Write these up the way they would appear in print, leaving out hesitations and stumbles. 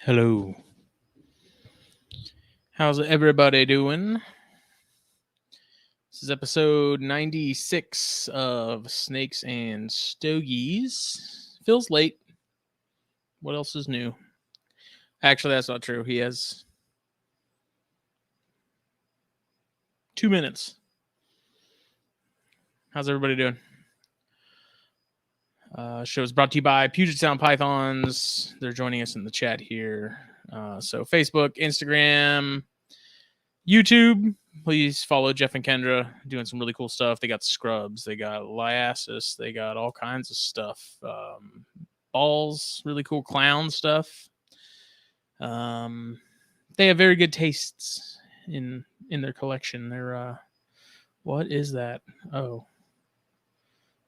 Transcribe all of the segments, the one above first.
Hello. How's everybody doing? This is episode 96 of Snakes and Stogies. Feels late. What else is new? Actually, that's not true. He has 2 minutes. How's everybody doing? Show is brought to you by Puget Sound Pythons. They're joining us in the chat here. So Facebook, Instagram, YouTube. Please follow Jeff and Kendra doing some really cool stuff. They got scrubs, they got liasis, they got all kinds of stuff. Balls, really cool clown stuff. They have very good tastes in their collection. They're what is that? Oh,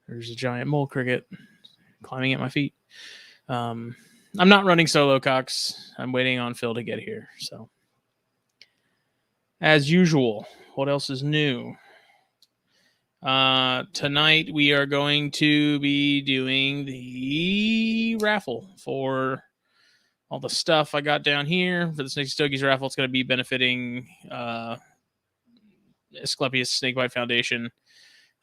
there's a giant mole cricket climbing at my feet. I'm not running solo, Cox. I'm waiting on Phil to get here. So, as usual, what else is new? Tonight we are going to be doing the raffle for all the stuff I got down here for the Snakes and Stogies raffle. It's going to be benefiting Asclepius Snakebite Foundation.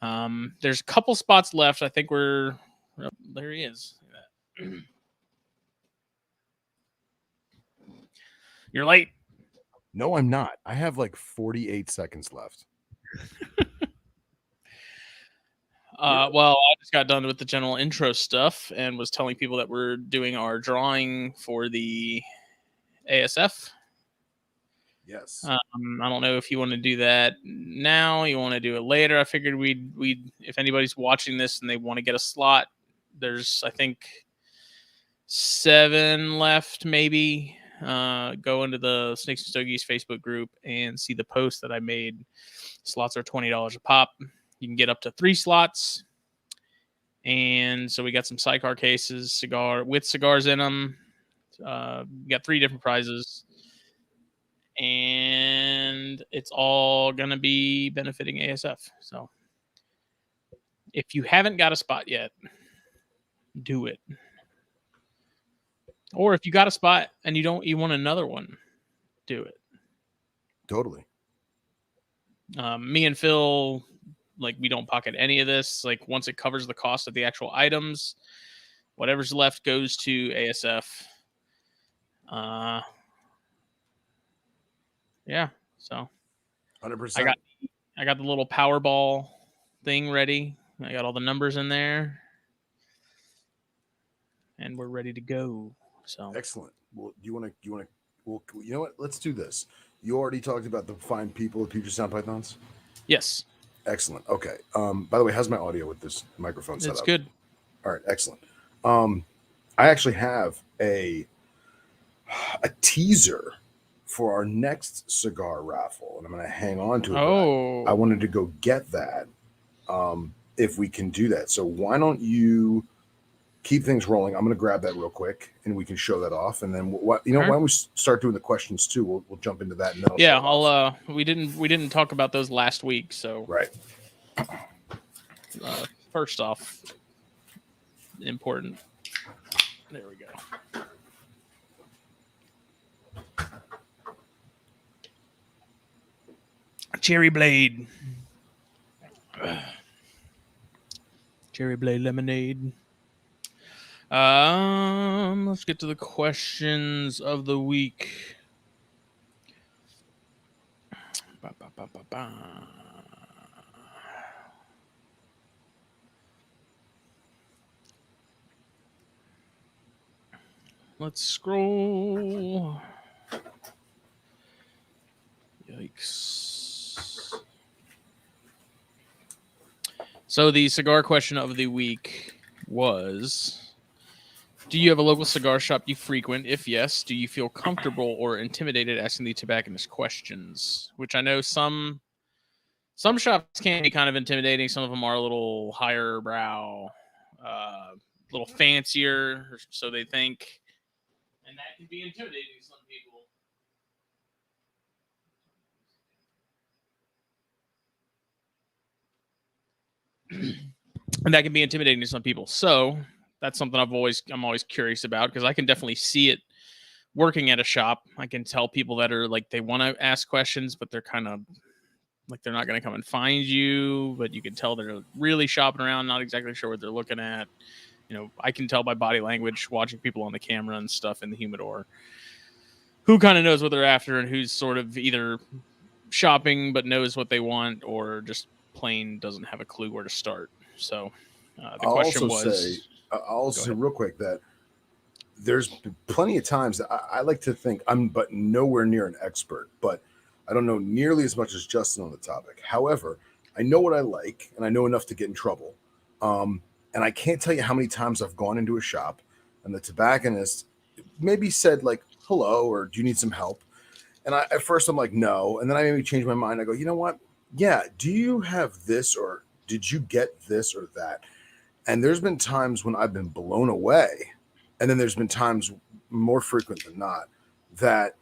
There's a couple spots left. I think we're there. He is. You're late. No, I'm not. I have like 48 seconds left. Well, I just got done with the general intro stuff and was telling people that we're doing our drawing for the ASF. Yes. I don't know if you want to do that now. You want to do it later. I figured we'd if anybody's watching this and they want to get a slot, there's I think 7 left maybe. Go into the Snakes and Stogies Facebook group and see the post that I made. Slots are $20 a pop. You can get up to 3 slots. And so we got some sidecar cases, cigars in them. We got 3 different prizes. And it's all going to be benefiting ASF. So if you haven't got a spot yet, do it. Or if you got a spot and you want another one, do it. Totally. Me and Phil, like, we don't pocket any of this. Like, once it covers the cost of the actual items, whatever's left goes to ASF. Yeah, so 100%. I got the little Powerball thing ready. I got all the numbers in there, and we're ready to go. So excellent. Well, well, you know what? Let's do this. You already talked about the fine people at Puget Sound Pythons. Yes. Excellent. Okay. By the way, how's my audio with this microphone set up? It's good. All right. Excellent. I actually have a teaser for our next cigar raffle, and I'm going to hang on to it. Oh. I wanted to go get that if we can do that. So why don't you keep things rolling? I'm going to grab that real quick, and we can show that off. And then why don't we start doing the questions too? We'll jump into that. And then we didn't talk about those last week. So right. First off, important. There we go. Cherry Blade. Cherry Blade lemonade. Let's get to the questions of the week. Let's scroll. Yikes. So the cigar question of the week was, do you have a local cigar shop you frequent? If yes, do you feel comfortable or intimidated asking the tobacconist questions? Which I know some shops can be kind of intimidating. Some of them are a little higher brow, a little fancier, so they think. And that can be intimidating to some people. And that can be intimidating to some people. So that's something I'm always curious about, because I can definitely see it working at a shop, I can tell people that are like, they want to ask questions, but they're kind of like, they're not going to come and find you, but you can tell they're really shopping around, not exactly sure what they're looking at. You know, I can tell by body language, watching people on the camera and stuff in the humidor, who kind of knows what they're after and who's sort of either shopping but knows what they want, or just plain doesn't have a clue where to start. So the question was, I'll also say real quick that there's plenty of times that I like to think I'm but nowhere near an expert, but I don't know nearly as much as Justin on the topic. However, I know what I like, and I know enough to get in trouble. And I can't tell you how many times I've gone into a shop and the tobacconist maybe said like, hello, or do you need some help? And at first I'm like, no. And then I maybe change my mind. I go, you know what? Yeah. Do you have this, or did you get this or that? And there's been times when I've been blown away. And then there's been times, more frequent than not, that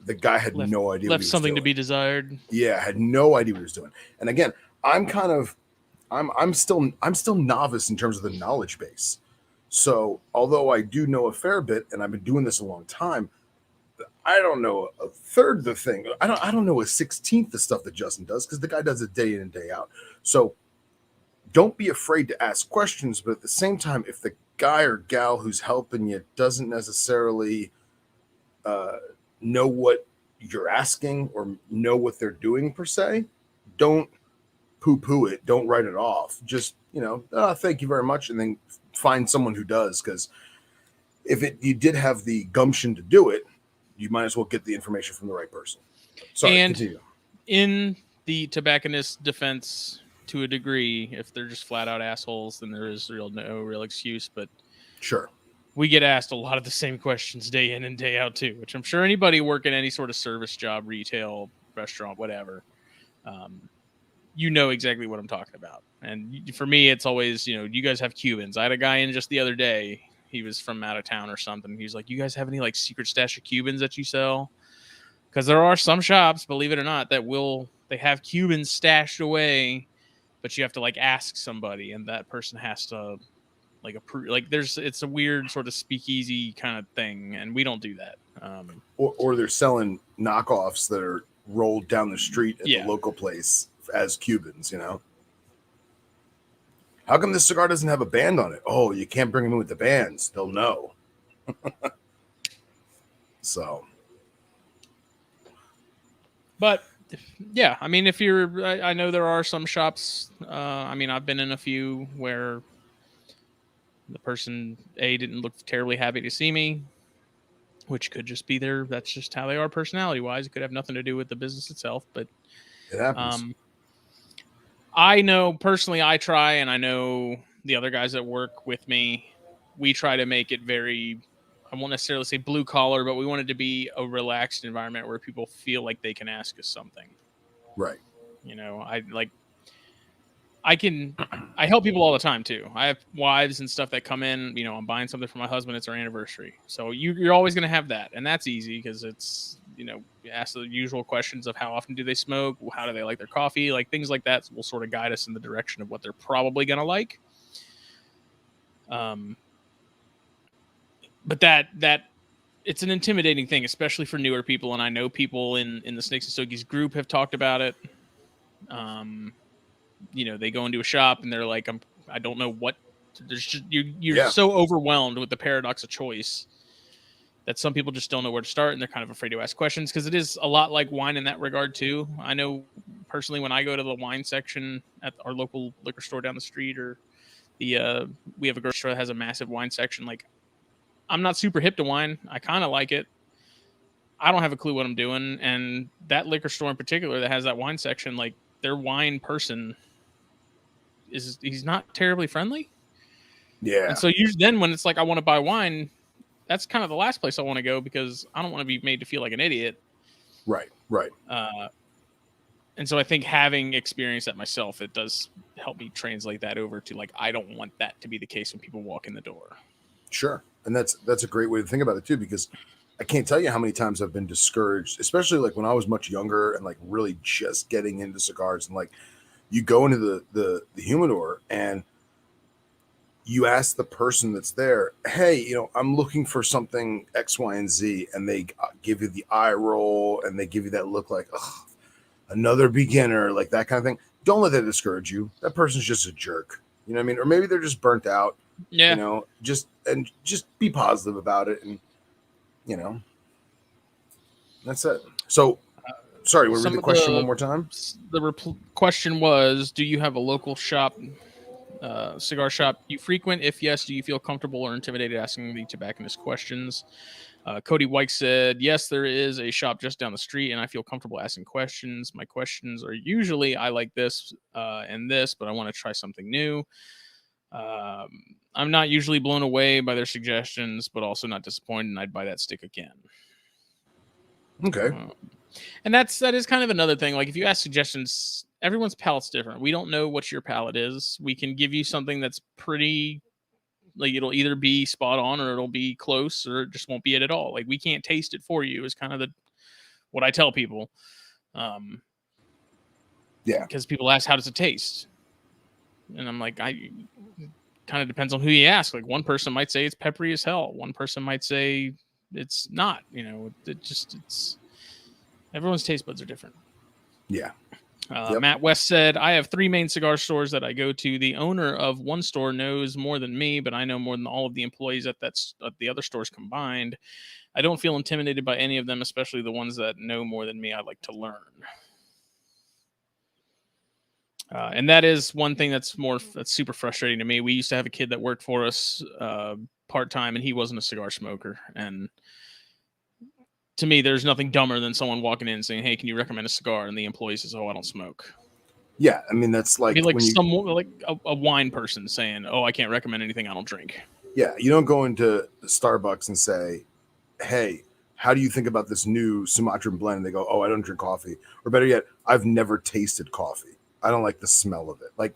the guy had no idea. Left something to be desired. Yeah, had no idea what he was doing. And again, I'm still novice in terms of the knowledge base. So although I do know a fair bit, and I've been doing this a long time, I don't know a third of the thing. I don't know a 16th of stuff that Justin does, because the guy does it day in and day out. So don't be afraid to ask questions, but at the same time, if the guy or gal who's helping you doesn't necessarily know what you're asking or know what they're doing per se, don't poo-poo it. Don't write it off. Just, thank you very much, and then find someone who does, because if you did have the gumption to do it, you might as well get the information from the right person. Sorry, and continue. In the tobacconist defense, to a degree, if they're just flat out assholes, then there is no real excuse. But sure, we get asked a lot of the same questions day in and day out too, which I'm sure anybody working any sort of service job, retail, restaurant, whatever, you know exactly what I'm talking about. And for me, it's always, you guys have Cubans. I had a guy in just the other day. He was from out of town or something. He's like, you guys have any like secret stash of Cubans that you sell? Because there are some shops, believe it or not, that they have Cubans stashed away, but you have to like ask somebody, and that person has to like approve. Like it's a weird sort of speakeasy kind of thing, and we don't do that. Or they're selling knockoffs that are rolled down the street at the local place as Cubans, How come this cigar doesn't have a band on it? Oh, you can't bring them in with the bands. They'll know. So. But, yeah, I mean, I know there are some shops. I've been in a few where the person, didn't look terribly happy to see me, which could just be that's just how they are personality-wise. It could have nothing to do with the business itself, but it happens. I know personally, I try, and I know the other guys that work with me, we try to make it very, I won't necessarily say blue collar, but we want it to be a relaxed environment where people feel like they can ask us something. Right. I help people all the time too. I have wives and stuff that come in, I'm buying something for my husband. It's our anniversary. So you're always going to have that. And that's easy because it's, you ask the usual questions of how often do they smoke? How do they like their coffee? Like things like that will sort of guide us in the direction of what they're probably going to like. But that it's an intimidating thing, especially for newer people. And I know people in the Snakes and Stogies group have talked about it. They go into a shop and they're like, I don't know what. There's just, you're so overwhelmed with the paradox of choice that some people just don't know where to start, and they're kind of afraid to ask questions, because it is a lot like wine in that regard too. I know personally, when I go to the wine section at our local liquor store down the street, or we have a grocery store that has a massive wine section. Like, I'm not super hip to wine. I kind of like it. I don't have a clue what I'm doing, and that liquor store in particular that has that wine section, like their wine person he's not terribly friendly. Yeah. And so usually then when it's like I want to buy wine, that's kind of the last place I want to go, because I don't want to be made to feel like an idiot. Right. And so I think having experienced that myself, it does help me translate that over to like, I don't want that to be the case when people walk in the door. Sure. And that's a great way to think about it too, because I can't tell you how many times I've been discouraged, especially like when I was much younger and like really just getting into cigars, and like you go into the humidor and you ask the person that's there, hey, I'm looking for something X, Y, and Z, and they give you the eye roll and they give you that look like, oh, another beginner, like that kind of thing. Don't let that discourage you. That person's just a jerk. You know what I mean? Or maybe they're just burnt out. Yeah. Just be positive about it, and that's it. So, sorry, we'll read the question one more time. The question was, do you have a local shop, cigar shop you frequent? If yes, do you feel comfortable or intimidated asking the tobacconist questions? Cody White said, yes, there is a shop just down the street, and I feel comfortable asking questions. My questions are usually, I like this and this, but I want to try something new. I'm not usually blown away by their suggestions, but also not disappointed, and I'd buy that stick again. Okay. And that is kind of another thing. Like, if you ask suggestions, everyone's palate's different. We don't know what your palate is. We can give you something that's pretty, like, it'll either be spot on or it'll be close or it just won't be it at all. Like, we can't taste it for you is kind of what I tell people. Yeah. Because people ask, how does it taste? And I'm like, kind of depends on who you ask. Like, one person might say it's peppery as hell. One person might say it's not. It's everyone's taste buds are different. Yeah. Matt West said, I have 3 main cigar stores that I go to. The owner of one store knows more than me, but I know more than all of the employees at the other stores combined. I don't feel intimidated by any of them, especially the ones that know more than me. I like to learn. And that is one thing that's super frustrating to me. We used to have a kid that worked for us part-time, and he wasn't a cigar smoker. And to me, there's nothing dumber than someone walking in and saying, hey, can you recommend a cigar? And the employee says, oh, I don't smoke. Yeah, I mean, that's like, a wine person saying, oh, I can't recommend anything I don't drink. Yeah, you don't go into Starbucks and say, hey, how do you think about this new Sumatran blend? And they go, oh, I don't drink coffee. Or better yet, I've never tasted coffee. I don't like the smell of it. Like,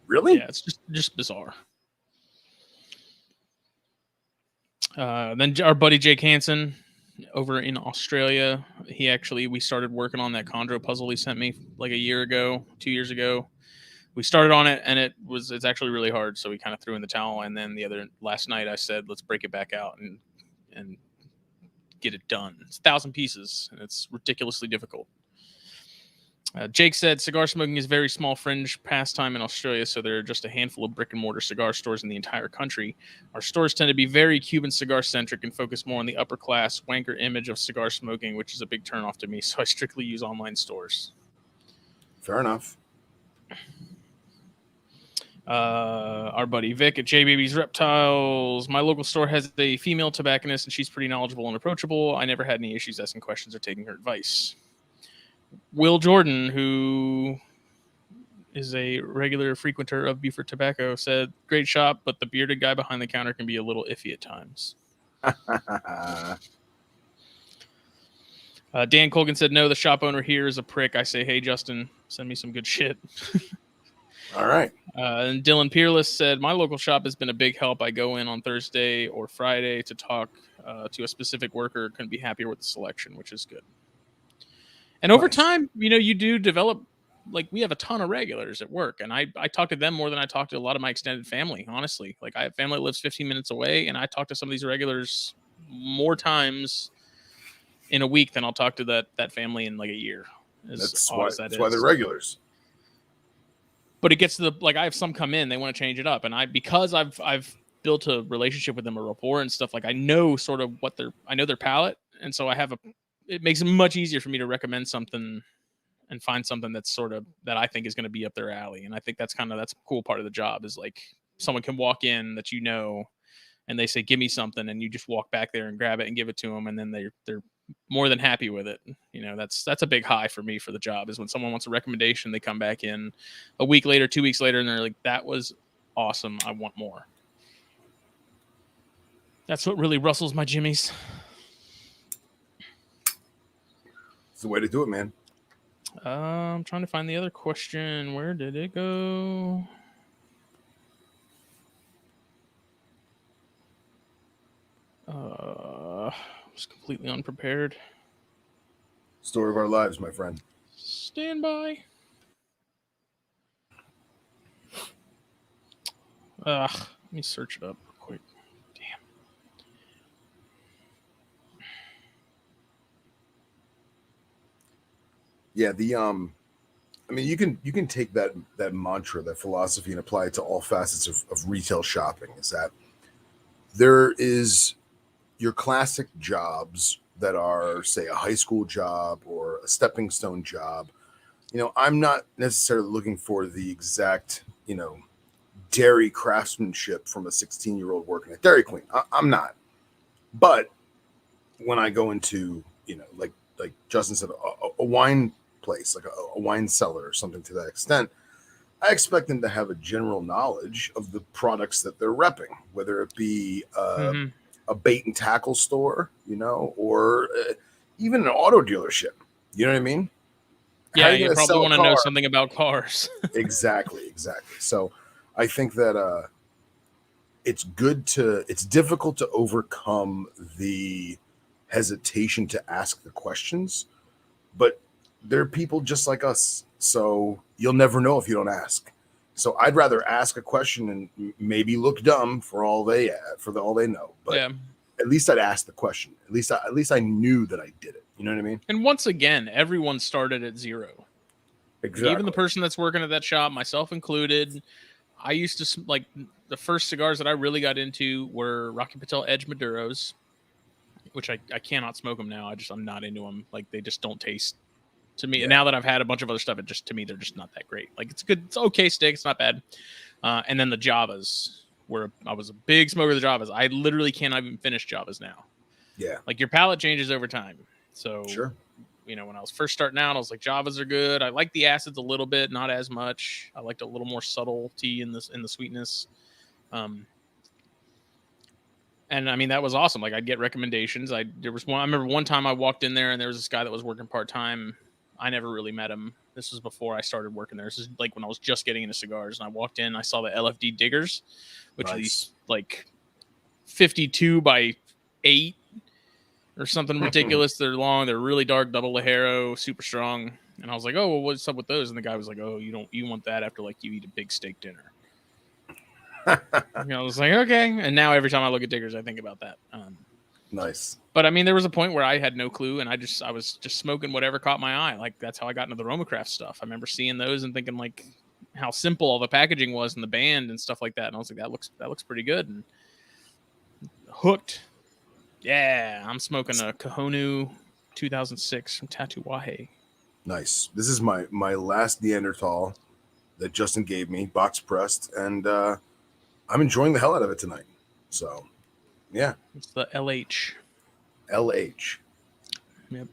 really? Yeah, it's just bizarre. Then our buddy Jake Hansen over in Australia, we started working on that chondro puzzle he sent me like 2 years ago. We started on it, and it's actually really hard, so we kind of threw in the towel. And then last night I said, let's break it back out and get it done. It's 1,000 pieces, and it's ridiculously difficult. Jake said, cigar smoking is a very small fringe pastime in Australia, so there are just a handful of brick and mortar cigar stores in the entire country. Our stores tend to be very Cuban cigar centric and focus more on the upper class wanker image of cigar smoking, which is a big turnoff to me, so I strictly use online stores. Fair enough. Our buddy Vic at J Baby's Reptiles. My local store has a female tobacconist, and she's pretty knowledgeable and approachable. I never had any issues asking questions or taking her advice. Will Jordan, who is a regular frequenter of Buford Tobacco, said, great shop, but the bearded guy behind the counter can be a little iffy at times. Dan Colgan said, no, the shop owner here is a prick. I say, hey, Justin, send me some good shit. All right. And Dylan Peerless said, my local shop has been a big help. I go in on Thursday or Friday to talk to a specific worker. Couldn't be happier with the selection, which is good. And over time, you do develop, like, we have a ton of regulars at work, and I talk to them more than I talk to a lot of my extended family, honestly. Like, I have family that lives 15 minutes away, and I talk to some of these regulars more times in a week than I'll talk to that family in like a year. That's why they're regulars. But it gets to I have some come in, they want to change it up, and because I've built a relationship with them, a rapport and stuff, like, I know sort of I know their palate, and so it makes it much easier for me to recommend something and find something that's sort of that I think is going to be up their alley. And I think that's a cool part of the job, is like someone can walk in that and they say, give me something, and you just walk back there and grab it and give it to them, and then they're more than happy with it. That's a big high for me for the job, is when someone wants a recommendation, they come back in a week later, 2 weeks later, and they're like, that was awesome, I want more. That's what really rustles my jimmies. It's the way to do it, man. I'm trying to find the other question. Where did it go? I was completely unprepared. Story of our lives, my friend. Stand by. me search it up real quick. Damn. Yeah, I mean, you can take that mantra, that philosophy, and apply it to all facets of retail shopping. Is that there is your classic jobs that are, say, a high school job or a stepping stone job. I'm not necessarily looking for the exact, dairy craftsmanship from a 16-year-old working at Dairy Queen. I'm not. But when I go into, like Justin said, a wine place, like a wine cellar or something to that extent, I expect them to have a general knowledge of the products that they're repping, whether it be a bait and tackle store, or even an auto dealership. You know what I mean? Yeah, you probably want to know something about cars. Exactly. So I think that it's difficult to overcome the hesitation to ask the questions, but they're people just like us. So you'll never know if you don't ask. So I'd rather ask a question and maybe look dumb for all they know. But at least I'd ask the question. At least I knew that I did it. You know what I mean? And once again, everyone started at zero. Exactly. Even the person that's working at that shop, myself included. I used to like the first cigars that I really got into were Rocky Patel Edge Maduros, which I cannot smoke them now. I'm not into them. Like they just don't taste to me. Yeah. And now that I've had a bunch of other stuff, to me they're just not that great. Like it's good, it's okay stick, it's not bad. And then the Javas, where I was a big smoker of the Javas. I literally cannot even finish Javas now. Yeah, like your palate changes over time. So sure. When I was first starting out, I was like, Javas are good. I like the acids a little bit, not as much. I liked a little more subtlety in the sweetness. And I mean, that was awesome. Like I'd get recommendations. I remember one time I walked in there and there was this guy that was working part-time. I never really met him. This was before I started working there. This is like when I was just getting into cigars, and I walked in, I saw the LFD diggers, which are these like 52 by 8 or something ridiculous. They're long. They're really dark, double Lajero, super strong. And I was like, oh, well, what's up with those? And the guy was like, oh, you want that after like you eat a big steak dinner. I was like, okay. And now every time I look at diggers, I think about that. Nice. But I mean, there was a point where I had no clue, and I was just smoking whatever caught my eye. Like that's how I got into the Romacraft stuff. I remember seeing those and thinking like how simple all the packaging was in the band and stuff like that. And I was like, that looks pretty good. And hooked. Yeah, I'm smoking a Kahonu 2006 from Tatuaje. Nice. This is my last Neanderthal that Justin gave me, box pressed, and I'm enjoying the hell out of it tonight. So, yeah. It's the LH. LH. Yep.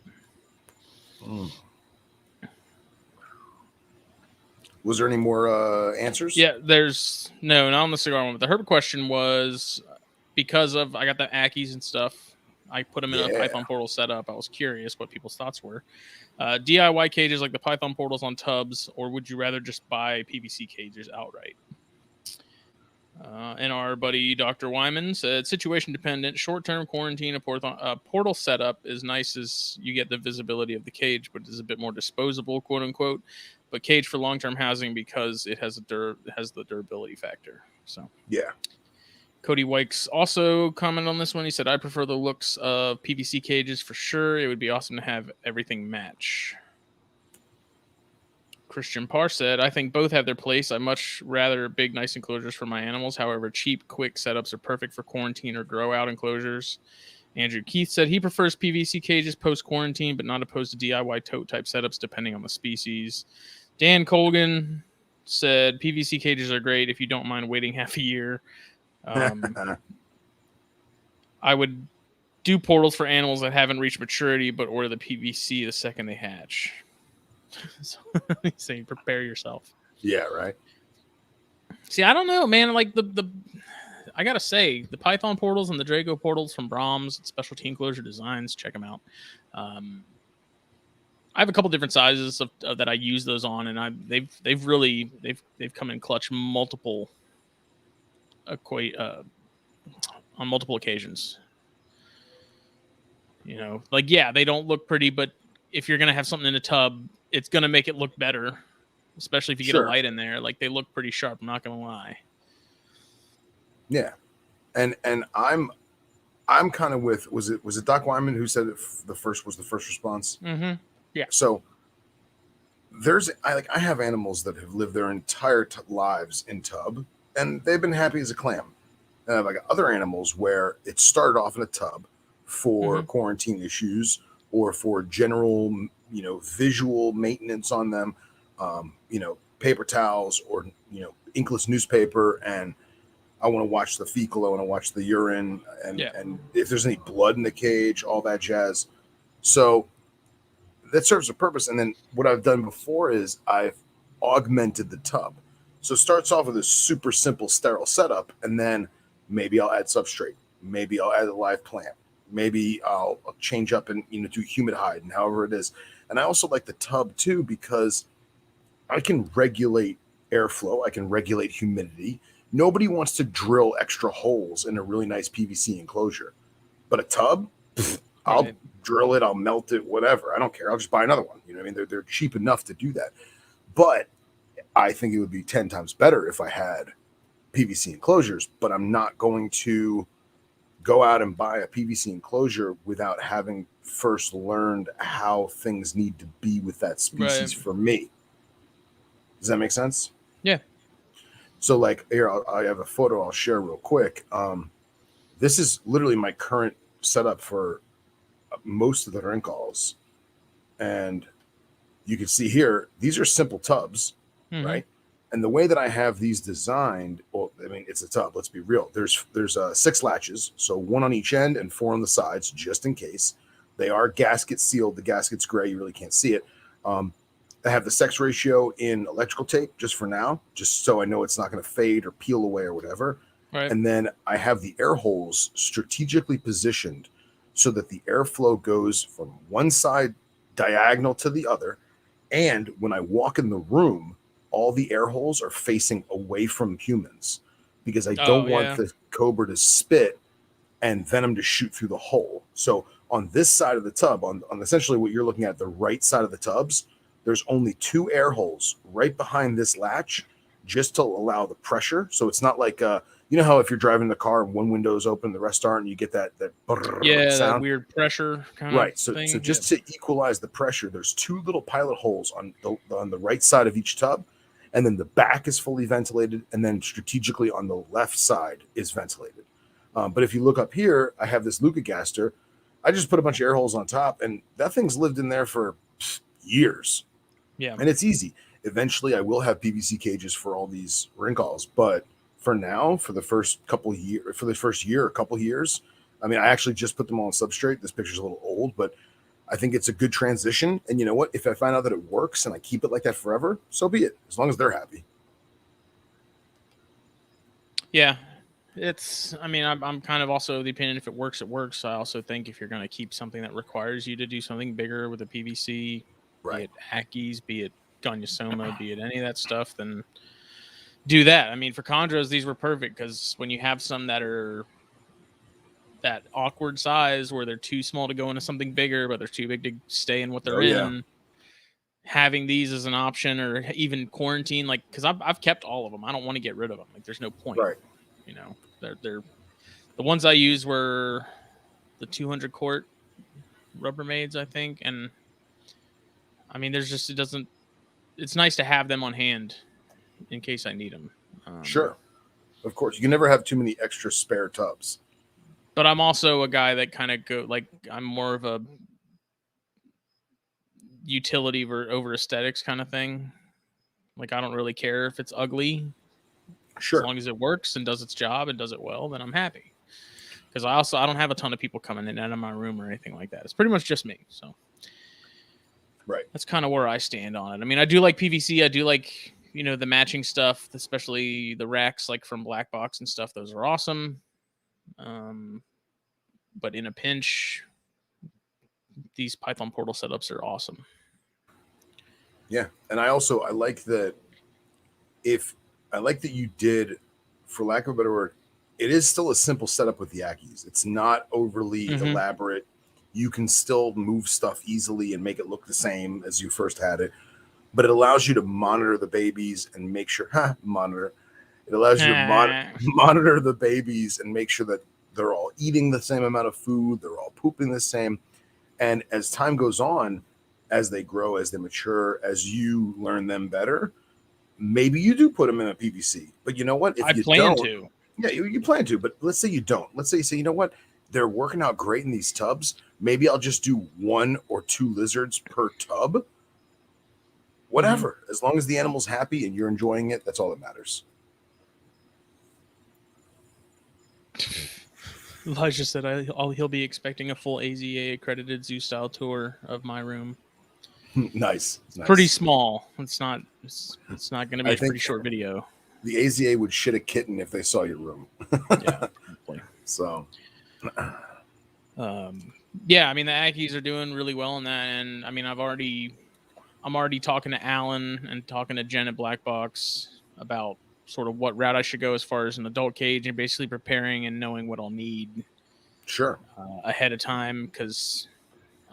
Was there any more answers? Yeah, there's not on the cigar one. But the herb question was because of I got the Ackies and stuff. I put them in a Python portal setup. I was curious what people's thoughts were. DIY cages like the Python portals on tubs, or would you rather just buy PVC cages outright? And our buddy Dr. Wyman said, situation dependent, short-term quarantine, a portal setup is nice as you get the visibility of the cage, but is a bit more disposable, quote unquote. But cage for long-term housing because it has the durability factor. So yeah. Cody Wykes also commented on this one. He said, I prefer the looks of PVC cages for sure. It would be awesome to have everything match. Christian Parr said, I think both have their place. I much rather big, nice enclosures for my animals. However, cheap, quick setups are perfect for quarantine or grow out enclosures. Andrew Keith said he prefers PVC cages post-quarantine, but not opposed to DIY tote type setups depending on the species. Dan Colgan said PVC cages are great if you don't mind waiting half a year. I would do portals for animals that haven't reached maturity, but order the PVC the second they hatch. So he's saying prepare yourself. Yeah, right. See, I don't know, man. Like the I gotta say, the Python portals and the Draco portals from Brahms, Specialty Enclosure Designs, check them out. I have a couple different sizes that I use those on, and they've come in clutch multiple on multiple occasions. Like they don't look pretty, but if you're gonna have something in a tub, it's gonna make it look better, especially if you get a light in there. Like they look pretty sharp. I'm not gonna lie. Yeah, and I'm kind of with was it Doc Wyman who said the first was the first response? Mm-hmm. Yeah. So I have animals that have lived their entire lives in tub, and they've been happy as a clam. And I have like other animals where it started off in a tub for quarantine issues or for general, visual maintenance on them, paper towels or inkless newspaper, and I want to watch the fecal, I want to watch the urine, and if there's any blood in the cage, all that jazz. So that serves a purpose. And then what I've done before is I've augmented the tub. So it starts off with a super simple sterile setup, and then maybe I'll add substrate, maybe I'll add a live plant, maybe I'll change up and do humid hide and however it is. And I also like the tub too because I can regulate airflow, I can regulate humidity. Nobody wants to drill extra holes in a really nice PVC enclosure, but a tub, I'll drill it, I'll melt it, whatever. I don't care. I'll just buy another one. You know what I mean? They're cheap enough to do that. But I think it would be 10 times better if I had PVC enclosures, but I'm not going to go out and buy a PVC enclosure without having first learned how things need to be with that species for me. Does that make sense? Yeah. So like here, I have a photo I'll share real quick. This is literally my current setup for most of the wrinkles. And you can see here, these are simple tubs, right? And the way that I have these designed, well, I mean, it's a tub, let's be real. There's 6 latches, so 1 on each end and 4 on the sides, just in case. They are gasket sealed. The gasket's gray, you really can't see it. I have the sex ratio in electrical tape just for now, just so I know it's not going to fade or peel away or whatever. Right. And then I have the air holes strategically positioned so that the airflow goes from one side diagonal to the other. And when I walk in the room, all the air holes are facing away from humans because I don't want the cobra to spit and venom to shoot through the hole. So on this side of the tub, on essentially what you're looking at, the right side of the tubs, there's only 2 air holes right behind this latch just to allow the pressure. So it's not like, you know how if you're driving the car and one window is open, the rest aren't, and you get that sound? That weird pressure kind of thing. So just to equalize the pressure, there's 2 little pilot holes on the right side of each tub, and then the back is fully ventilated, and then strategically on the left side is ventilated. But if you look up here, I have this leucogaster. I just put a bunch of air holes on top, and that thing's lived in there for years. Yeah. And it's easy. Eventually, I will have PVC cages for all these wrinkles, but for now, for the first year or couple years, I mean, I actually just put them all on substrate. This picture's a little old, but I think it's a good transition. And you know what? If I find out that it works and I keep it like that forever, so be it, as long as they're happy. Yeah. I'm kind of also the opinion if it works, it works. I also think if you're going to keep something that requires you to do something bigger with a PVC, be it Hackies, be it Gonyosoma, be it any of that stuff, then do that. I mean, for chondros, these were perfect because when you have some that are that awkward size where they're too small to go into something bigger, but they're too big to stay in what they're in, having these as an option, or even quarantine, like, because I've kept all of them. I don't want to get rid of them. Like, there's no point. Right. You know, they're the ones I use were the 200 quart Rubbermaids, I think, and I mean, it's nice to have them on hand in case I need them. Sure. Of course. You can never have too many extra spare tubs. But I'm also a guy that kind of I'm more of a utility over aesthetics kind of thing. Like, I don't really care if it's ugly. Sure. As long as it works and does its job and does it well, then I'm happy. Because I don't have a ton of people coming in and out of my room or anything like that. It's pretty much just me. So. Right. That's kind of where I stand on it. I mean, I do like PVC. I do like, the matching stuff, especially the racks like from Black Box and stuff. Those are awesome. But in a pinch, these Python portal setups are awesome. Yeah. And I like that you did, for lack of a better word, it is still a simple setup with the Ackies. It's not overly elaborate. You can still move stuff easily and make it look the same as you first had it, but it allows you to monitor the babies and make sure, It It allows you to monitor the babies and make sure that they're all eating the same amount of food, they're all pooping the same. And as time goes on, as they grow, as they mature, as you learn them better, maybe you do put them in a PVC. But you know what? If you plan don't, to. Yeah, you plan to. But let's say you don't. Let's say you say, you know what? They're working out great in these tubs. Maybe I'll just do 1 or 2 lizards per tub. Whatever. As long as the animal's happy and you're enjoying it, that's all that matters. Elijah said he'll be expecting a full AZA accredited zoo style tour of my room. Nice. Pretty small. It's not going to be a pretty short video. The AZA would shit a kitten if they saw your room. Yeah. So. Yeah, I mean the Aggies are doing really well in that, and I mean I'm already talking to Alan and talking to Jen at Black Box about sort of what route I should go as far as an adult cage, and basically preparing and knowing what I'll need ahead of time, because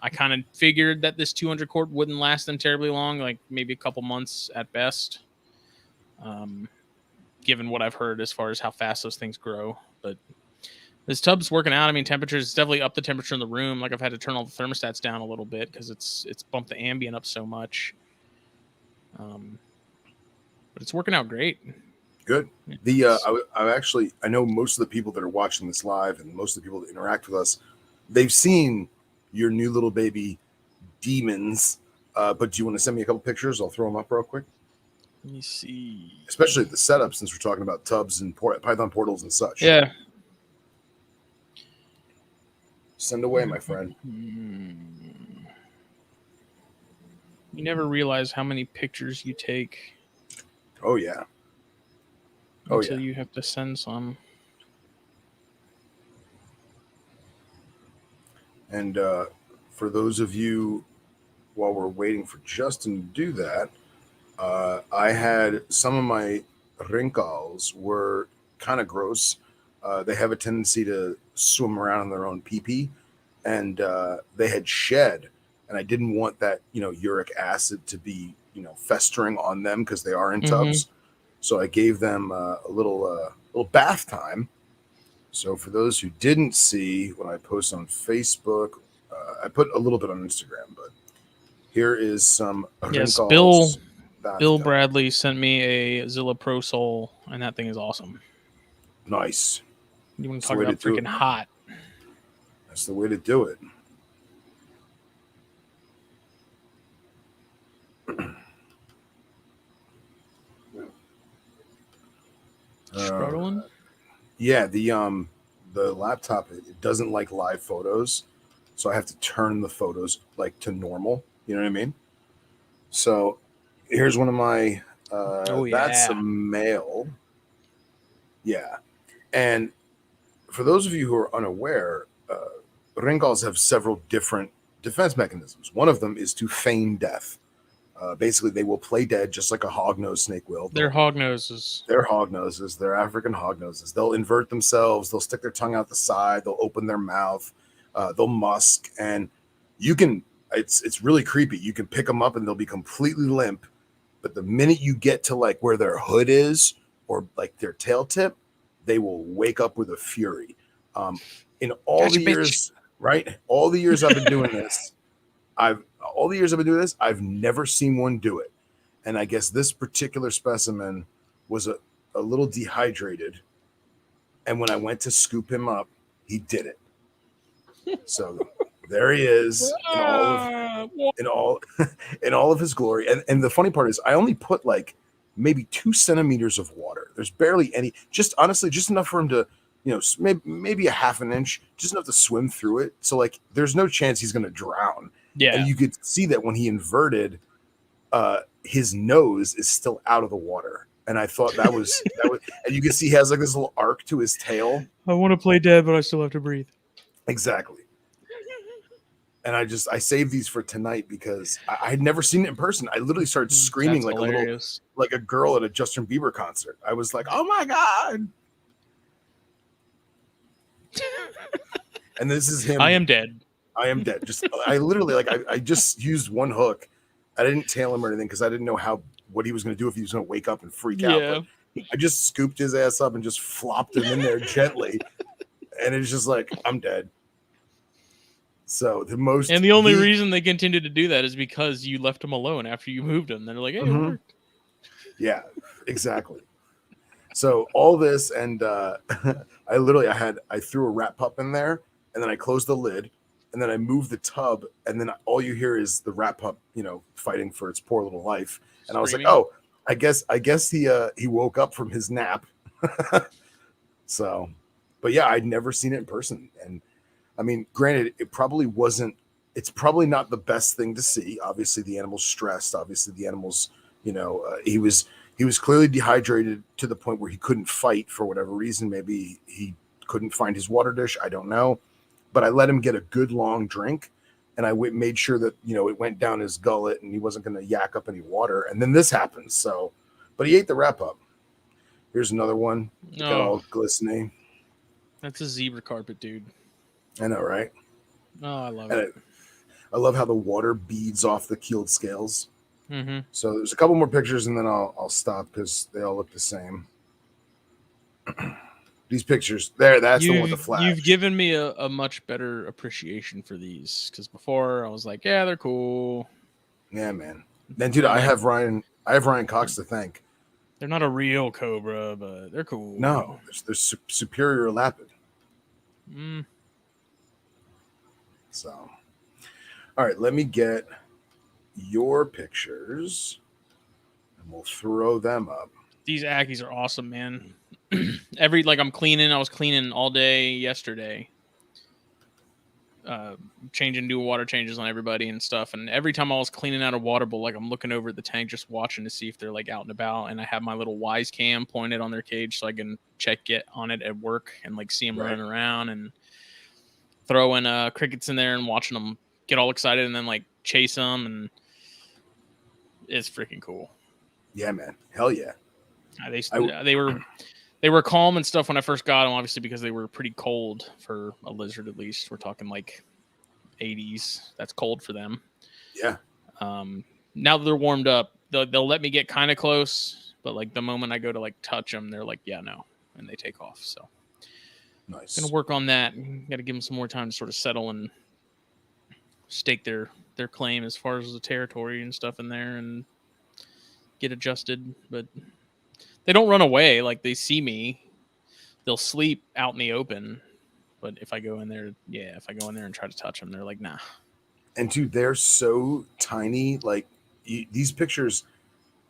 I kind of figured that this 200 quart wouldn't last them terribly long, like maybe a couple months at best, given what I've heard as far as how fast those things grow. But this tub's working out. I mean, it's definitely up the temperature in the room. Like I've had to turn all the thermostats down a little bit because it's bumped the ambient up so much. But it's working out great. Good. I know most of the people that are watching this live and most of the people that interact with us, they've seen your new little baby demons. But do you want to send me a couple pictures? I'll throw them up real quick. Let me see. Especially the setup, since we're talking about tubs and Python portals and such. Yeah. Send away, my friend. You never realize how many pictures you take. Oh, yeah. Until you have to send some. And for those of you, while we're waiting for Justin to do that, I had some of my wrinkles were kind of gross. They have a tendency to swim around in their own pee-pee, and they had shed, and I didn't want that, uric acid to be, festering on them because they are in tubs. So I gave them a little bath time. So for those who didn't see when I post on Facebook, I put a little bit on Instagram, but here is some wrinkles. Bill Bradley sent me a Zilla Pro Soul, and that thing is awesome. Nice. You want to talk about freaking hot? That's the way to do it. Struggling? Yeah, the laptop, it doesn't like live photos, so I have to turn the photos like to normal. You know what I mean? So here's one of my. That's a male. Yeah, and for those of you who are unaware, Ringals have several different defense mechanisms. One of them is to feign death. Basically, they will play dead just like a hognose snake will. They're hognoses. They're hognoses. They're African hognoses. They'll invert themselves. They'll stick their tongue out the side. They'll open their mouth. They'll musk. And you can, it's really creepy. You can pick them up and they'll be completely limp. But the minute you get to like where their hood is or like their tail tip, they will wake up with a fury. In all the years, right? All the years I've been doing this, I've never seen one do it. And I guess this particular specimen was a little dehydrated. And when I went to scoop him up, he did it. So there he is in all of his glory. And the funny part is I only put like maybe 2 centimeters of water. There's barely any, just honestly, just enough for him to, maybe a half an inch, just enough to swim through it. So like, there's no chance he's going to drown. Yeah. And you could see that when he inverted, his nose is still out of the water. And I thought that was, and you can see he has like this little arc to his tail. I want to play dead, but I still have to breathe. Exactly. And I saved these for tonight because I had never seen it in person. I literally started screaming like a girl at a Justin Bieber concert. I was like, "Oh my God." And this is him. I am dead. I literally I just used one hook. I didn't tail him or anything because I didn't know what he was going to do, if he was going to wake up and freak out. But I just scooped his ass up and just flopped him in there gently. And it's just like, I'm dead. So the only reason they continued to do that is because you left him alone after you moved him. They're like, hey, it worked. Yeah, exactly. So all this, and I threw a rat pup in there, and then I closed the lid, and then I moved the tub, and then all you hear is the rat pup, fighting for its poor little life. And I was like, oh, I guess he woke up from his nap. So, but yeah, I'd never seen it in person, and I mean, granted, it's probably not the best thing to see. Obviously, the animal's stressed. Obviously, the animal's, he was clearly dehydrated to the point where he couldn't fight for whatever reason. Maybe he couldn't find his water dish. I don't know. But I let him get a good long drink, and I made sure that, it went down his gullet and he wasn't going to yak up any water. And then this happens. So, but he ate the wrap up. Here's another one. Got all glistening. That's a zebra carpet, dude. I know, right? Oh, I love it. I love how the water beads off the keeled scales. Mm-hmm. So there's a couple more pictures, and then I'll stop because they all look the same. These pictures, that's the one with the flash. You've given me a much better appreciation for these, because before I was like, yeah, they're cool. Yeah, man. Then, dude, I have Ryan Cox to thank. They're not a real cobra, but they're cool. No, they're superior lapid. So, all right, let me get your pictures, and we'll throw them up. These Ackies are awesome, man. I'm cleaning. I was cleaning all day yesterday, changing new water changes on everybody and stuff. And every time I was cleaning out a water bowl, I'm looking over at the tank, just watching to see if they're out and about. And I have my little Wise cam pointed on their cage so I can check it on it at work and see them running around and throwing crickets in there and watching them get all excited and then chase them, and it's freaking cool. Yeah, man. Hell yeah. They were calm and stuff when I first got them, obviously, because they were pretty cold for a lizard. At least we're talking 80s. That's cold for them. Yeah. Now that they're warmed up, they'll let me get kind of close, but the moment I go to touch them, they're like, yeah, no, and they take off. So nice. Gonna work on that. Got to give them some more time to sort of settle and stake their claim as far as the territory and stuff in there and get adjusted. But they don't run away. They see me, they'll sleep out in the open. But if I go in there and try to touch them, they're like, nah. And dude, they're so tiny. These pictures,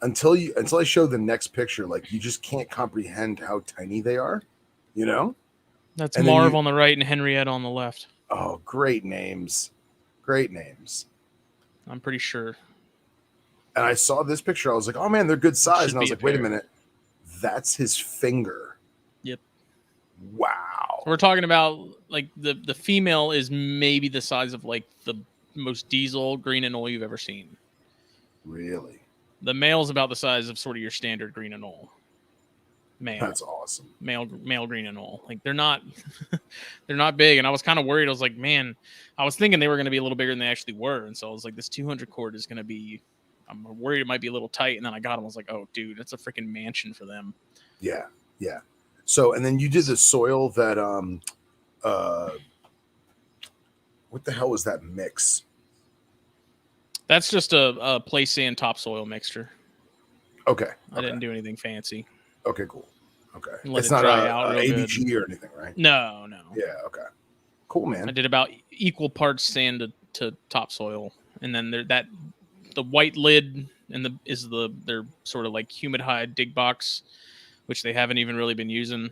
until I show the next picture, you just can't comprehend how tiny they are. That's Marv on the right and Henrietta on the left. Oh, great names. Great names. I'm pretty sure. And I saw this picture. I was like, oh, man, they're good size. And I was like, wait a minute. That's his finger. Yep. Wow. So we're talking about, the female is maybe the size of, the most diesel green anole you've ever seen. Really? The male's about the size of sort of your standard green anole. Male. That's awesome. Male green anole. They're not they're not big. And I was kind of worried. I was like, man, I was thinking they were going to be a little bigger than they actually were. And so I was like, this 200 cord is going to be, I'm worried it might be a little tight. And then I got them. I was like, oh, dude, that's a freaking mansion for them. Yeah. Yeah. So, and then you did the soil that, what the hell was that mix? That's just a place sand topsoil mixture. Okay. I didn't do anything fancy. Okay, cool. Okay. It's not a ABG or anything, right? No. Yeah, okay. Cool, man. I did about equal parts sand to topsoil. And then the white lid is their sort of humid hide dig box, which they haven't even really been using.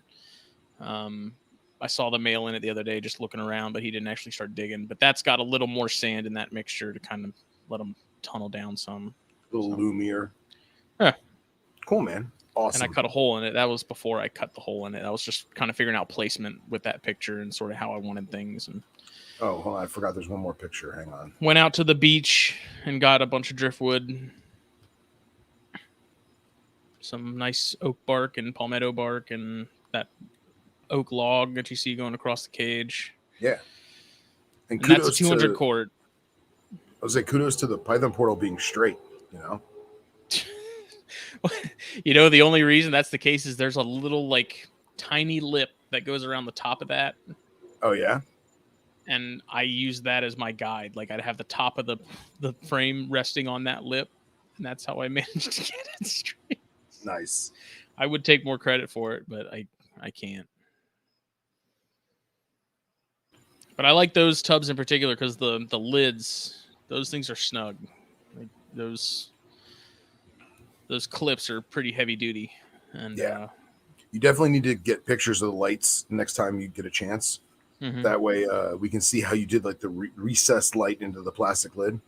I saw the male in it the other day just looking around, but he didn't actually start digging. But that's got a little more sand in that mixture to kind of let them tunnel down some. A little loomier. Yeah. Cool, man. Awesome. And I cut a hole in it. That was before I cut the hole in it. I was just kind of figuring out placement with that picture and sort of how I wanted things. And oh, hold on. I forgot there's one more picture. Hang on. Went out to the beach and got a bunch of driftwood. Some nice oak bark and palmetto bark and that oak log that you see going across the cage. Yeah. And that's a 200 cord. I was like, kudos to the Python portal being straight, The only reason that's the case is there's a little like tiny lip that goes around the top of that. Oh yeah. And I use that as my guide. Like I'd have the top of the frame resting on that lip, and that's how I managed to get it straight. Nice. I would take more credit for it, but I can't. But I like those tubs in particular because the lids, those things are snug. Like those clips are pretty heavy duty. And yeah, you definitely need to get pictures of the lights next time you get a chance. Mm-hmm. That way we can see how you did like the recessed light into the plastic lid.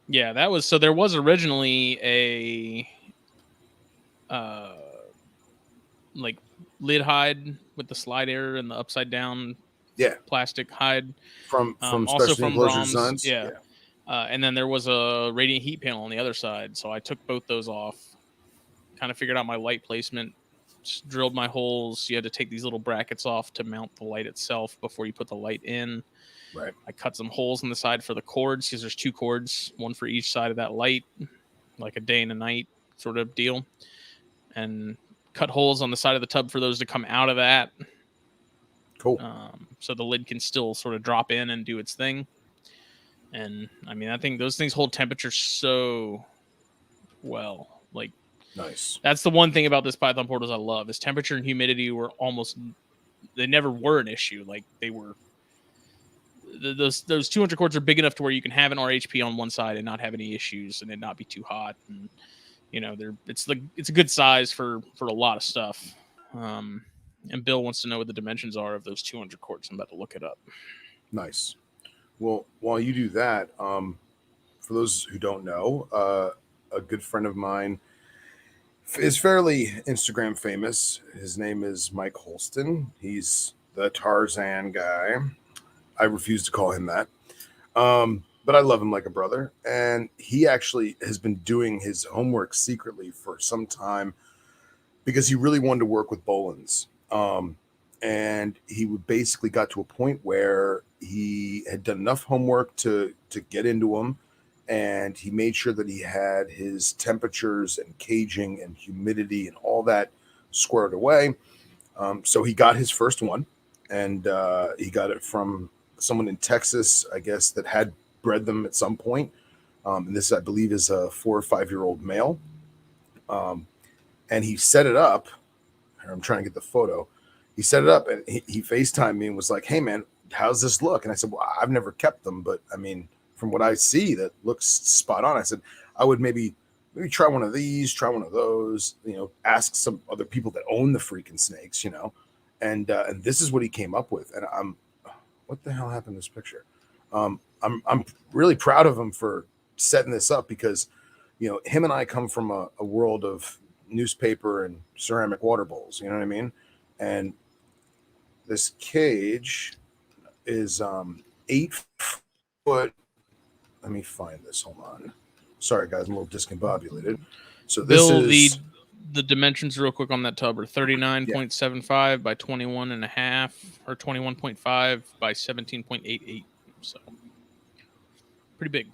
Yeah, that was so. There was originally a like lid hide with the slide error and the upside down plastic hide from also from Enclosure Designs. Yeah. And then there was a radiant heat panel on the other side, so I took both those off, kind of figured out my light placement, just drilled my holes. You had to take these little brackets off to mount the light itself before you put the light in. Right. I cut some holes on the side for the cords because there's 2 cords, one for each side of that light, like a day and a night sort of deal, and cut holes on the side of the tub for those to come out of that. Cool. So the lid can still sort of drop in and do its thing. And I mean, I think those things hold temperature so well. Like, nice. That's the one thing about this Python portals I love is temperature and humidity they never were an issue. Like they were. Those 200 quarts are big enough to where you can have an RHP on one side and not have any issues and it not be too hot. And it's a good size for a lot of stuff. And Bill wants to know what the dimensions are of those 200 quarts. I'm about to look it up. Nice. Well, while you do that, for those who don't know, a good friend of mine is fairly Instagram famous. His name is Mike Holston. He's the Tarzan guy. I refuse to call him that. But I love him like a brother. And he actually has been doing his homework secretly for some time because he really wanted to work with Boelens. And he basically got to a point where he had done enough homework to get into them. And he made sure that he had his temperatures and caging and humidity and all that squared away. So he got his first one. And he got it from someone in Texas, I guess, that had bred them at some point. And this, I believe, is a 4 or 5 year old male. And he set it up. I'm trying to get the photo. He set it up and he FaceTimed me and was like, "Hey man, how's this look?" And I said, "Well, I've never kept them, but I mean, from what I see, that looks spot on." I said, "I would maybe try one of these, try one of those, ask some other people that own the freaking snakes, And this is what he came up with. And what the hell happened to this picture? I'm really proud of him for setting this up because, him and I come from a world of newspaper and ceramic water bowls. You know what I mean? And this cage is 8 foot. Let me find this. Hold on. Sorry, guys, I'm a little discombobulated. So this Bill, is the dimensions real quick on that tub are 39.75 by 21.5 or 21.5 by 17.88. So pretty big.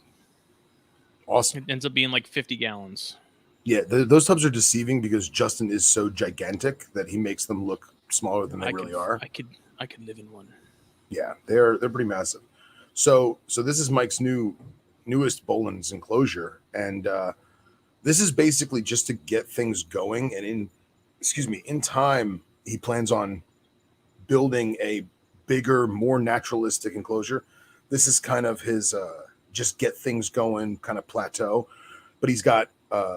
Awesome. It ends up being like 50 gallons. Yeah, those tubs are deceiving because Justin is so gigantic that he makes them look smaller than they really are. I could live in one. Yeah, they're pretty massive. So this is Mike's newest Boelens enclosure, and this is basically just to get things going. And in time, he plans on building a bigger, more naturalistic enclosure. This is kind of his just get things going kind of plateau, but he's got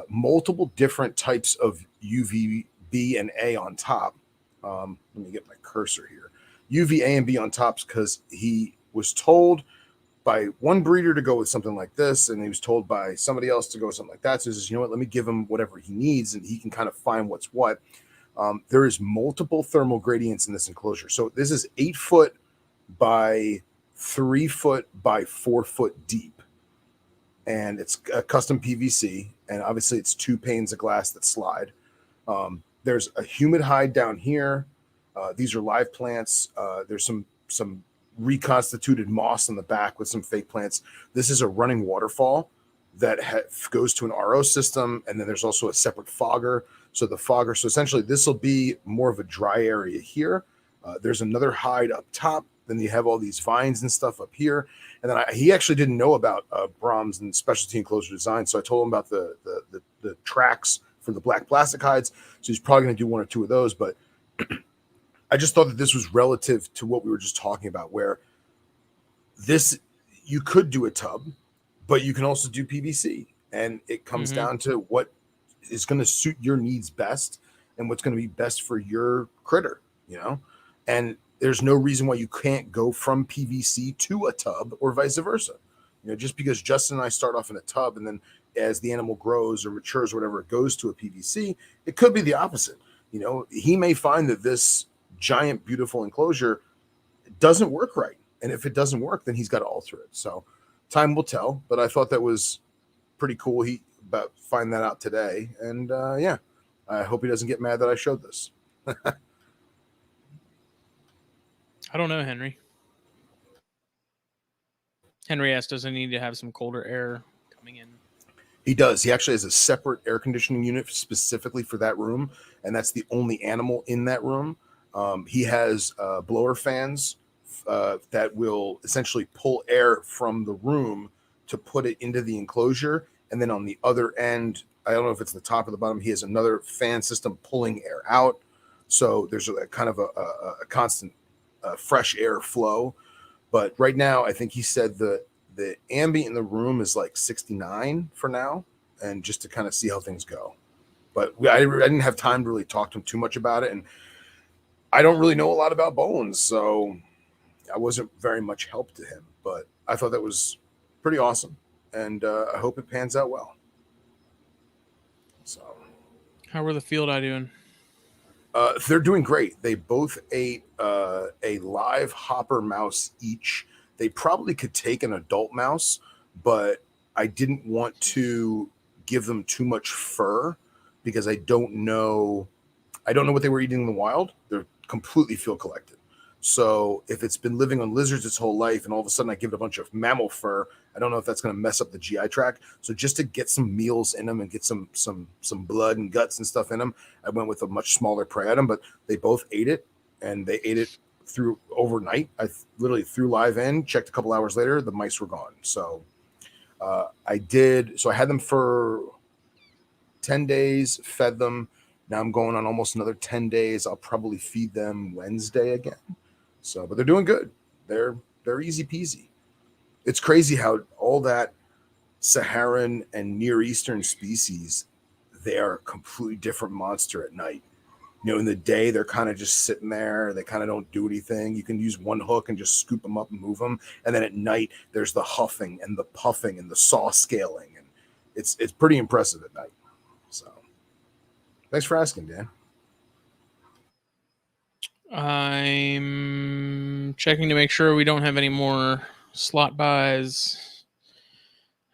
multiple different types of UV B and A on top. Let me get my cursor here. UV A and B on tops because he was told by one breeder to go with something like this, and he was told by somebody else to go with something like that. So he says, you know what, let me give him whatever he needs, and he can kind of find what's what. There is multiple thermal gradients in this enclosure. So this is 8 foot by 3 foot by 4 foot deep. And it's a custom PVC, and obviously it's 2 panes of glass that slide. There's a humid hide down here. These are live plants. There's some reconstituted moss in the back with some fake plants. This is a running waterfall. that goes to an RO system, and then there's also a separate fogger. So essentially this will be more of a dry area here. There's another hide up top. Then you have all these vines and stuff up here. And then he actually didn't know about Brahms and specialty enclosure design. So I told him about the tracks for the black plastic hides. So he's probably going to do 1 or 2 of those. But I just thought that this was relative to what we were just talking about, where this, you could do a tub, but you can also do PVC. And it comes down to what is going to suit your needs best and what's going to be best for your critter, you know? And there's no reason why you can't go from PVC to a tub or vice versa. You know, just because Justin and I start off in a tub and then as the animal grows or matures or whatever, it goes to a PVC, it could be the opposite. You know, he may find that this giant, beautiful enclosure doesn't work right. And if it doesn't work, then he's got to alter it. So time will tell, but I thought that was pretty cool. He about find that out today. And yeah, I hope he doesn't get mad that I showed this. I don't know, Henry. Henry asked, does it need to have some colder air coming in? He does. He actually has a separate air conditioning unit specifically for that room, and that's the only animal in that room. He has blower fans that will essentially pull air from the room to put it into the enclosure, and then on the other end, I don't know if it's the top or the bottom, he has another fan system pulling air out. So there's a kind of a constant fresh air flow. But right now, I think he said the ambient in the room is like 69 for now, and just to kind of see how things go. But I didn't have time to really talk to him too much about it, and I don't really know a lot about bones, so I wasn't very much help to him. But I thought that was pretty awesome, and I hope it pans out well. So, how were the field eye doing? They're doing great. They both ate a live hopper mouse each. They probably could take an adult mouse, but I didn't want to give them too much fur because I don't know what they were eating in the wild. They're completely field collected. So if it's been living on lizards its whole life and all of a sudden I give it a bunch of mammal fur, I don't know if that's going to mess up the GI tract. So just to get some meals in them and get some blood and guts and stuff in them, I went with a much smaller prey item, but they both ate it, and they ate it through overnight. I literally threw live in, checked a couple hours later, the mice were gone. So I had them for 10 days, fed them. Now I'm going on almost another 10 days. I'll probably feed them Wednesday again. So, but they're doing good. They're easy peasy. It's crazy how all that Saharan and Near Eastern species, they are a completely different monster at night. You know, in the day, they're kind of just sitting there. They kind of don't do anything. You can use one hook and just scoop them up and move them. And then at night, there's the huffing and the puffing and the saw scaling. And it's pretty impressive at night. So thanks for asking, Dan. I'm checking to make sure we don't have any more slot buys.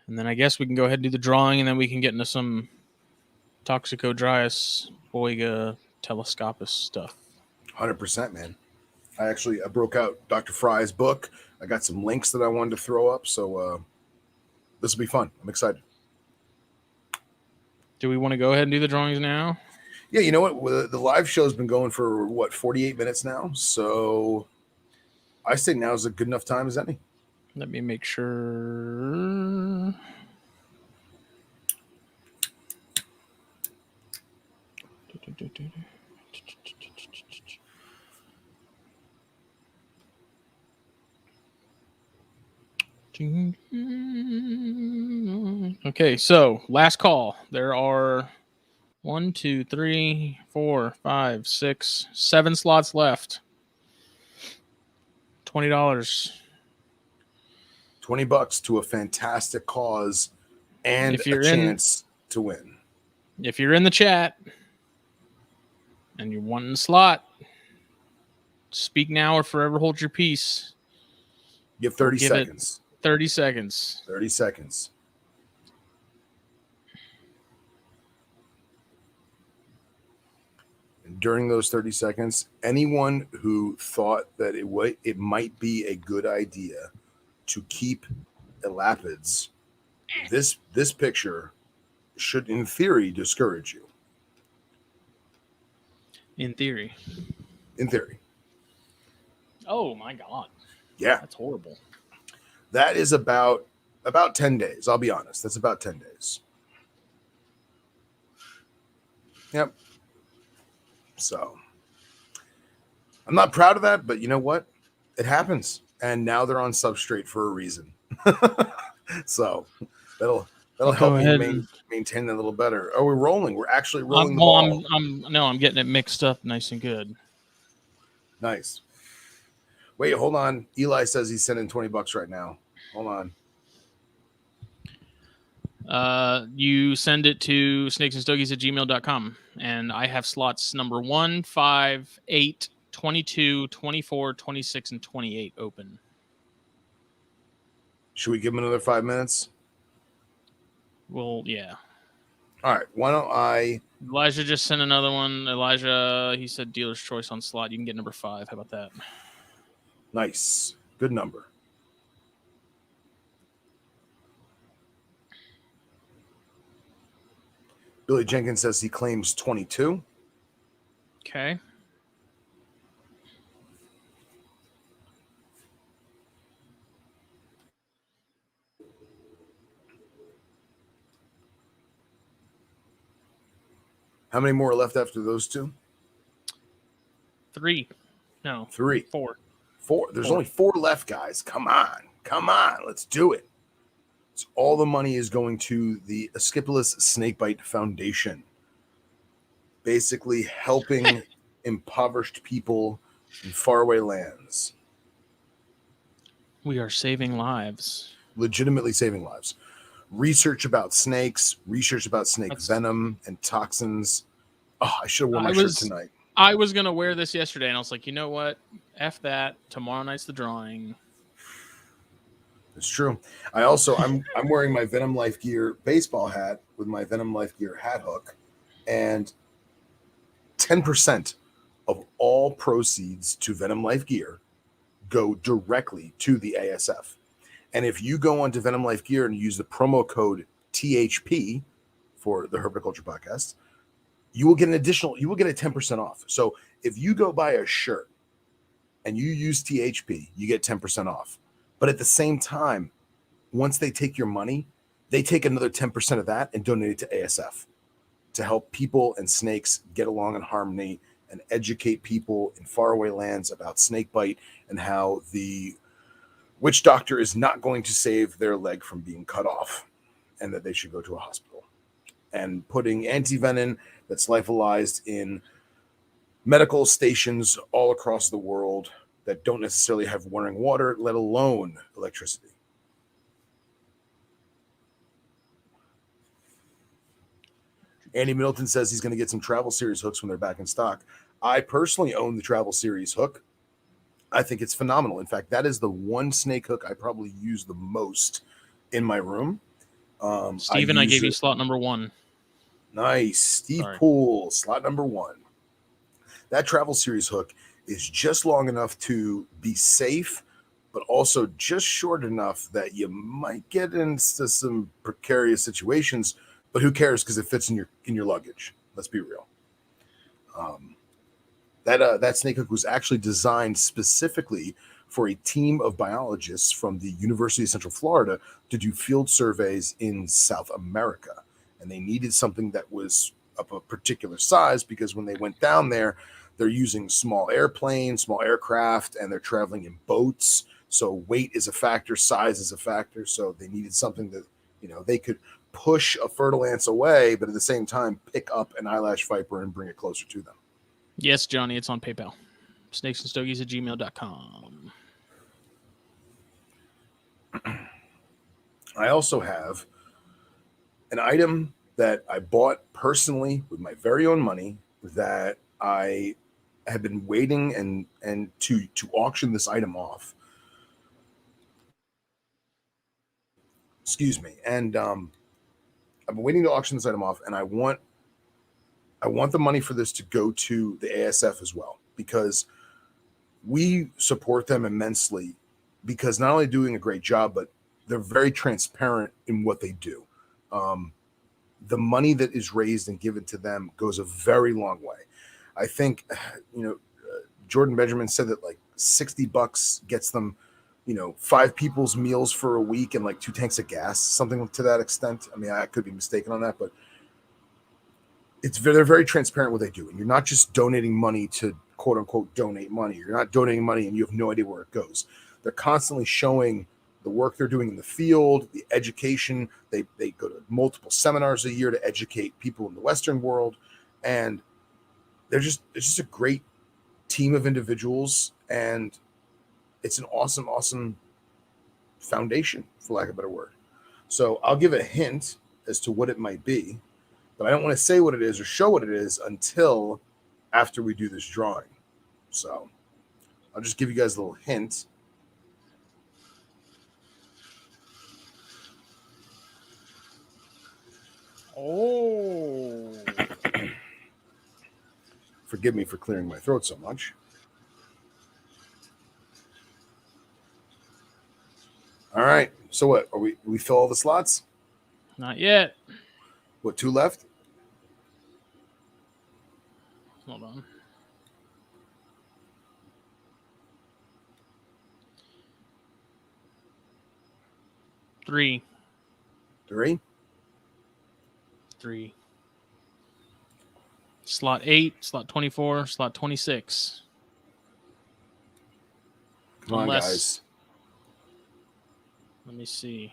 And then I guess we can go ahead and do the drawing, and then we can get into some Toxicodryas, Boiga, Telescopus stuff. 100%, man. I broke out Dr. Fry's book. I got some links that I wanted to throw up, so this will be fun. I'm excited. Do we want to go ahead and do the drawings now? Yeah, you know what? The live show's been going for, 48 minutes now? So I say now is a good enough time as any. Let me make sure. Okay, so last call. There are 1, 2, 3, 4, 5, 6, 7 slots left. $20. $20 to a fantastic cause and a chance to win. If you're in the chat and you're wanting a slot, speak now or forever hold your peace. You have 30 seconds. 30 seconds. 30 seconds. And during those 30 seconds, anyone who thought that it might be a good idea to keep elapids this picture should, in theory, discourage you. In theory. In theory. Oh my God. Yeah. That's horrible. That is about 10 days. I'll be honest. That's about 10 days. Yep. So I'm not proud of that, but you know what? It happens. And now they're on substrate for a reason. So that'll help me maintain that a little better. Oh, we're rolling. We're actually rolling the ball. I'm getting it mixed up nice and good. Nice. Wait, hold on. Eli says he's sending $20 right now. Hold on. You send it to snakesandstogies@gmail.com. And I have slots number 1, 5, 8, 22, 24, 26, and 28 open. Should we give him another 5 minutes? Well, yeah. All right. Why don't I... Elijah just sent another one. Elijah, he said dealer's choice on slot. You can get number 5. How about that? Nice. Good number. Billy Jenkins says he claims 22. Okay. How many more are left after those two? 3. No. 3. 4. 4. There's only 4 left, guys. Come on. Let's do it. So all the money is going to the Escipulus Snakebite Foundation, basically helping impoverished people in faraway lands. We are saving lives. Legitimately saving lives. Research about snakes, research about snake venom and toxins. Oh, I should have worn my shirt tonight. I was going to wear this yesterday, and I was like, you know what? F that. Tomorrow night's the drawing. It's true. I'm wearing my Venom Life Gear baseball hat with my Venom Life Gear hat hook, and 10% of all proceeds to Venom Life Gear go directly to the ASF. And if you go onto Venom Life Gear and use the promo code THP for the Herpetoculture Podcast, you will get a 10% off. So if you go buy a shirt and you use THP, you get 10% off. But at the same time, once they take your money, they take another 10% of that and donate it to ASF to help people and snakes get along in harmony and educate people in faraway lands about snake bite and how the witch doctor is not going to save their leg from being cut off and that they should go to a hospital. And putting antivenom that's lyophilized in medical stations all across the world that don't necessarily have running water, let alone electricity. Andy Middleton says he's going to get some Travel Series hooks when they're back in stock. I personally own the Travel Series hook. I think it's phenomenal. In fact, that is the one snake hook I probably use the most in my room. Steven, I gave you slot number 1. Nice. Steve Poole, slot number 1. That Travel Series hook is just long enough to be safe, but also just short enough that you might get into some precarious situations, but who cares because it fits in your luggage. Let's be real. That snake hook was actually designed specifically for a team of biologists from the University of Central Florida to do field surveys in South America. And they needed something that was of a particular size because when they went down there, they're using small airplanes, small aircraft, and they're traveling in boats. So weight is a factor, size is a factor. So they needed something that, they could push a fertile ants away, but at the same time, pick up an eyelash viper and bring it closer to them. Yes, Johnny, it's on PayPal. snakesandstogies@gmail.com. I also have an item that I bought personally with my very own money that I have been waiting and to auction this item off. Excuse me. And I've been waiting to auction this item off, and I want the money for this to go to the ASF as well, because we support them immensely, because not only doing a great job, but they're very transparent in what they do. The money that is raised and given to them goes a very long way. I think, Jordan Benjamin said that like $60 gets them, 5 people's meals for a week and like 2 tanks of gas, something to that extent. I mean, I could be mistaken on that, but they're very transparent what they do. And you're not just donating money to quote unquote donate money. You're not donating money and you have no idea where it goes. They're constantly showing the work they're doing in the field, the education. They go to multiple seminars a year to educate people in the Western world. And it's just a great team of individuals. And it's an awesome, awesome foundation, for lack of a better word. So I'll give a hint as to what it might be, but I don't want to say what it is or show what it is until after we do this drawing. So I'll just give you guys a little hint. Oh. Forgive me for clearing my throat so much. All right. So what? We fill all the slots? Not yet. What, 2 left? Hold on. Three. 3? 3. Slot 8, slot 24, slot 26. Come on, guys. Let me see.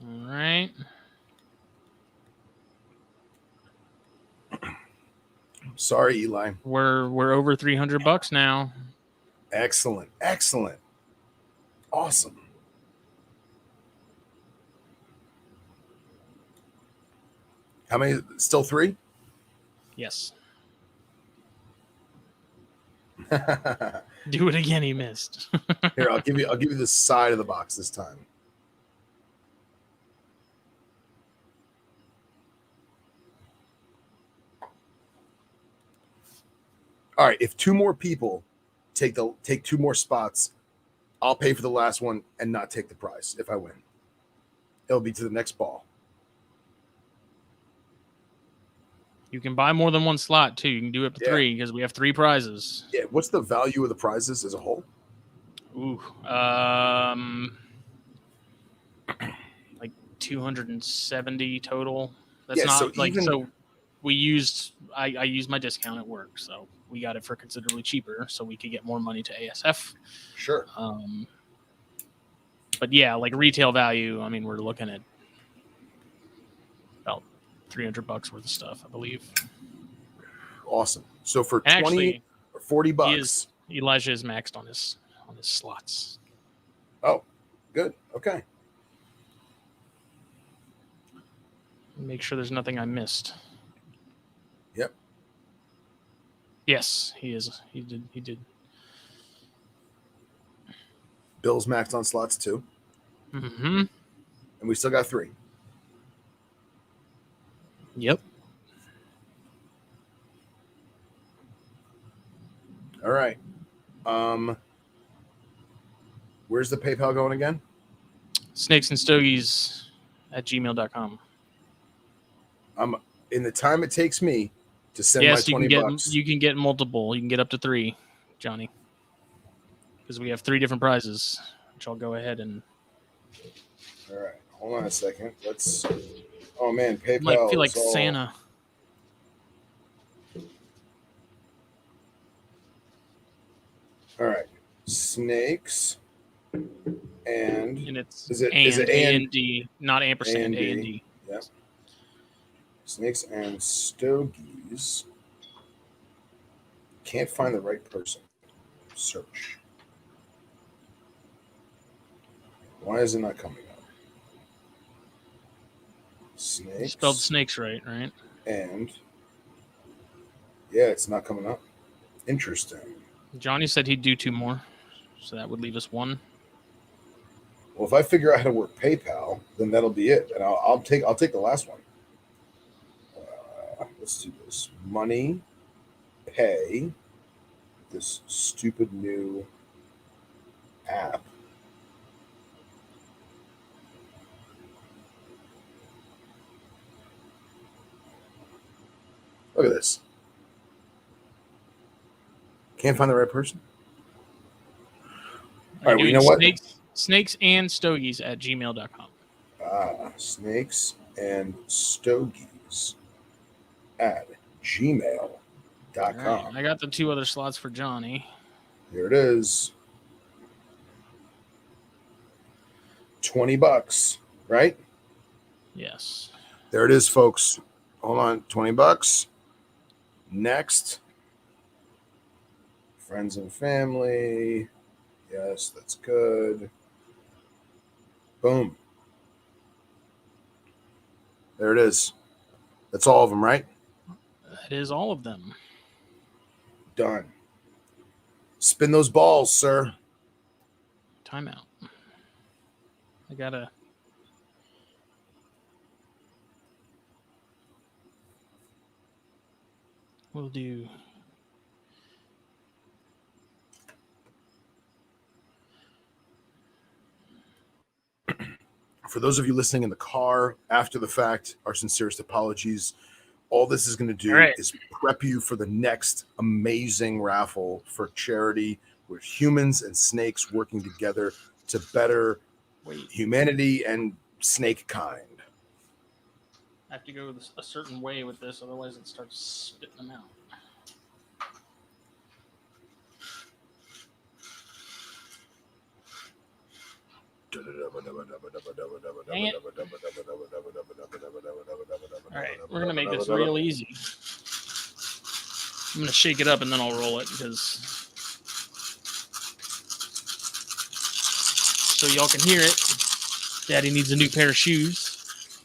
All right. Sorry, Eli. We're over $300 now. Excellent. Excellent. Awesome. How many? Still 3? Yes. Do it again. He missed. Here, I'll give you the side of the box this time. All right. If 2 more people take 2 more spots, I'll pay for the last one and not take the prize if I win. It'll be to the next ball. You can buy more than 1 slot too. You can do up to 3 because we have 3 prizes. Yeah. What's the value of the prizes as a whole? Ooh, like 270 total. That's so we used. I used my discount at work, so we got it for considerably cheaper, so we could get more money to ASF. Sure. But yeah, like retail value. I mean, we're looking at about $300 worth of stuff, I believe. Awesome. So for 20 or 40 bucks, Elijah is maxed on his slots. Oh, good. Okay. Make sure there's nothing I missed. Yep. Yes, he is. He did. Bill's maxed on slots too. Mm-hmm. And we still got 3. Yep. All right. Where's the PayPal going again? snakesandstogies@gmail.com. In the time it takes me to send my $20. You can get multiple. You can get up to 3, Johnny. Because we have 3 different prizes, which I'll go ahead and. All right, hold on a second. Let's. Oh man, PayPal. I feel like Santa. All right, snakes, and it's is it A and D, not ampersand, A and D. Yep. Snakes and Stogies. Can't find the right person. Search. Why is it not coming up? Snakes. You spelled snakes right? And yeah, it's not coming up. Interesting. Johnny said he'd do 2 more, so that would leave us 1. Well, if I figure out how to work PayPal, then that'll be it, and I'll take the last one. Let's do this. Money, pay. this stupid new app. Look at this. Can't find the right person. All right, well, you know what? Snakes and Stogies at gmail.com. Snakes and Stogies at gmail.com. Right, I got the 2 other slots for Johnny. Here it is. $20, right? Yes. There it is, folks. Hold on. $20. Next. Friends and family. Yes, that's good. Boom. There it is. That's all of them, right? That is all of them. Done. Spin those balls, sir. Timeout. I gotta. We'll do. For those of you listening in the car after the fact, our sincerest apologies. All this is going to do is prep you for the next amazing raffle for charity with humans and snakes working together to better humanity and snake kind. I have to go a certain way with this, otherwise it starts spitting them out. Dang it. All right, we're going to make this real easy. I'm going to shake it up and then I'll roll it because so y'all can hear it. Daddy needs a new pair of shoes.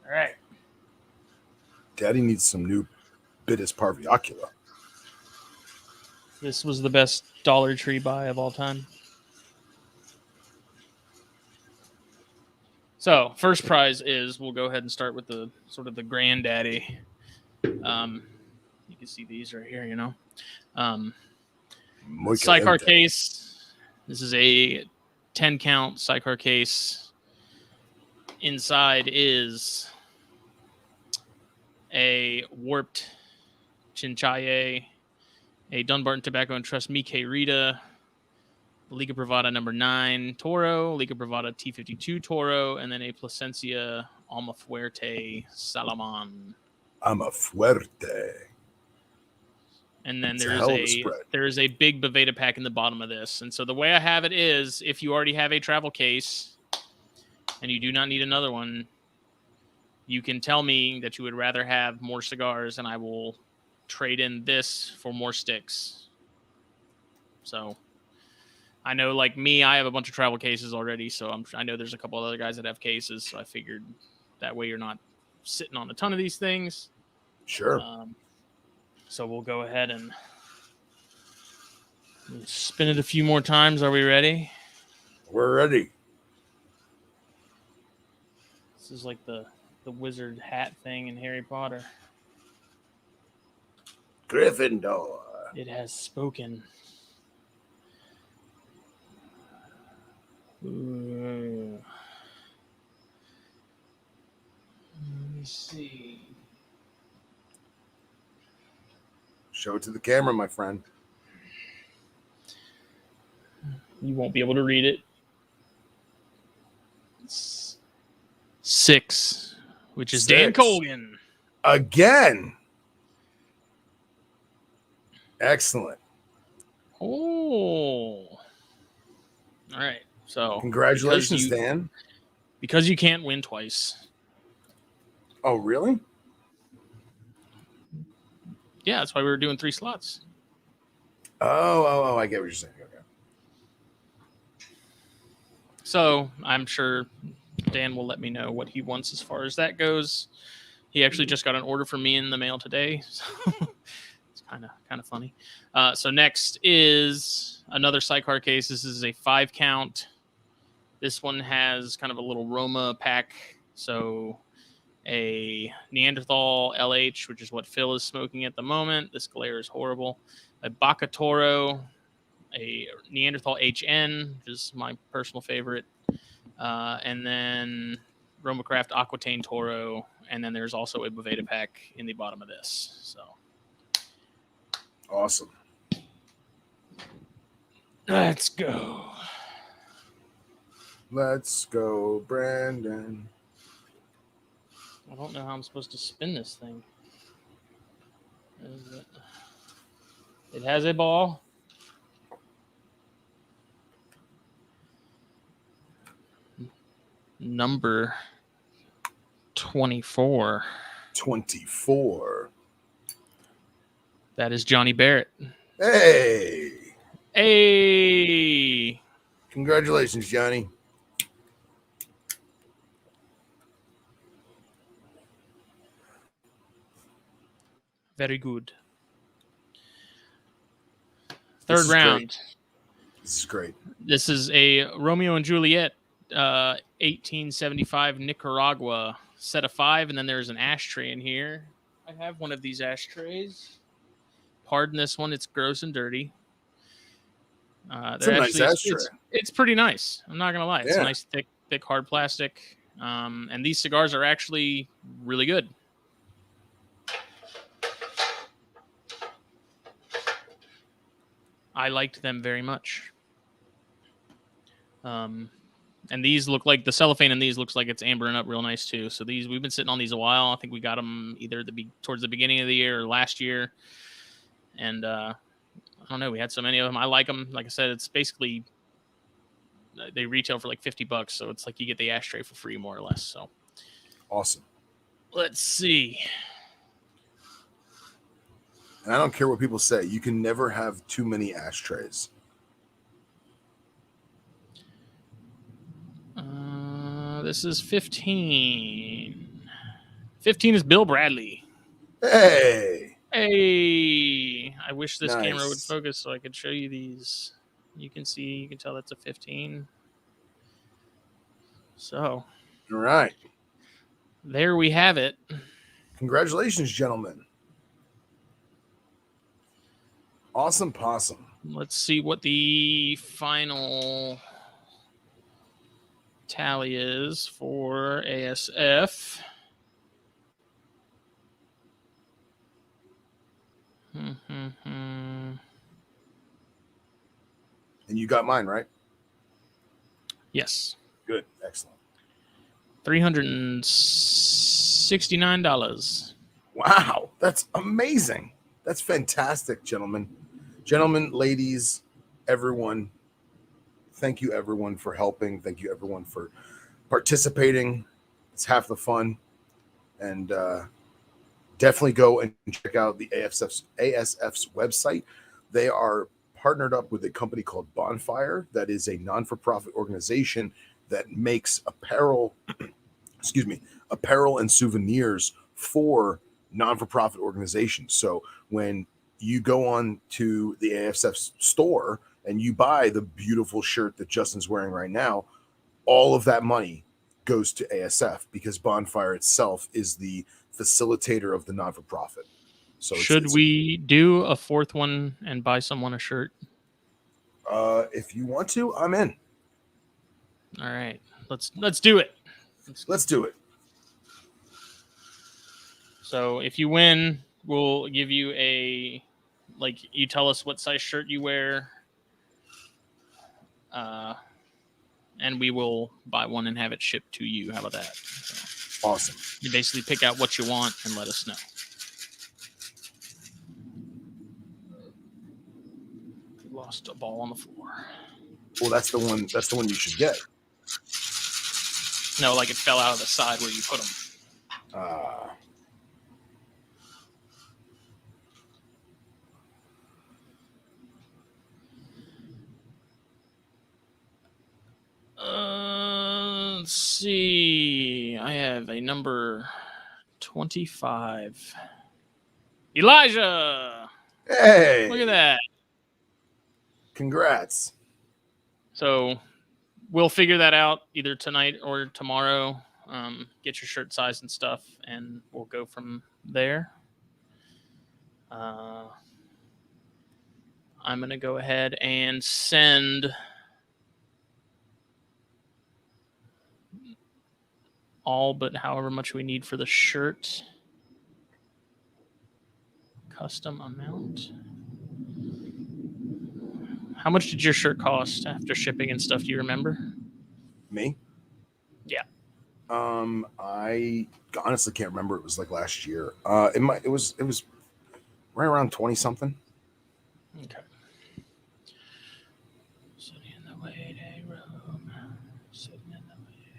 All right. Daddy needs some new Bitis Parviocula. This was the best Dollar Tree buy of all time. So, first prize is, we'll go ahead and start with the sort of the granddaddy. You can see these right here, you know. Sidecar case. This is a 10-count sidecar case. Inside is a warped Chinchaye, a Dunbarton Tobacco and Trust Mike Rita, Liga Privada number 9 Toro, Liga Privada T52 Toro, and then a Plasencia Almafuerte Salomon. Almafuerte. And then there is a big Boveda pack in the bottom of this. And so the way I have it is, if you already have a travel case and you do not need another one, you can tell me that you would rather have more cigars, and I will trade in this for more sticks. So I know, like me, I have a bunch of travel cases already, so I know there's a couple other guys that have cases, so I figured that way you're not sitting on a ton of these things. Sure. So we'll go ahead and spin it a few more times. Are we ready? We're ready. This is like the wizard hat thing in Harry Potter. Gryffindor. It has spoken. Ooh. Let me see. Show it to the camera, my friend. You won't be able to read it. It's 6, which is 6. Dan Colgan. Again. Excellent. Oh. All right. So congratulations, Dan. Because you can't win twice. Oh, really? Yeah, that's why we were doing 3 slots. Oh, I get what you're saying. Okay. So I'm sure Dan will let me know what he wants as far as that goes. He actually just got an order from me in the mail today. So it's kind of funny. So next is another sidecar case. This is a 5-count. This one has kind of a little Roma pack. So a Neanderthal LH, which is what Phil is smoking at the moment. This glare is horrible. a Baca Toro, a Neanderthal HN, which is my personal favorite, and then Romacraft Aquitaine Toro, and then there's also a Boveda pack in the bottom of this. So awesome. Let's go. Let's go, Brandon. I don't know how I'm supposed to spin this thing. It has a ball. Number 24. 24. That is Johnny Barrett. Hey. Hey. Congratulations, Johnny. Very good. Third round. This is great. This is a Romeo and Juliet 1875 Nicaragua set of 5, and then there's an ashtray in here. I have one of these ashtrays. Pardon this one, it's gross and dirty. It's a nice ashtray. It's pretty nice. I'm not gonna lie. It's a nice, thick, hard plastic. And these cigars are actually really good. I liked them very much. And these look like the cellophane in these looks like it's ambering up real nice too. So these, we've been sitting on these a while. I think we got them either towards the beginning of the year or last year. And I don't know, we had so many of them. I like them. Like I said, it's basically they retail for like $50, so it's like you get the ashtray for free more or less. So awesome. Let's see. And I don't care what people say. You can never have too many ashtrays. This is 15. 15 is Bill Bradley. Hey. Hey. I wish this Nice. camera would focus so I could show you these. You can tell that's a 15. So. All right. There we have it. Congratulations, gentlemen. Awesome possum. Let's see what the final tally is for ASF. And you got mine, right? Yes. Good. Excellent. $369. Wow. That's amazing. That's fantastic, gentlemen. Gentlemen, ladies, everyone. Thank you, everyone, for helping. Thank you, everyone, for participating. It's half the fun. And definitely go and check out the ASF's website. They are partnered up with a company called Bonfire. That is a non-for-profit organization that makes apparel, apparel and souvenirs for non-for-profit organizations. So when you go on to the ASF store and you buy the beautiful shirt that Justin's wearing right now, all of that money goes to ASF because Bonfire itself is the facilitator of the non-for-profit. So should we do a fourth one and buy someone a shirt? If you want to, I'm in. All right, let's do it. Let's do it. So if you win, we'll give you you tell us what size shirt you wear, and we will buy one and have it shipped to you. How about that? So awesome. You basically pick out what you want and let us know. We lost a ball on the floor. Well, that's the one you should get. No, like it fell out of the side where you put them. Let's see. I have a number 25. Elijah! Hey! Look at that. Congrats. So we'll figure that out either tonight or tomorrow. Get your shirt size and stuff, and we'll go from there. I'm going to go ahead and send all but however much we need for the shirt. Custom amount. How much did your shirt cost after shipping and stuff? Do you remember? Me? Yeah. I honestly can't remember. It was like last year. It was right around 20 something. Okay. Sitting in the waiting room. Sitting in the waiting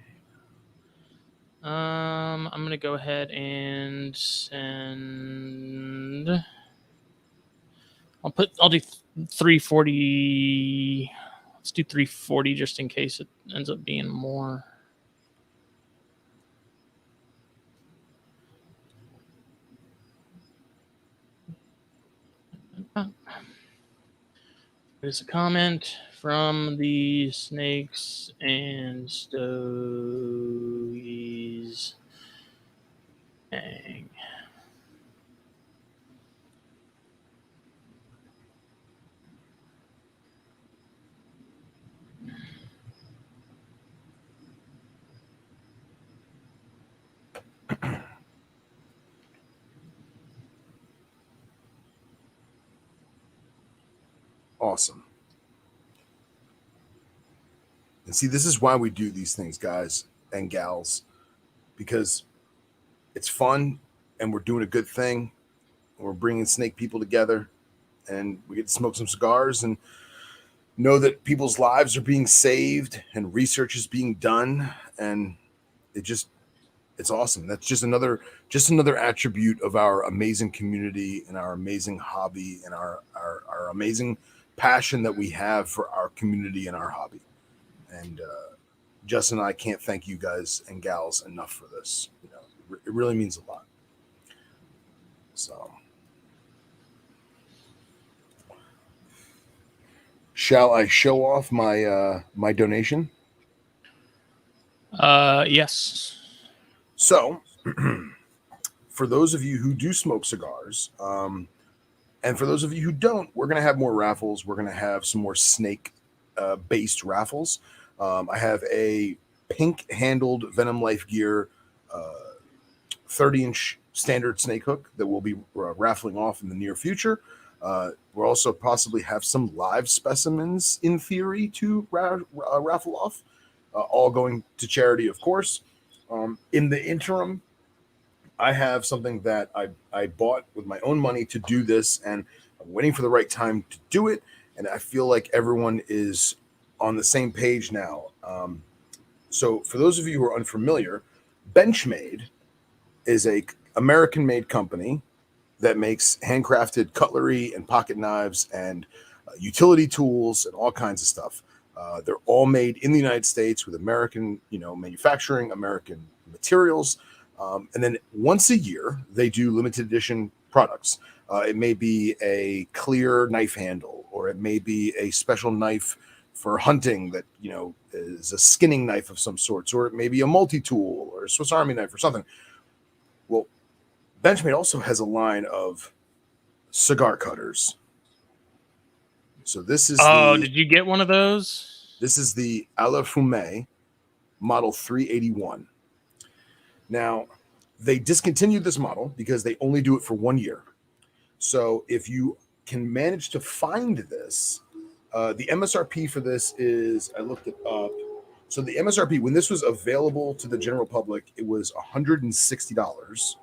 room. I'm gonna go ahead and send. I'll do 340. Let's do 340 just in case it ends up being more. There's a comment from the Snakes and Stogies. Dang. Awesome. And see, this is why we do these things, guys and gals, because it's fun and we're doing a good thing. We're bringing snake people together and we get to smoke some cigars and know that people's lives are being saved and research is being done. And it's awesome. That's just another attribute of our amazing community and our amazing hobby and our amazing passion that we have for our community and our hobby. And Justin and I can't thank you guys and gals enough for this. You know, it really means a lot. So, shall I show off my my donation? Yes. So, for those of you who do smoke cigars, and for those of you who don't, we're going to have more raffles. We're going to have some more snake based raffles. I have a pink handled Venom Life Gear 30-inch standard snake hook that we'll be raffling off in the near future. We'll also possibly have some live specimens in theory to raffle off, all going to charity, of course. In the interim, I have something that I bought with my own money to do this, and I'm waiting for the right time to do it. And I feel like everyone is on the same page now. So for those of you who are unfamiliar, Benchmade is a American-made company that makes handcrafted cutlery and pocket knives and utility tools and all kinds of stuff. They're all made in the United States with American, manufacturing, American materials. And then once a year, they do limited edition products. It may be a clear knife handle, or it may be a special knife for hunting that, is a skinning knife of some sorts, or it may be a multi-tool or a Swiss Army knife or something. Well, Benchmade also has a line of cigar cutters. So this is did you get one of those? This is the A la Fumée model 381. Now, they discontinued this model because they only do it for 1 year. So if you can manage to find this, the MSRP for this is, I looked it up. So the MSRP, when this was available to the general public, it was $160.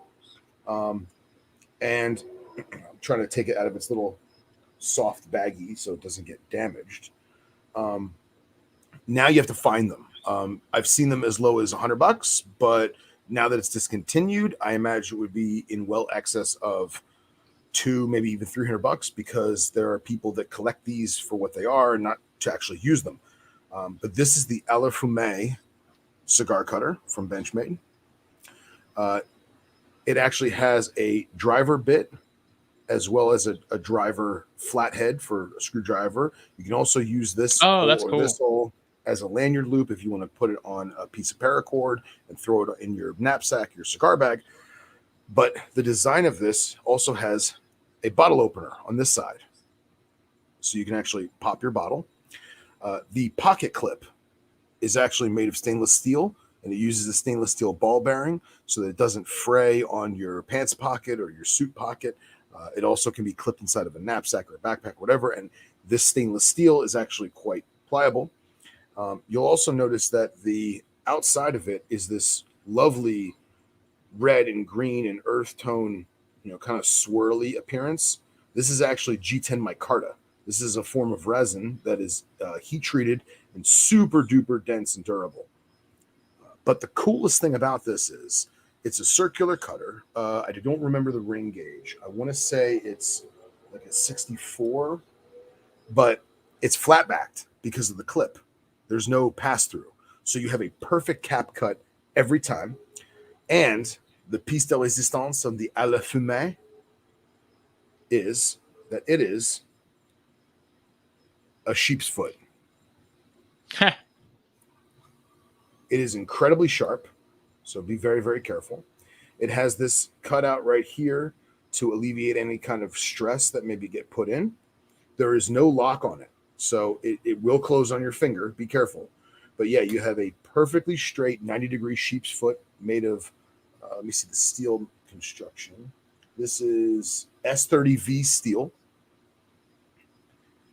And I'm trying to take it out of its little soft baggie so it doesn't get damaged. Now you have to find them. I've seen them as low as $100, but now that it's discontinued, I imagine it would be in well excess of $200, maybe even $300, because there are people that collect these for what they are and not to actually use them. But this is the A la Fumée cigar cutter from Benchmade. It actually has a driver bit as well as a driver flathead for a screwdriver. You can also use this that's cool. this hole as a lanyard loop if you want to put it on a piece of paracord and throw it in your knapsack, your cigar bag. But the design of this also has a bottle opener on this side. so you can actually pop your bottle. The pocket clip is actually made of stainless steel, and it uses a stainless steel ball bearing so that it doesn't fray on your pants pocket or your suit pocket. It also can be clipped inside of a knapsack or a backpack, whatever. And this stainless steel is actually quite pliable. You'll also notice that the outside of it is this lovely red and green and earth tone, kind of swirly appearance. This is actually G10 micarta. This is a form of resin that is heat treated and super duper dense and durable. But the coolest thing about this is it's a circular cutter. I don't remember the ring gauge. I want to say it's like a 64, but it's flat backed because of the clip. There's no pass through. So you have a perfect cap cut every time. And the piece de résistance of the à la fumée is that it is a sheep's foot. It is incredibly sharp, so be very, very careful. It has this cutout right here to alleviate any kind of stress that maybe get put in. There is no lock on it, so it will close on your finger. Be careful. But yeah, you have a perfectly straight 90-degree sheep's foot made of, let me see the steel construction. This is S30V steel.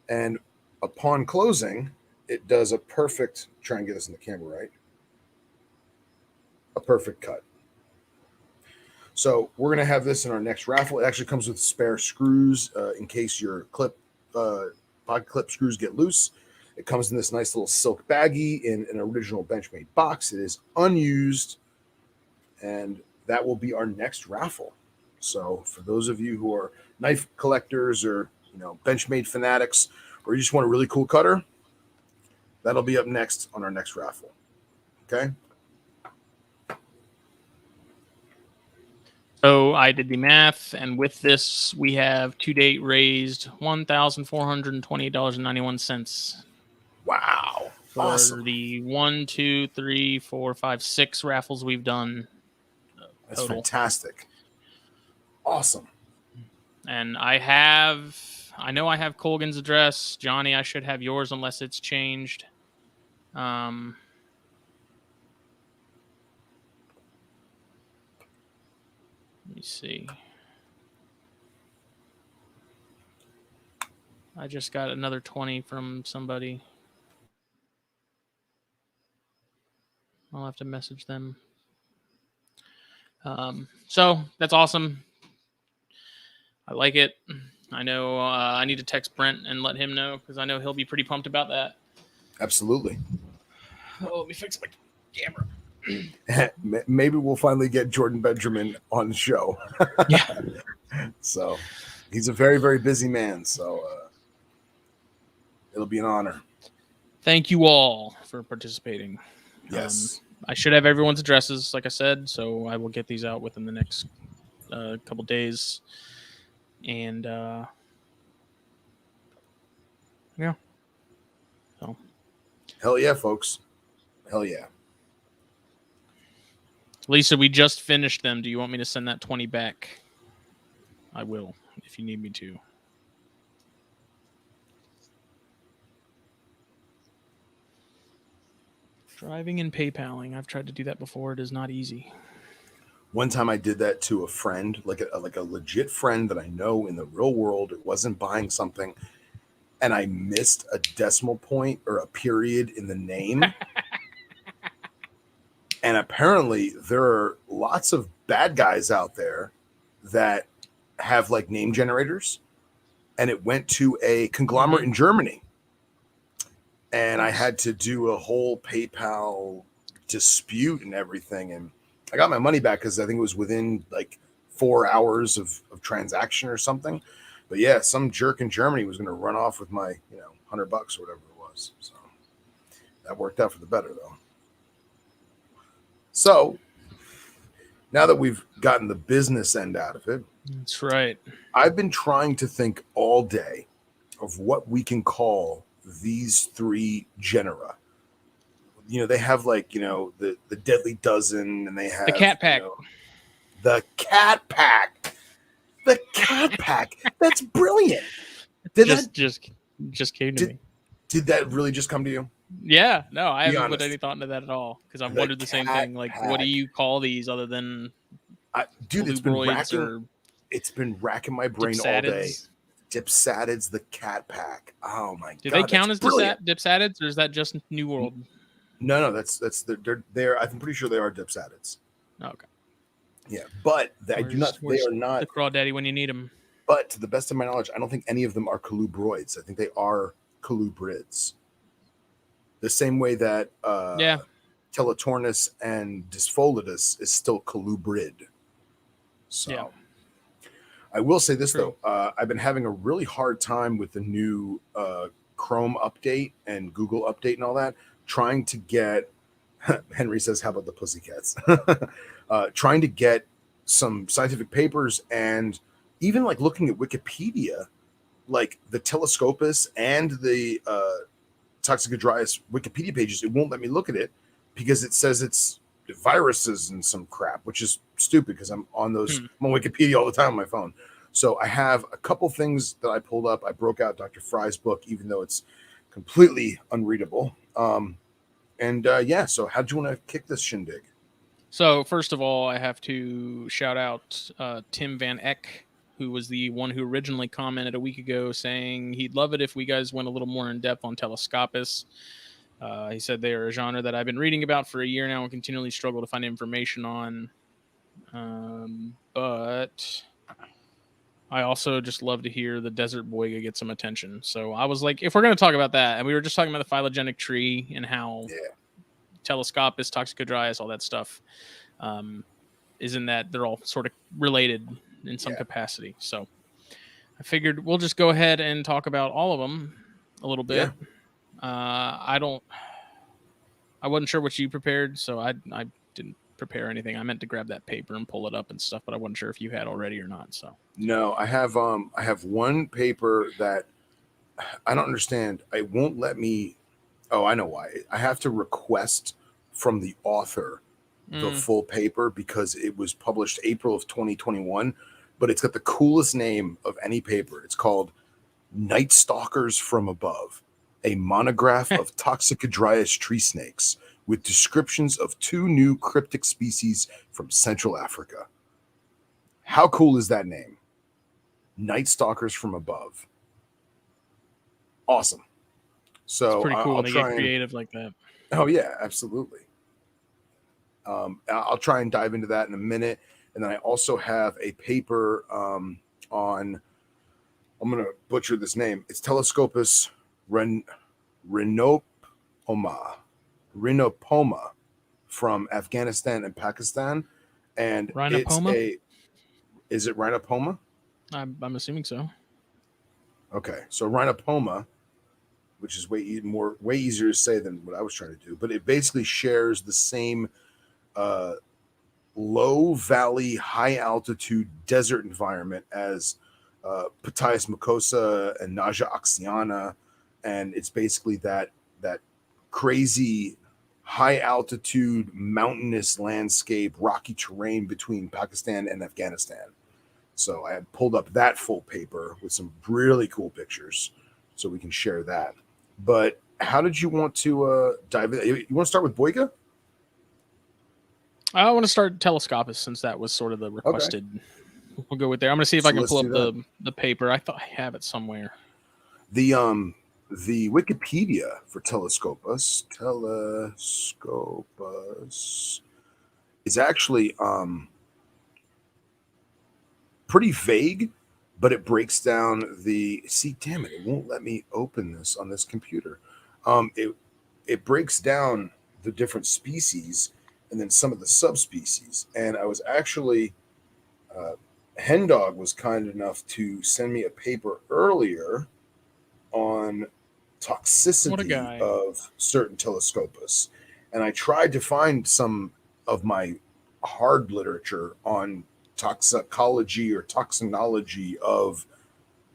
And upon closing, it does a perfect, try and get this in the camera right, a perfect cut. So we're going to have this in our next raffle. It actually comes with spare screws in case your pocket clip screws get loose. It comes in this nice little silk baggie in an original Benchmade box. It is unused, and that will be our next raffle. So for those of you who are knife collectors or Benchmade fanatics, or you just want a really cool cutter, that'll be up next on our next raffle. Okay. So I did the math, and with this, we have to date raised $1,428.91. Wow. For awesome. the 1, 2, 3, 4, 5, 6 raffles we've done. That's total. Fantastic. Awesome. And I know I have Colgan's address. Johnny, I should have yours unless it's changed. Let me see. I just got another 20 from somebody. I'll have to message them. So that's awesome. I like it. I know I need to text Brent and let him know because I know he'll be pretty pumped about that. Absolutely. Oh, let me fix my camera. Maybe we'll finally get Jordan Benjamin on the show. Yeah. So he's a very, very busy man. So it'll be an honor. Thank you all for participating. Yes. I should have everyone's addresses, like I said, so I will get these out within the next couple days. And yeah. So. Hell yeah, folks. Hell yeah. Lisa, we just finished them. Do you want me to send that 20 back? I will, if you need me to. Driving and PayPaling. I've tried to do that before. It is not easy. One time I did that to a friend, like a legit friend that I know in the real world. It wasn't buying something, and I missed a decimal point or a period in the name. And apparently there are lots of bad guys out there that have like name generators, and it went to a conglomerate in Germany. And I had to do a whole PayPal dispute and everything. And I got my money back because I think it was within like 4 hours of transaction or something. But yeah, some jerk in Germany was going to run off with my, $100 or whatever it was. So that worked out for the better though. So now that we've gotten the business end out of it. That's right. I've been trying to think all day of what we can call these three genera. They have like, the Deadly Dozen, and they have the Cat Pack. The Cat Pack. The Cat Pack. That's brilliant. Just just came to me. Did that really just come to you? Yeah, no, I Be haven't put honest. any thought into that at all because I've The wondered the same cat thing. Like, pack. what do you call these other than Dude, it's been racking my brain all day. dipsadids? Dipsadids, the cat pack. Oh my Do god, they count as brilliant. dipsadids, or is that just New World? No, they're I'm pretty sure they are dipsadids. Okay. Yeah, but they are not. The crawdaddy when you need them. But to the best of my knowledge, I don't think any of them are colubroids. I think they are colubrids. The same way that Teletornus and Dyspholidus is still colubrid. So yeah. I will say this, though. I've been having a really hard time with the new Chrome update and Google update and all that, trying to get, Henry says, how about the pussycats? Trying to get some scientific papers and even like looking at Wikipedia, like the Telescopus and the Toxicodrias Wikipedia pages, it won't let me look at it because it says it's viruses and some crap, which is stupid because I'm on those I'm on Wikipedia all the time on my phone. So I have a couple things that I pulled up. I broke out Dr. Fry's book, even though it's completely unreadable. So how do you want to kick this shindig? So first of all, I have to shout out Tim Van Eck, who was the one who originally commented a week ago saying he'd love it if we guys went a little more in depth on Telescopus. He said they are a genre that I've been reading about for a year now and continually struggle to find information on. But I also just love to hear the desert boiga get some attention. So I was like, if we're going to talk about that, and we were just talking about the phylogenetic tree and how Telescopus, Toxicodrias, all that stuff, isn't that they're all sort of related in some capacity. So I figured we'll just go ahead and talk about all of them a little bit. I wasn't sure what you prepared, so I didn't prepare anything. I meant to grab that paper and pull it up and stuff, but I wasn't sure if you had already or not. So no, I have one paper that I don't understand. It won't let me. Oh, I know why. I have to request from the author the full paper because it was published April of 2021, but it's got the coolest name of any paper. It's called Night Stalkers from Above, a monograph of Toxicodrias tree snakes with descriptions of 2 new cryptic species from Central Africa. How cool is that name? Night Stalkers from Above. Awesome. So it's pretty cool when they get creative like that. Oh yeah, absolutely. I'll try and dive into that in a minute. And then I also have a paper on, I'm going to butcher this name. It's Telescopus Renapoma from Afghanistan and Pakistan. And Renapoma? Is it Renapoma? I'm assuming so. Okay. So Renapoma, which is way easier to say than what I was trying to do, but it basically shares the same low valley, high altitude desert environment as Pataeus mucosa and Naja oxiana, and it's basically that crazy high altitude mountainous landscape, rocky terrain between Pakistan and Afghanistan. So I had pulled up that full paper with some really cool pictures, so we can share that. But how did you want to dive in? You want to start with Boiga? I want to start Telescopus since that was sort of the requested. Okay. We'll go with there. I'm going to see if I can pull up the paper. I thought I have it somewhere. The Wikipedia for Telescopus is actually pretty vague, but it breaks down damn it won't let me open this on this computer. It breaks down the different species and then some of the subspecies. And I was actually, Hendog was kind enough to send me a paper earlier on toxicity of certain Telescopus. And I tried to find some of my hard literature on toxicology or toxinology of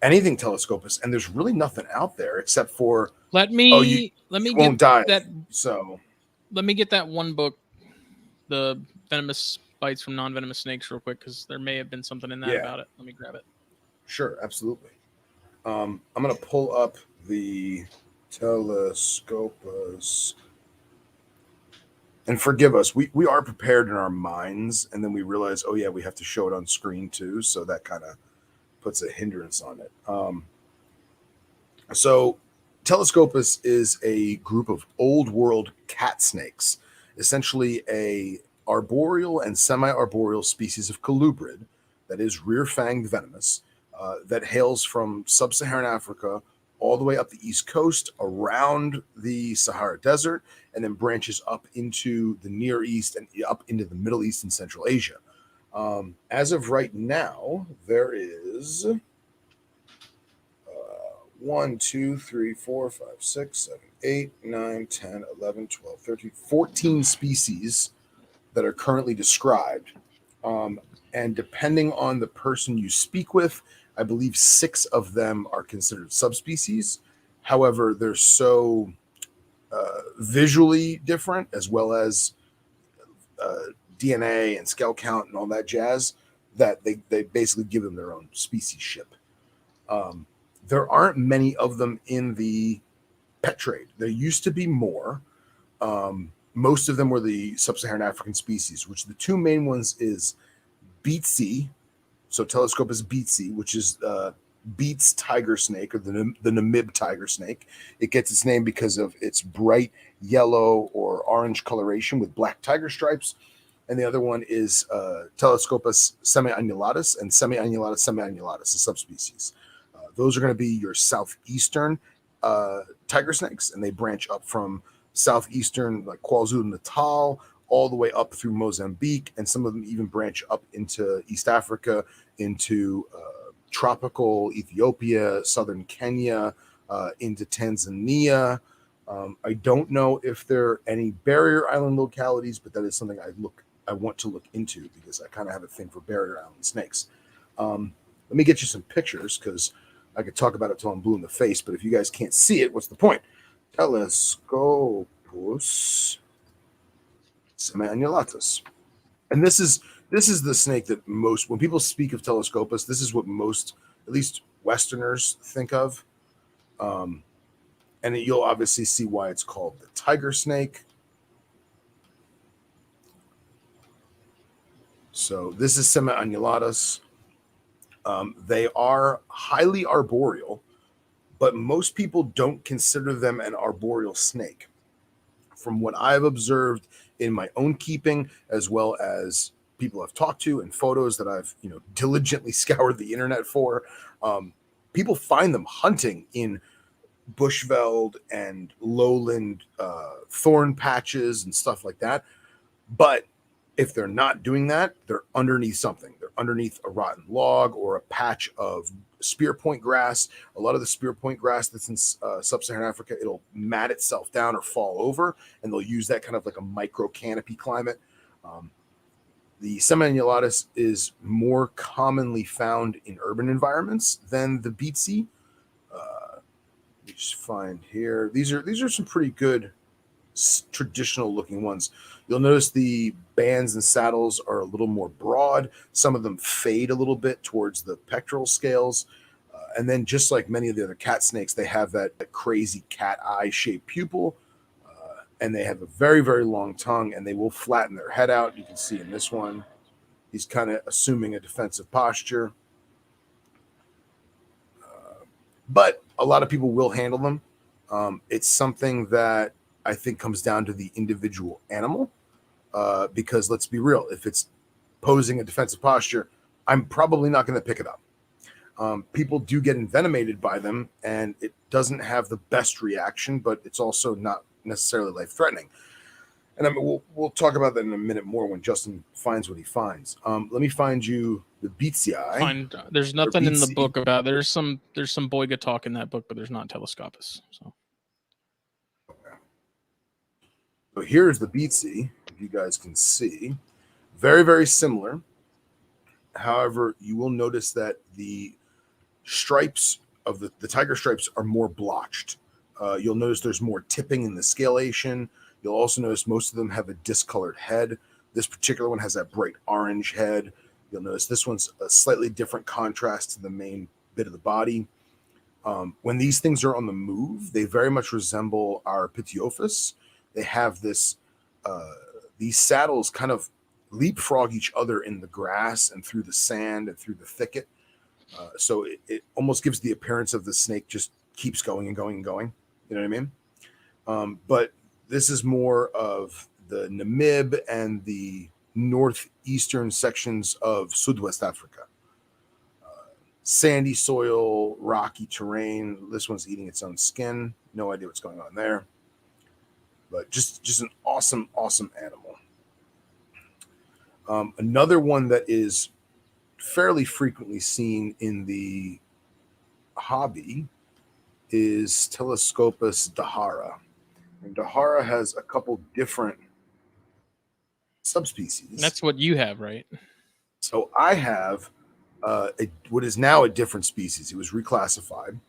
anything Telescopus, and there's really nothing out there except for let me won't die. So let me get that one book, the venomous bites from non-venomous snakes, real quick, because there may have been something in that about it. Let me grab it. Sure, absolutely. I'm gonna pull up the Telescopus. And forgive us, we are prepared in our minds, and then we realize, oh yeah, we have to show it on screen too, so that kind of puts a hindrance on it. So Telescopus is a group of old world cat snakes, essentially a arboreal and semi-arboreal species of colubrid that is rear-fanged venomous, that hails from sub-Saharan Africa all the way up the East Coast, around the Sahara Desert, and then branches up into the Near East and up into the Middle East and Central Asia. As of right now, there is 1, 2, 3, 4, 5, 6, 7, 8, 9, 10, 11, 12, 13, 14 species that are currently described. And depending on the person you speak with, I believe 6 of them are considered subspecies. However, they're so visually different, as well as DNA and scale count and all that jazz, that they basically give them their own speciesship. There aren't many of them in the pet trade. There used to be more. Most of them were the sub-Saharan African species, which the 2 main ones is Beatsie, so Telescopus Beatsie, which is Beats tiger snake, or the Namib tiger snake. It gets its name because of its bright yellow or orange coloration with black tiger stripes. And the other one is Telescopus semi-annulatus and semi-annulatus semi-annulatus, a subspecies. Those are going to be your southeastern tiger snakes, and they branch up from southeastern, like KwaZulu-Natal, all the way up through Mozambique, and some of them even branch up into East Africa, into tropical Ethiopia, southern Kenya, into Tanzania. I don't know if there are any barrier island localities, but that is something I want to look into, because I kind of have a thing for barrier island snakes. Let me get you some pictures, because I could talk about it till I'm blue in the face, but if you guys can't see it, what's the point? Telescopus semi-annulatus. And this is the snake that most, when people speak of Telescopus, this is what most, at least Westerners, think of. And you'll obviously see why it's called the tiger snake. So this is semi-annulatus. They are highly arboreal, but most people don't consider them an arboreal snake. From what I've observed in my own keeping, as well as people I've talked to and photos that I've diligently scoured the internet for, people find them hunting in bushveld and lowland thorn patches and stuff like that. But if they're not doing that, they're underneath something. They're underneath a rotten log or a patch of spearpoint grass. A lot of the spearpoint grass that's in sub-Saharan Africa, it'll mat itself down or fall over, and they'll use that kind of like a micro canopy climate. The semi-annulatus is more commonly found in urban environments than the Beatsie. Let me just find here. These are some pretty good traditional looking ones. You'll notice the bands and saddles are a little more broad. Some of them fade a little bit towards the pectoral scales. And then, just like many of the other cat snakes, they have that crazy cat eye shaped pupil. And they have a very, very long tongue, and they will flatten their head out. You can see in this one, he's kind of assuming a defensive posture. But a lot of people will handle them. It's something that I think comes down to the individual animal, because let's be real, if it's posing a defensive posture, I'm probably not going to pick it up. People do get envenomated by them, and it doesn't have the best reaction, but it's also not necessarily life-threatening. And I mean, we'll talk about that in a minute more when Justin finds what he finds. Let me find you the Beatsie Eye. There's nothing in the book about. There's some Boyga talk in that book, but there's not Telescopus. So here's the Beatsie, if you guys can see. Very, very similar. However, you will notice that the stripes of the tiger stripes are more blotched. You'll notice there's more tipping in the scalation. You'll also notice most of them have a discolored head. This particular one has that bright orange head. You'll notice this one's a slightly different contrast to the main bit of the body. When these things are on the move, they very much resemble our Pitiophis. They have this, these saddles kind of leapfrog each other in the grass and through the sand and through the thicket. So it almost gives the appearance of the snake just keeps going and going and going. You know what I mean? But this is more of the Namib and the northeastern sections of Southwest Africa. Sandy soil, rocky terrain. This one's eating its own skin. No idea what's going on there. But just an awesome, awesome animal. Another one that is fairly frequently seen in the hobby is Telescopus Dahara. And Dahara has a couple different subspecies. That's what you have, right? So I have what is now a different species. It was reclassified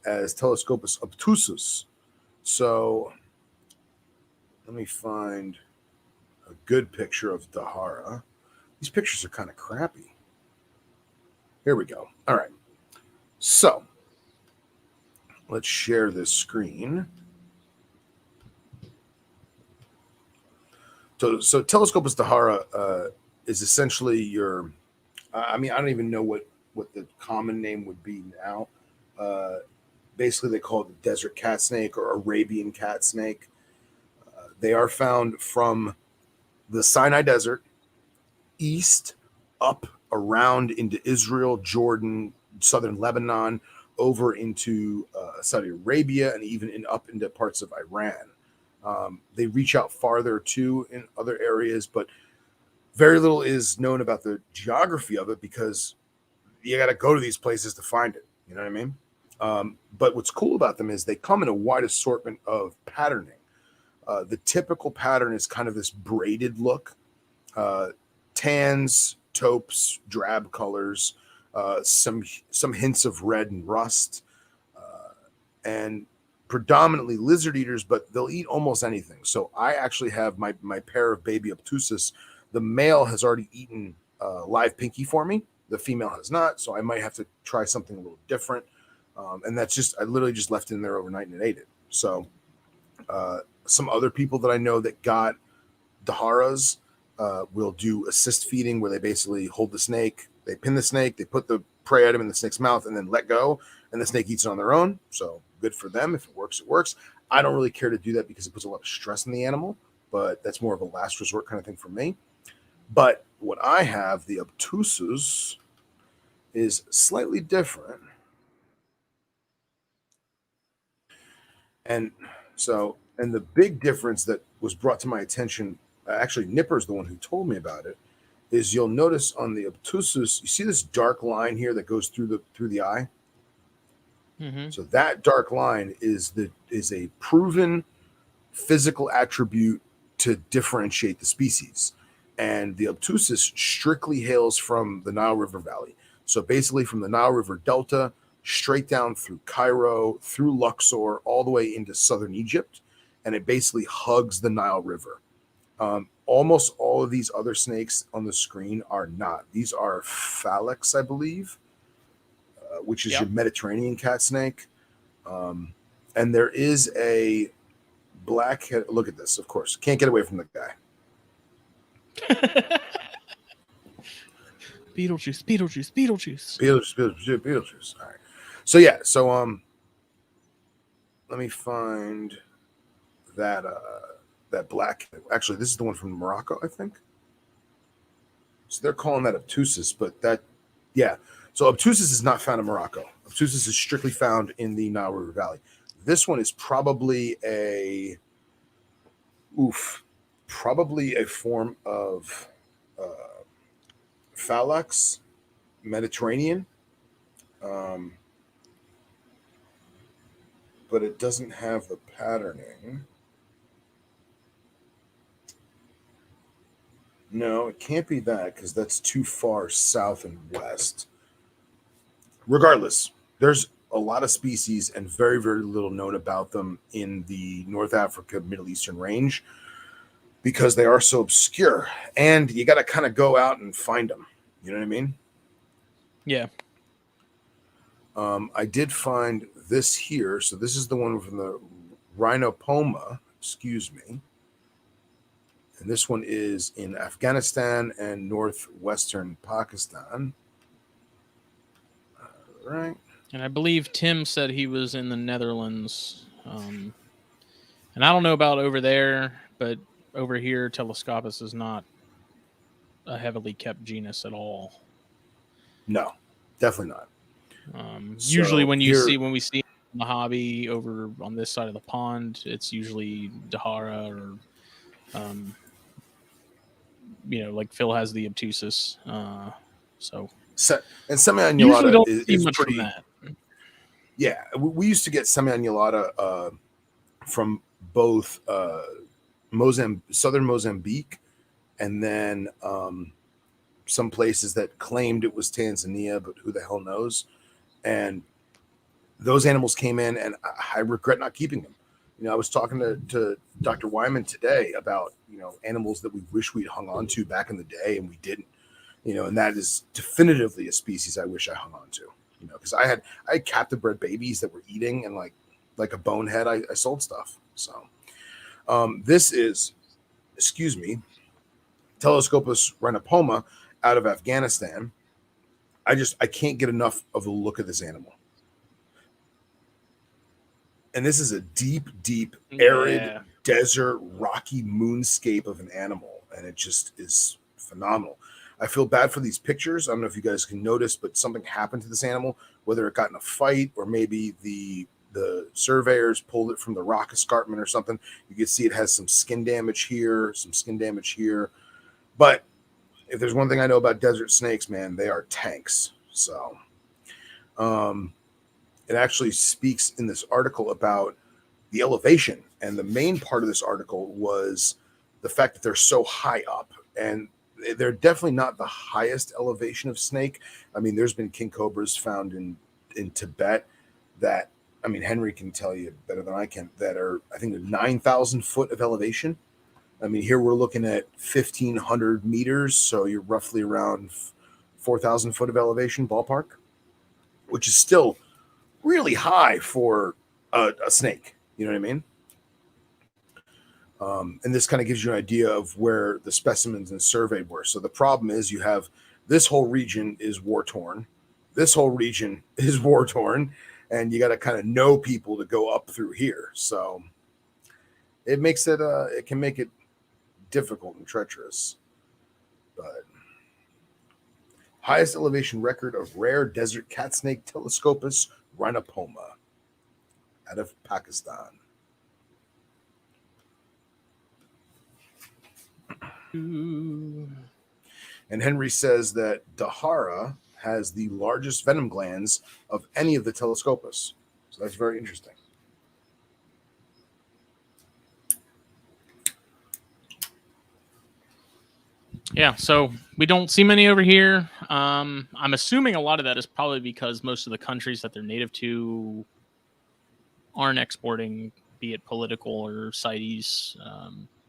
as Telescopus Obtuses. So let me find a good picture of Dahara. These pictures are kind of crappy. Here we go. All right. So let's share this screen. So Telescopus Dahara is essentially your, I mean, I don't even know what the common name would be now. Basically, they call it the desert cat snake or Arabian cat snake. They are found from the Sinai Desert east up around into Israel, Jordan, southern Lebanon, over into Saudi Arabia, and even up into parts of Iran. They reach out farther too in other areas, but very little is known about the geography of it because you got to go to these places to find it. You know what I mean? But what's cool about them is they come in a wide assortment of patterning. The typical pattern is kind of this braided look, tans, taupes, drab colors, some hints of red and rust, and predominantly lizard eaters, but they'll eat almost anything. So I actually have my pair of baby Obtuses. The male has already eaten live pinky for me. The female has not, so I might have to try something a little different. And that's just, I literally just left it in there overnight and it ate it. So some other people that I know that got Daharas will do assist feeding, where they basically hold the snake, they pin the snake, they put the prey item in the snake's mouth and then let go, and the snake eats it on their own. So good for them. If it works, it works. I don't really care to do that because it puts a lot of stress on the animal, but that's more of a last resort kind of thing for me. But what I have, the Obtuses, is slightly different. And so, and the big difference that was brought to my attention, actually Nipper's the one who told me about it, is you'll notice on the Obtuses, you see this dark line here that goes through the eye? Mm-hmm. So that dark line is a proven physical attribute to differentiate the species. And the Obtuses strictly hails from the Nile River Valley. So basically from the Nile River Delta, straight down through Cairo, through Luxor, all the way into southern Egypt. And it basically hugs the Nile River. Almost all of these other snakes on the screen are not. These are Phalanx, I believe, which is your Mediterranean cat snake. And there is a blackhead. Look at this, of course. Can't get away from the guy. Beetlejuice. All right. So yeah, let me find that that black. Actually, this is the one from Morocco, I think. So they're calling that Obtuses, but that, yeah. So Obtuses is not found in Morocco. Obtuses is strictly found in the Nile River Valley. This one is probably a form of Phalanx, Mediterranean, but it doesn't have the patterning. No, it can't be that because that's too far south and west. Regardless, there's a lot of species and very, very little known about them in the North Africa, Middle Eastern range because they are so obscure. And you got to kind of go out and find them. You know what I mean? Yeah. I did find this here. So this is the one from the Renapoma, excuse me. And this one is in Afghanistan and northwestern Pakistan. All right. And I believe Tim said he was in the Netherlands. And I don't know about over there, but over here, Telescopus is not a heavily kept genus at all. No, definitely not. Usually when we see in the hobby over on this side of the pond, it's usually Dahara or like Phil has the Obtuses. And semi-annulata is much pretty. From that. Yeah, we used to get semi-annulata from both southern Mozambique, and then some places that claimed it was Tanzania, but who the hell knows? And those animals came in, and I regret not keeping them. I was talking to Dr. Wyman today about animals that we wish we'd hung on to back in the day, and we didn't. And that is definitively a species I wish I hung on to. Because I had captive bred babies that were eating, and like a bonehead, I sold stuff. So this is, excuse me, Telescopus Renapoma out of Afghanistan. I can't get enough of the look of this animal. And this is a deep, arid desert, rocky moonscape of an animal. And it just is phenomenal. I feel bad for these pictures. I don't know if you guys can notice, but something happened to this animal, whether it got in a fight or maybe the surveyors pulled it from the rock escarpment or something. You can see it has some skin damage here, But if there's one thing I know about desert snakes, man, they are tanks. So it actually speaks in this article about the elevation. And the main part of this article was the fact that they're so high up. And they're definitely not the highest elevation of snake. I mean, there's been king cobras found in Tibet that, I mean, Henry can tell you better than I can, that are, I think, 9,000 foot of elevation. I mean, here we're looking at 1,500 meters, so you're roughly around 4,000 foot of elevation ballpark, which is still really high for a snake. You know what I mean? And this kind of gives you an idea of where the specimens and surveyed were. So the problem is you have this whole region is war-torn. This whole region is war-torn. And you got to kind of know people to go up through here. So it makes it, it can make it difficult and treacherous. But highest elevation record of rare desert cat snake Telescopus Renapoma out of Pakistan. And Henry says that Dahara has the largest venom glands of any of the Telescopus. So that's very interesting. Yeah, so we don't see many over here. I'm assuming a lot of that is probably because most of the countries that they're native to aren't exporting, be it political or CITES.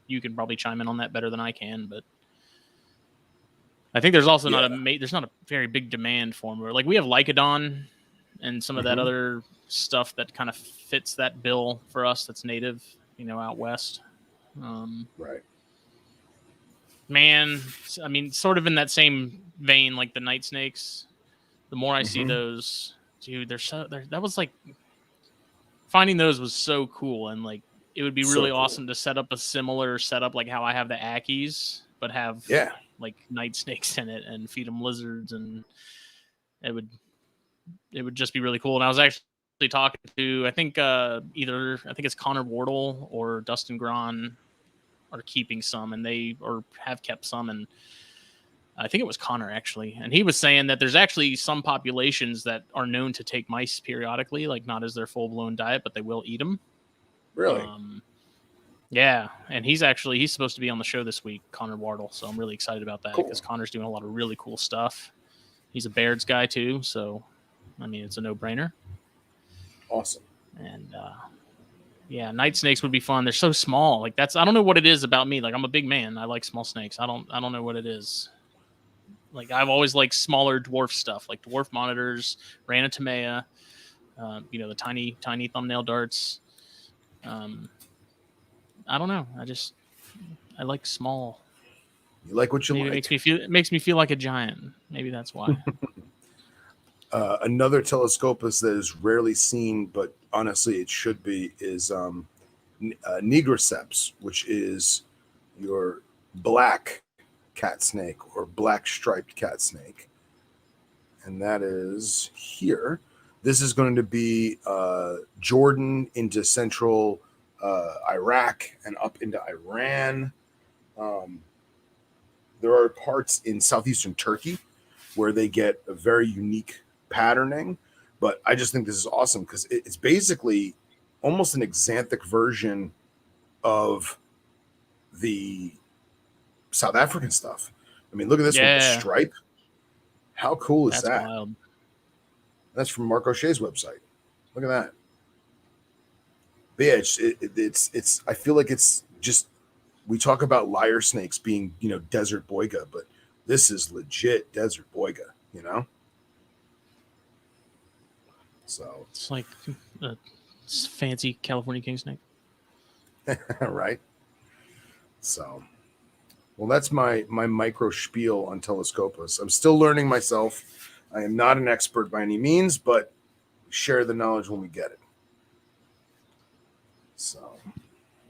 You can probably chime in on that better than I can, but I think there's also not a very big demand for them. Like we have Lycodon and some of that other stuff that kind of fits that bill for us that's native, out west. Right. Man, I mean, sort of in that same vein, like the night snakes. The more I see those, dude, that was like finding those was so cool, and like it would be really awesome to set up a similar setup like how I have the Ackies, but have like night snakes in it and feed them lizards, and it would just be really cool. And I was actually talking to I think it's Connor Wardle or Dustin Gron are keeping some, and they have kept some, and I think it was Connor actually, and he was saying that there's actually some populations that are known to take mice periodically, like not as their full-blown diet, but they will eat them. Really? Yeah, and he's supposed to be on the show this week, Connor Wardle, so I'm really excited about that because Connor's doing a lot of really cool stuff. He's a Baird's guy too, so I mean it's a no-brainer. Awesome. And yeah, night snakes would be fun. They're so small. Like I don't know what it is about me. Like I'm a big man. I like small snakes. I don't know what it is. Like I've always liked smaller dwarf stuff, like dwarf monitors, Renapoma, the tiny thumbnail darts. I don't know. I like small. You like what you Maybe like. it makes me feel like a giant. Maybe that's why. Another telescopus that is rarely seen, but honestly it should be, is Negriceps, which is your black cat snake or black striped cat snake. And that is here. This is going to be Jordan into central Iraq and up into Iran. There are parts in southeastern Turkey where they get a very unique patterning, but I just think this is awesome because it's basically almost an exanthic version of the South African stuff. I mean, look at this one, the stripe. How cool is that? Wild. That's from Mark O'Shea's website. Look at that. But yeah, it's. I feel like it's just, we talk about lyre snakes being, desert boiga, but this is legit desert boiga, So it's like a fancy California king snake, right? So, well, that's my micro spiel on Telescopus. I'm still learning myself. I am not an expert by any means, but share the knowledge when we get it. So,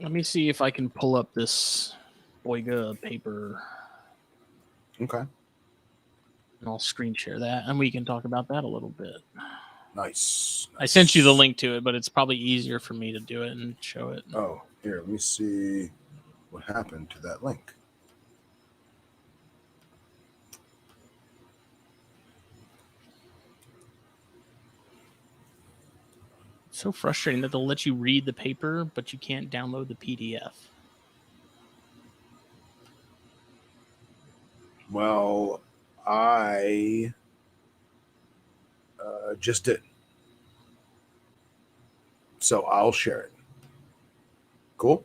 let me see if I can pull up this boiga paper. Okay. And I'll screen share that, and we can talk about that a little bit. Nice. I sent you the link to it, but it's probably easier for me to do it and show it. Oh, here, let me see what happened to that link. It's so frustrating that they'll let you read the paper, but you can't download the PDF. Well, I just did. So I'll share it. Cool?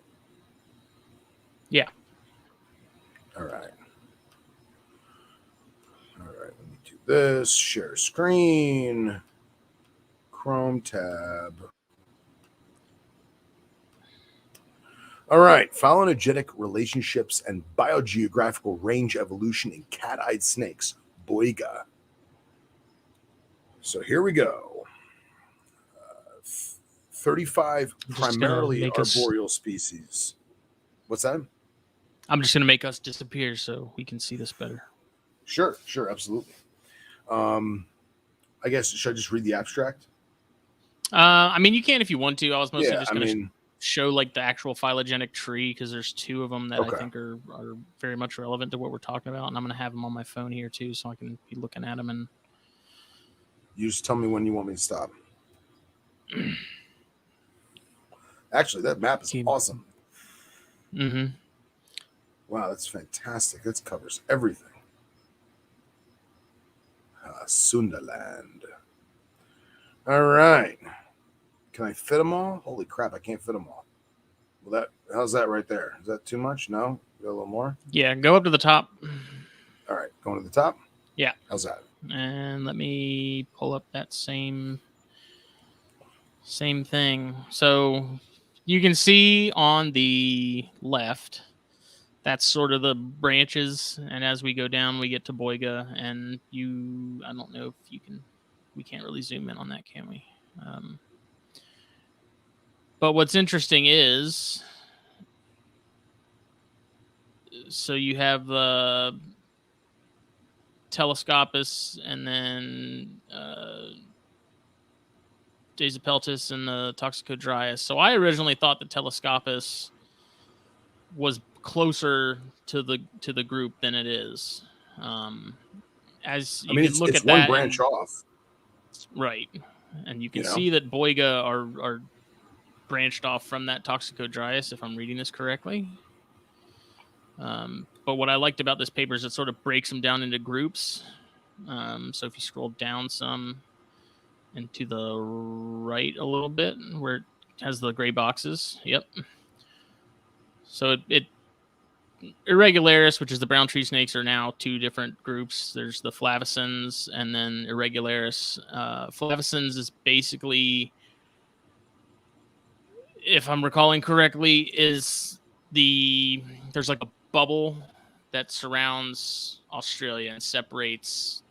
Yeah. All right. Let me do this. Share screen. Chrome tab. All right. Phylogenetic relationships and biogeographical range evolution in cat-eyed snakes. Boiga. So here we go. 35 primarily arboreal species. What's that? I'm just going to make us disappear so we can see this better. Sure, absolutely. I guess, should I just read the abstract? I mean, you can if you want to. I was mostly just going to show like the actual phylogenetic tree because there's two of them that I think are very much relevant to what we're talking about, and I'm going to have them on my phone here too, so I can be looking at them. And you just tell me when you want me to stop. Actually, that map is awesome. Mm-hmm. Wow, that's fantastic. That covers everything. Sundaland. All right. Can I fit them all? Holy crap, I can't fit them all. Well, how's that right there? Is that too much? No? Got a little more? Yeah, go up to the top. All right, going to the top? Yeah. How's that? And let me pull up that same thing. So you can see on the left, that's sort of the branches. And as we go down, we get to boiga. And I don't know if you can, we can't really zoom in on that, can we? But what's interesting is, so you have the Telescopus and then Daisopeltis and the Toxicodryas. So I originally thought the Telescopus was closer to the group than it is. As you can look at that, one branch off, right? And you can see that boiga are branched off from that Toxicodryas, if I'm reading this correctly. But what I liked about this paper is it sort of breaks them down into groups. So if you scroll down some and to the right a little bit, where it has the gray boxes, yep. So it Irregularis, which is the brown tree snakes, are now two different groups. There's the flavescens and then Irregularis. Flavescens is basically, if I'm recalling correctly, there's like a bubble that surrounds Australia and separates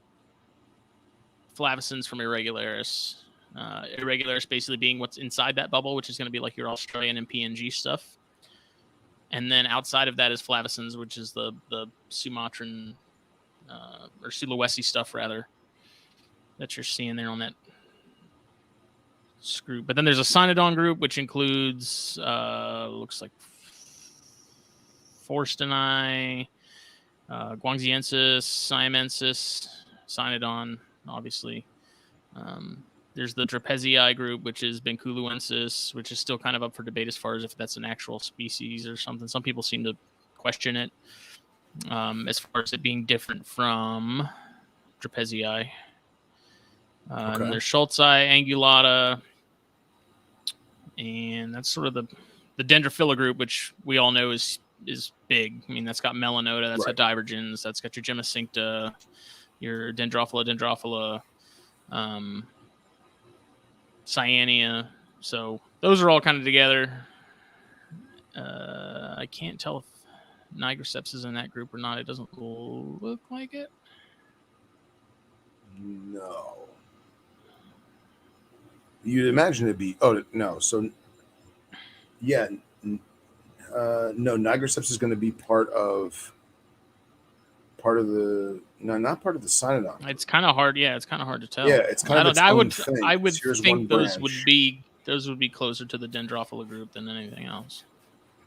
flavescens from Irregularis. Irregularis basically being what's inside that bubble, which is going to be like your Australian and PNG stuff. And then outside of that is flavescens, which is the Sumatran or Sulawesi stuff, rather, that you're seeing there on that group. But then there's a Cynodon group, which includes, looks like Forsteni, Guangxiensis, Siamensis, Cynodon, obviously. There's the Beatsie Eye group, which is Benculuensis, which is still kind of up for debate as far as if that's an actual species or something. Some people seem to question it as far as it being different from Beatsie Eye. Okay. And there's Schultz Eye, Angulata, and that's sort of the Dendrophila group, which we all know is big. I mean, that's got Melanota, that's got Divergens, that's got your Gemicincta, your Dendrophila, Cyanea. So those are all kind of together. I can't tell if Negriceps is in that group or not. It doesn't look like it. No. You'd imagine it'd be. Oh no. So yeah. No, Negriceps is going to be part of the. No, not part of the Cynodon. It's kind of hard. Yeah, it's kind of hard to tell. Yeah, it's kind of its own thing. I would Here's think those would be closer to the Dendrophila group than anything else.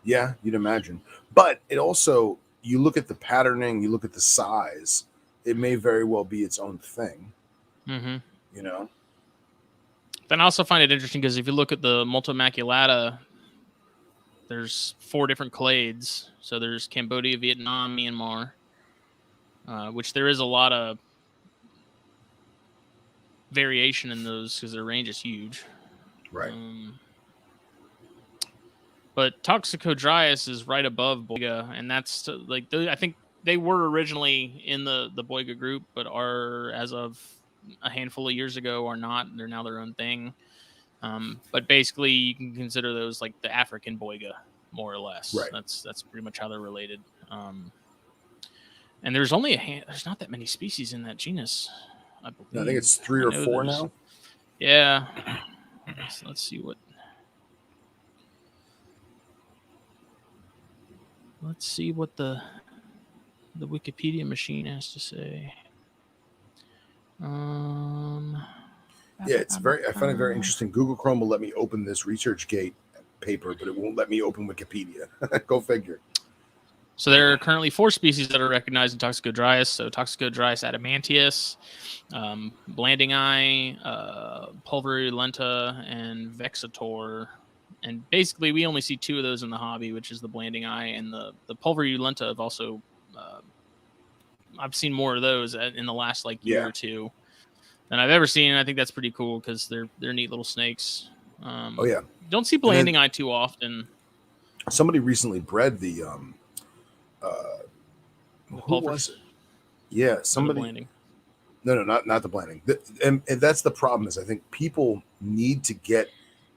Yeah, you'd imagine. But it also, you look at the patterning, you look at the size, it may very well be its own thing. Mm-hmm. You know. Then I also find it interesting because if you look at the Multimaculata, there's 4 different clades. So there's Cambodia, Vietnam, Myanmar. Which there is a lot of variation in those because their range is huge. Right. But Toxicodryas is right above Boiga, and that's like I think they were originally in the Boiga group, but are, as of a handful of years ago, are not. They're now their own thing. But basically, you can consider those like the African Boiga, more or less. Right. That's pretty much how they're related. And there's only there's not that many species in that genus, I believe. I think it's 3 or 4 now. Yeah. Let's see what. Let's see what the Wikipedia machine has to say. Yeah, it's I find it very interesting. Google Chrome will let me open this ResearchGate paper, but it won't let me open Wikipedia. Go figure. So there are currently 4 species that are recognized in Toxicodryas. So Toxicodryas adamantius, Blanding Eye, Pulverulenta, and Vexator. And basically, we only see 2 of those in the hobby, which is the Blanding Eye and the Pulverulenta. Have also, I've seen more of those in the last year or 2 than I've ever seen. And I think that's pretty cool because they're neat little snakes. Oh yeah, don't see Blanding Eye too often. Somebody recently bred the who was it? Yeah, somebody. No, not the blanding. And that's the problem. Is I think people need to get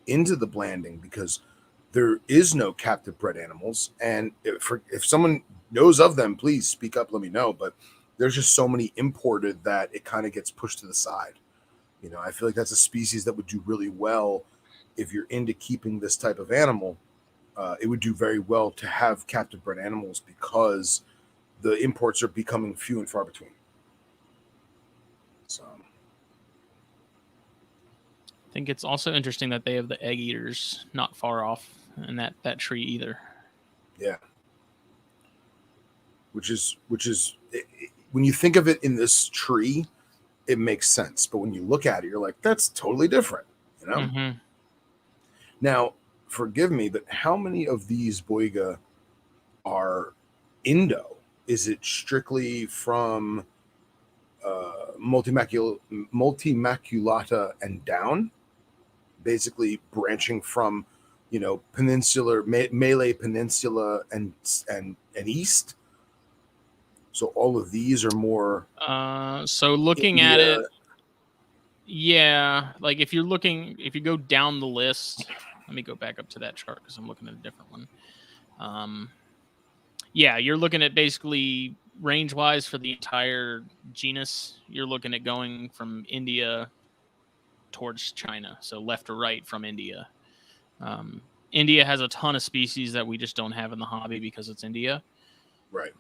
into the blanding because there is no captive bred animals, and if someone knows of them, please speak up. Let me know. But there's just so many imported that it kind of gets pushed to the side. You know, I feel like that's a species that would do really well if you're into keeping this type of animal. It would do very well to have captive bred animals because the imports are becoming few and far between. So I think it's also interesting that they have the egg eaters not far off in that tree either. Yeah. Which is when you think of it in this tree, it makes sense. But when you look at it, you're like, that's totally different, you know? Mm-hmm. Now, forgive me, but how many of these Boiga are Indo? Is it strictly from multimaculata and down? Basically branching from, peninsular, Malay Peninsula and and east. So all of these are more. So looking India. at it, yeah, like if you go down the list, let me go back up to that chart because I'm looking at a different one. Yeah, you're looking at basically range-wise for the entire genus. You're looking at going from India towards China, so left to right from India. India has a ton of species that we just don't have in the hobby because it's India. Right.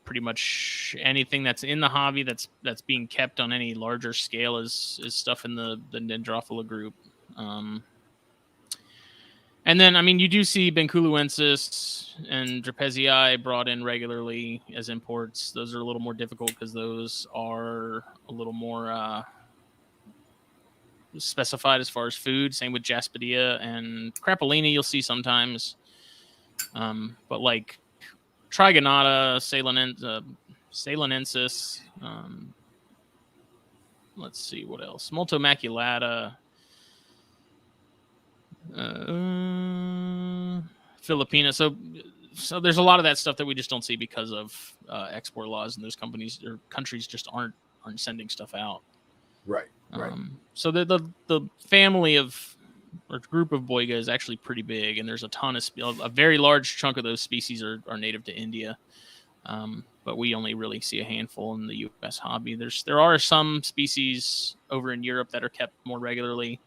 Pretty much anything that's in the hobby that's being kept on any larger scale is stuff in the Dendrophila group. And then, I mean, you do see Benculuensis and Beatsie Eye brought in regularly as imports. Those are a little more difficult because those are a little more specified as far as food. Same with Jaspidia and Crapolini, you'll see sometimes. But like Trigonata, Ceylonensis, let's see what else. Multomaculata, Filipina. So there's a lot of that stuff that we just don't see because of export laws, and those companies or countries just aren't sending stuff out. Right. Right. So the family of or group of Boiga is actually pretty big, and there's a ton of a very large chunk of those species are native to India. But we only really see a handful in the U.S. hobby. There are some species over in Europe that are kept more regularly.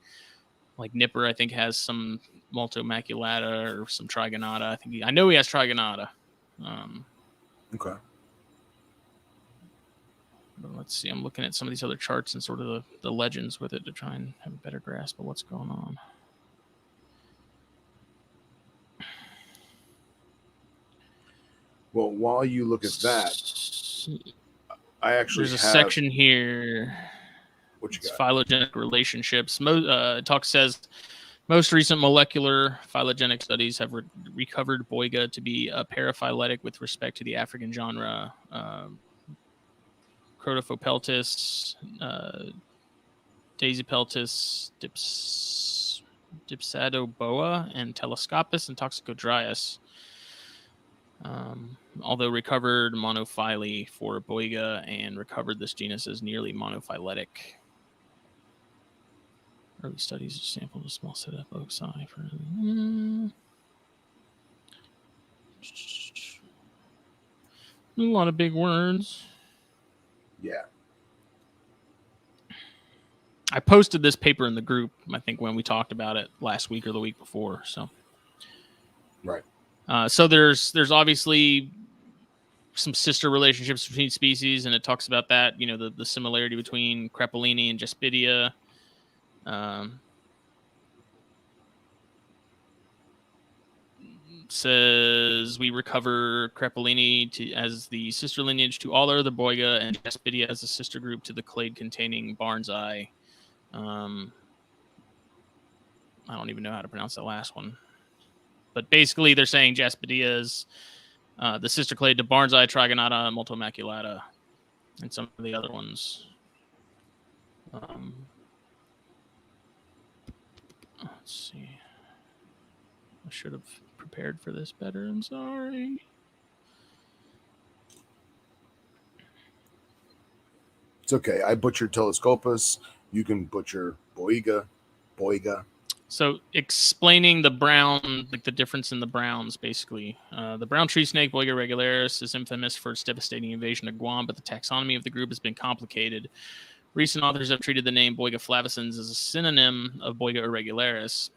Like Nipper, I think, has some Multomaculata or some Trigonata. I know he has Trigonata. Okay. But let's see. I'm looking at some of these other charts and sort of the legends with it to try and have a better grasp of what's going on. Well, while you look at that, I actually there's a section here. What you got? Phylogenetic relationships. Talk says most recent molecular phylogenetic studies have recovered Boiga to be a paraphyletic with respect to the African genre Crotophopeltis, Dasypeltis, Dipsadoboa, and Telescopus and Toxicodryas. Although recovered monophyly for Boiga and recovered this genus as nearly monophyletic. Early studies sampled a small set of loci for a lot of big words. Yeah. I posted this paper in the group, I think, when we talked about it last week or the week before. So, right. So there's obviously some sister relationships between species, and it talks about that. You know, the similarity between Crapolini and Jaspidia. Says we recover Crapolini as the sister lineage to all other Boiga, and Jaspidia as a sister group to the clade-containing Barnes Eye. I don't even know how to pronounce that last one. But basically, they're saying Jaspidia is the sister clade to Barnes Eye, Trigonata, Multomaculata, and some of the other ones. Let's see. I should have prepared for this better. I'm sorry. It's okay. I butchered Telescopus. You can butcher Boiga. So explaining the brown, like the difference in the browns, basically. The brown tree snake, Boiga regularis, is infamous for its devastating invasion of Guam, but the taxonomy of the group has been complicated. Recent authors have treated the name Boiga flavescens as a synonym of Boiga irregularis,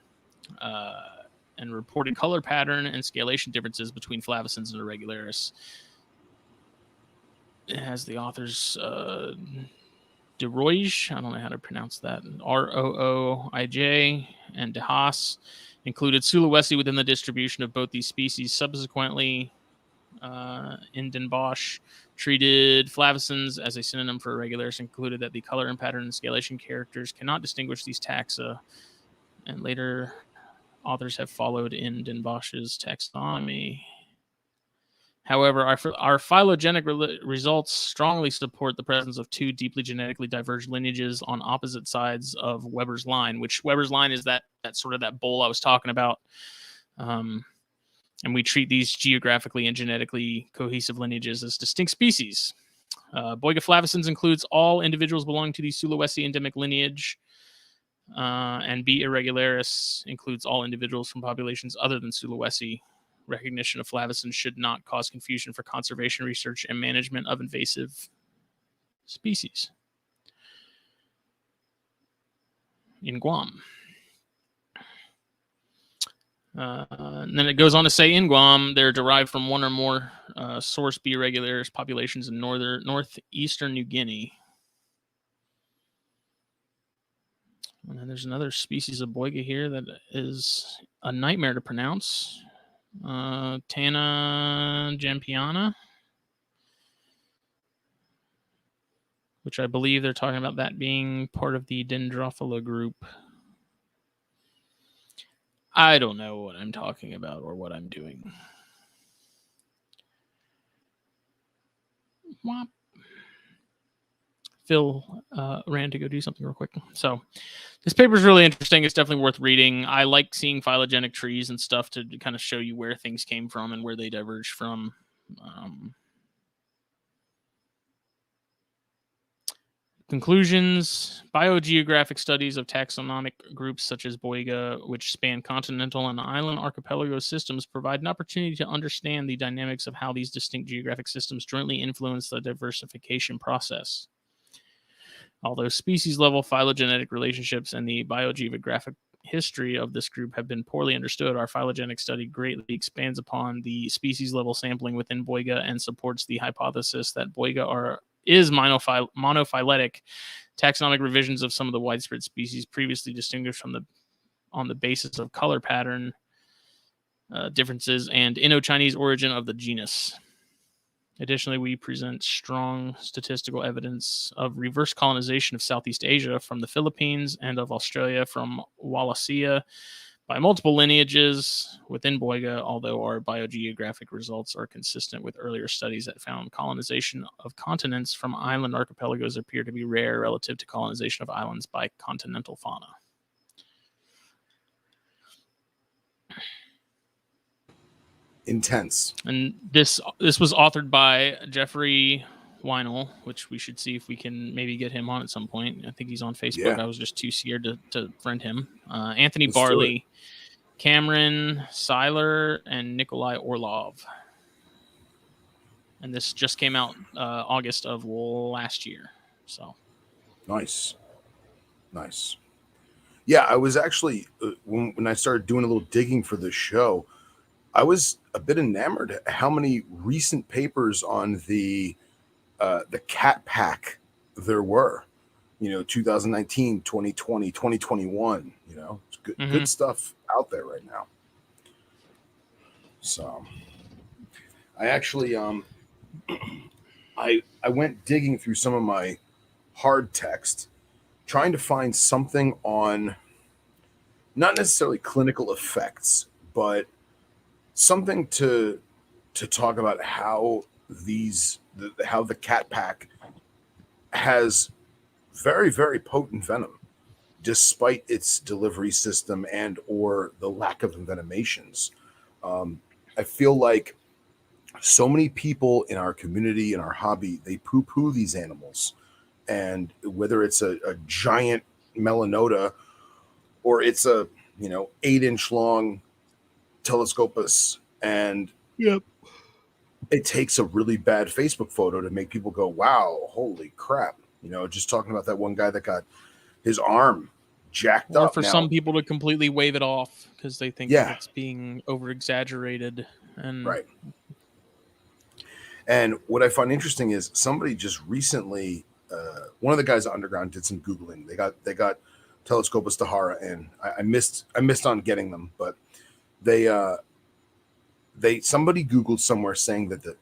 and reported color pattern and scalation differences between flavescens and irregularis. It has the authors De Roij, I don't know how to pronounce that, Rooj, and De Haas included Sulawesi within the distribution of both these species. Subsequently, in Den Bosch, treated flavescens as a synonym for irregularis, included that the color and pattern and scalation characters cannot distinguish these taxa, and later authors have followed in Den Bosch's taxonomy. However, our phylogenetic results strongly support the presence of two deeply genetically diverged lineages on opposite sides of Weber's line, which Weber's line is that sort of that bowl I was talking about. And we treat these geographically and genetically cohesive lineages as distinct species. Boiga flavescens includes all individuals belonging to the Sulawesi endemic lineage, and B. irregularis includes all individuals from populations other than Sulawesi. Recognition of flavescens should not cause confusion for conservation research and management of invasive species. In Guam. And then it goes on to say in Guam, they're derived from one or more source B. irregularis populations in northeastern New Guinea. And then there's another species of boiga here that is a nightmare to pronounce. Tana jampiana, which I believe they're talking about that being part of the Dendrophila group. I don't know what I'm talking about or what I'm doing. Whop. Phil ran to go do something real quick. So this paper is really interesting. It's definitely worth reading. I like seeing phylogenetic trees and stuff to kind of show you where things came from and where they diverged from. Conclusions: biogeographic studies of taxonomic groups such as boiga, which span continental and island archipelago systems, provide an opportunity to understand the dynamics of how these distinct geographic systems jointly influence the diversification process. Although species-level phylogenetic relationships and the biogeographic history of this group have been poorly understood, our phylogenetic study greatly expands upon the species-level sampling within boiga and supports the hypothesis that boiga is monophyletic. Taxonomic revisions of some of the widespread species previously distinguished on the basis of color pattern differences and Indo-Chinese origin of the genus. Additionally, we present strong statistical evidence of reverse colonization of Southeast Asia from the Philippines and of Australia from Wallacea by multiple lineages within boiga, although our biogeographic results are consistent with earlier studies that found colonization of continents from island archipelagos appear to be rare relative to colonization of islands by continental fauna. Intense. And this was authored by Jeffrey Weinel, which we should see if we can maybe get him on at some point. I think he's on Facebook. Yeah. I was just too scared to friend him. Anthony Barley, Cameron Seiler, and Nikolai Orlov. And this just came out August of last year. So nice. Yeah, I was actually when I started doing a little digging for this show, I was a bit enamored at how many recent papers on the cat pack there were. 2019, 2020, 2021. It's good stuff out there right now. So I actually I went digging through some of my hard text, trying to find something on not necessarily clinical effects, but something to talk about how how the cat pack has very, very potent venom, despite its delivery system and or the lack of envenomations. I feel like so many people in our community, in our hobby, they poo-poo these animals. And whether it's a giant melanota or it's a 8-inch long Telescopus, and it takes a really bad Facebook photo to make people go, wow, holy crap. Just talking about that one guy that got his arm jacked up. Or for some people to completely wave it off because they think it's being over-exaggerated. Right. And what I find interesting is somebody just recently, one of the guys at Underground did some Googling. They got Telescopus Dahara, and I missed on getting them, but somebody Googled somewhere saying that the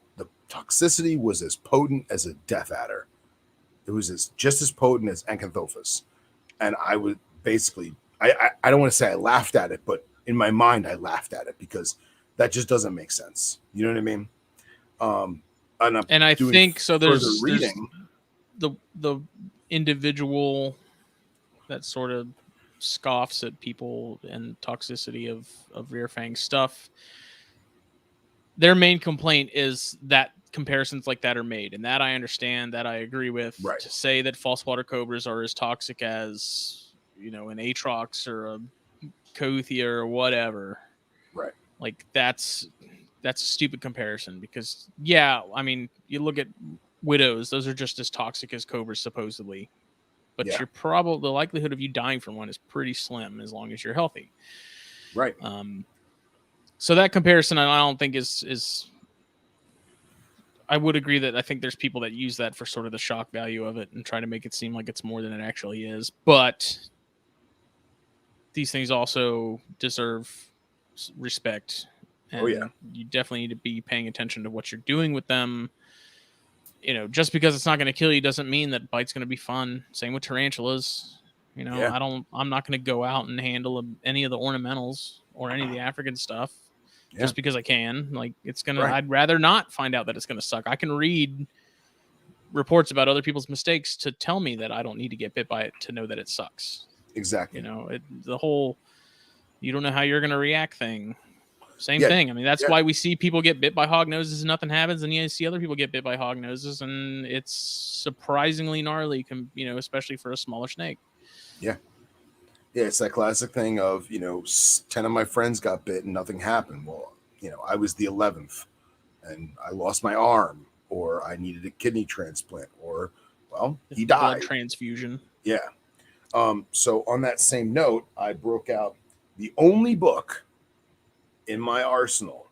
toxicity was as potent as a death adder. It was just as potent as Acanthopus. And I would basically, I don't want to say I laughed at it, but in my mind, I laughed at it because that just doesn't make sense. You know what I mean? And I think so. There's the individual that sort of scoffs at people and toxicity of rear fang stuff. their main complaint is that comparisons like that are made, and that I understand, that I agree with. Right. To say that false water cobras are as toxic as, you know, an Atrox or a Cothia or whatever, Right. like that's a stupid comparison, because yeah, I mean, you look at widows; those are just as toxic as cobras supposedly, but Yeah. the likelihood of you dying from one is pretty slim as long as you're healthy. Right. So that comparison, I don't think is. I would agree that I think there's people that use that for sort of the shock value of it and try to make it seem like it's more than it actually is. But these things also deserve respect. And Oh, yeah. you definitely need to be paying attention to what you're doing with them. You know, just because it's not going to kill you doesn't mean that bite's going to be fun. Same with tarantulas. You know, Yeah. I'm not going to go out and handle any of the ornamentals or any of the African stuff. Yeah. Just because I can. Like, it's gonna, Right. I'd rather not find out that it's gonna suck. I can read reports about other people's mistakes to tell me that I don't need to get bit by it to know that it sucks. Exactly. You know, the whole you don't know how you're gonna react thing. Same Yeah. thing. I mean, that's Yeah. why we see people get bit by hog noses and nothing happens, and you see other people get bit by hog noses and it's surprisingly gnarly. You know, especially for a smaller snake. Yeah. Yeah, it's that classic thing of, you know, 10 of my friends got bit and nothing happened. Well, you know, I was the 11th and I lost my arm, or I needed a kidney transplant, or, well, he died. Blood transfusion. Yeah. So on that same note, I broke out the only book in my arsenal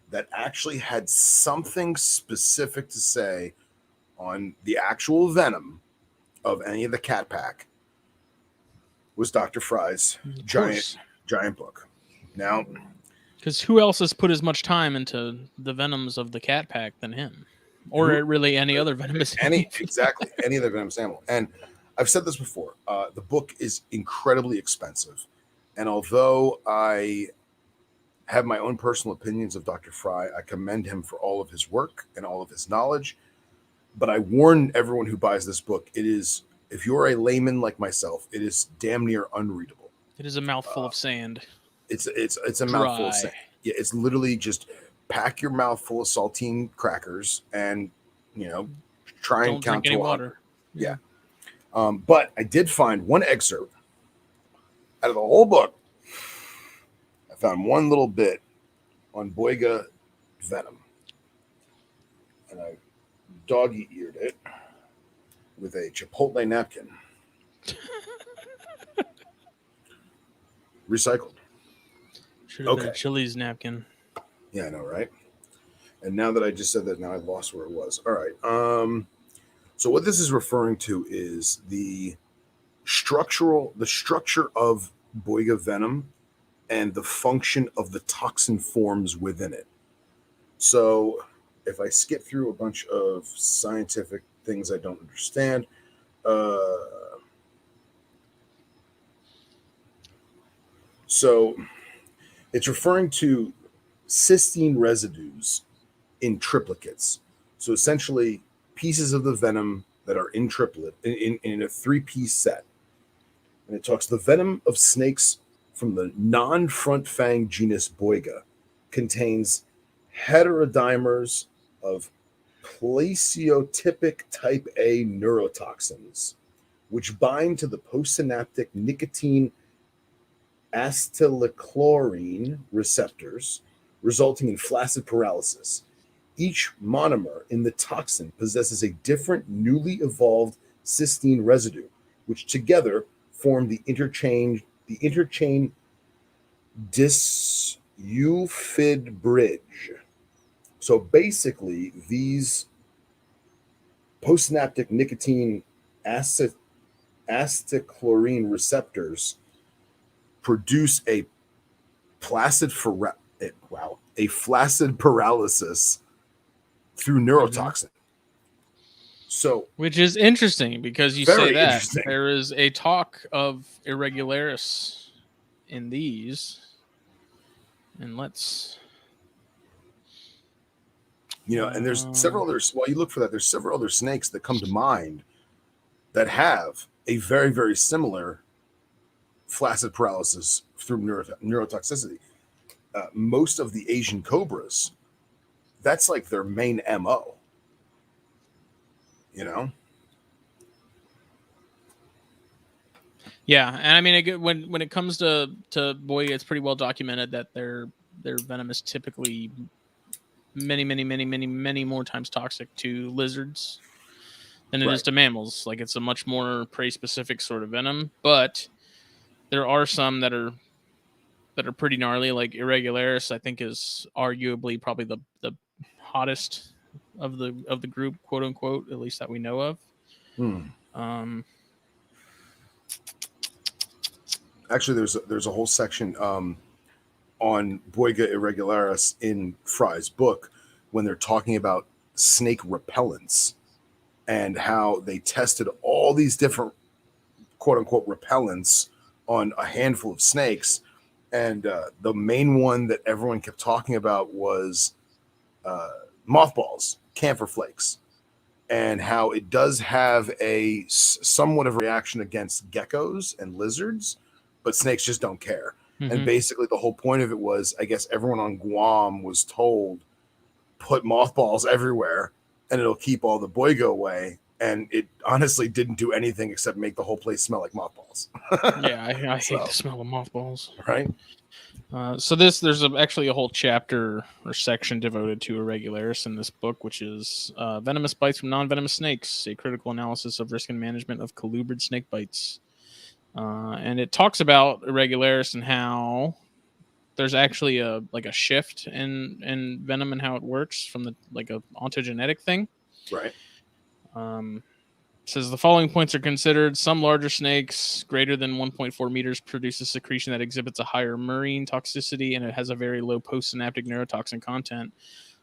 that actually had something specific to say on the actual venom of any of the cat pack. Was Dr. Fry's giant book. Now, because who else has put as much time into the venoms of the cat pack than him, or really any other venomous exactly any other venomous animal? And I've said this before. The book is incredibly expensive, and although I have my own personal opinions of Dr. Fry, I commend him for all of his work and all of his knowledge. But I warn everyone who buys this book: it is, if you're a layman like myself, it is damn near unreadable. It is a mouthful of sand. It's a mouthful of sand. Yeah, it's literally just pack your mouth full of saltine crackers and, you know, try and count to any water. Yeah. But I did find one excerpt out of the whole book. I found one little bit on Boiga venom, and I doggy-eared it with a Chipotle napkin. Recycled. Should have been a Chili's napkin. Yeah, I know, right? And now that I just said that, now I've lost where it was. All right. So what this is referring to is the structure of Boiga venom and the function of the toxin forms within it. So if I skip through a bunch of scientific things I don't understand, so it's referring to cysteine residues in triplicates. So essentially pieces of the venom that are in triplet in a 3-piece set. And it talks the venom of snakes from the non-front fang genus Boiga contains heterodimers of plesiotypic type A neurotoxins, which bind to the postsynaptic nicotine acetylchlorine receptors, resulting in flaccid paralysis. Each monomer in the toxin possesses a different newly evolved cysteine residue, which together form the interchain disulfide bridge. So basically, these postsynaptic nicotine acetylchlorine receptors produce a flaccid paralysis through neurotoxin. So, which is interesting because you say that there is a talk of irregularis in these, and let's, you know, and there's several others. While you look for that, there's several other snakes that come to mind that have a very, very similar flaccid paralysis through neurotoxicity. Most of the Asian cobras that's like their main MO. You know? Yeah, and I mean, when it comes to boy, it's pretty well documented that their venom is typically many more times toxic to lizards than it is to mammals. Like, it's a much more prey specific sort of venom, but there are some that are pretty gnarly. Like Irregularis, I think, is arguably probably the hottest of the group, quote unquote, at least that we know of. Actually, there's a whole section on Boiga irregularis in Fry's book when they're talking about snake repellents and how they tested all these different quote unquote repellents on a handful of snakes. And the main one that everyone kept talking about was mothballs, camphor flakes, and how it does have a somewhat of a reaction against geckos and lizards, but snakes just don't care. And basically the whole point of it was, I guess everyone on Guam was told, put mothballs everywhere and it'll keep all the boiga away. And it honestly didn't do anything except make the whole place smell like mothballs. Yeah, I hate the smell of mothballs. Right. So there's actually a whole chapter or section devoted to Irregularis in this book, which is venomous bites from non-venomous snakes, a critical analysis of risk and management of colubrid snake bites. And it talks about Irregularis and how there's actually a shift in venom and how it works from the a ontogenetic thing. Right. Says the following points are considered. Some larger snakes greater than 1.4 meters produce a secretion that exhibits a higher murine toxicity, and it has a very low postsynaptic neurotoxin content.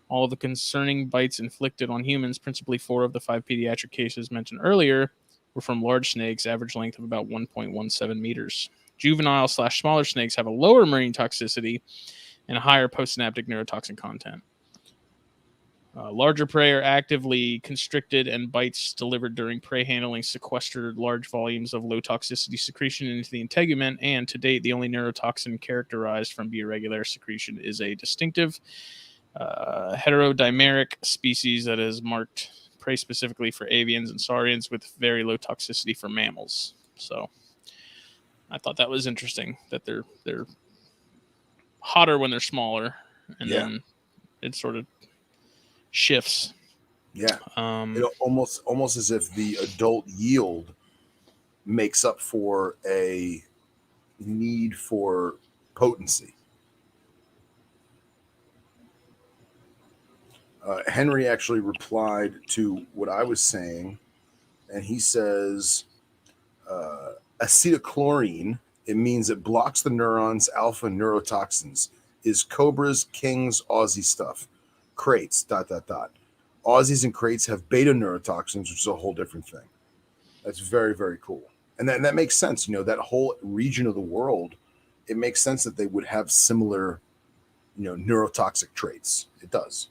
All of the concerning bites inflicted on humans, principally 4 of the 5 pediatric cases mentioned earlier, were from large snakes, average length of about 1.17 meters. Juvenile/smaller snakes have a lower marine toxicity and a higher postsynaptic neurotoxin content. Larger prey are actively constricted, and bites delivered during prey handling sequestered large volumes of low toxicity secretion into the integument, and to date, the only neurotoxin characterized from B. irregularis secretion is a distinctive heterodimeric species that is marked prey specifically for avians and saurians with very low toxicity for mammals. So I thought that was interesting that they're hotter when they're smaller, and then it sort of shifts. Yeah. Almost as if the adult yield makes up for a need for potency. Henry actually replied to what I was saying, and he says acetylchlorine, it means it blocks the neurons, alpha neurotoxins, is Cobra's King's Aussie stuff. Crates, ... Aussies and crates have beta neurotoxins, which is a whole different thing. That's very, very cool. And that makes sense. That whole region of the world, it makes sense that they would have similar, neurotoxic traits. It does.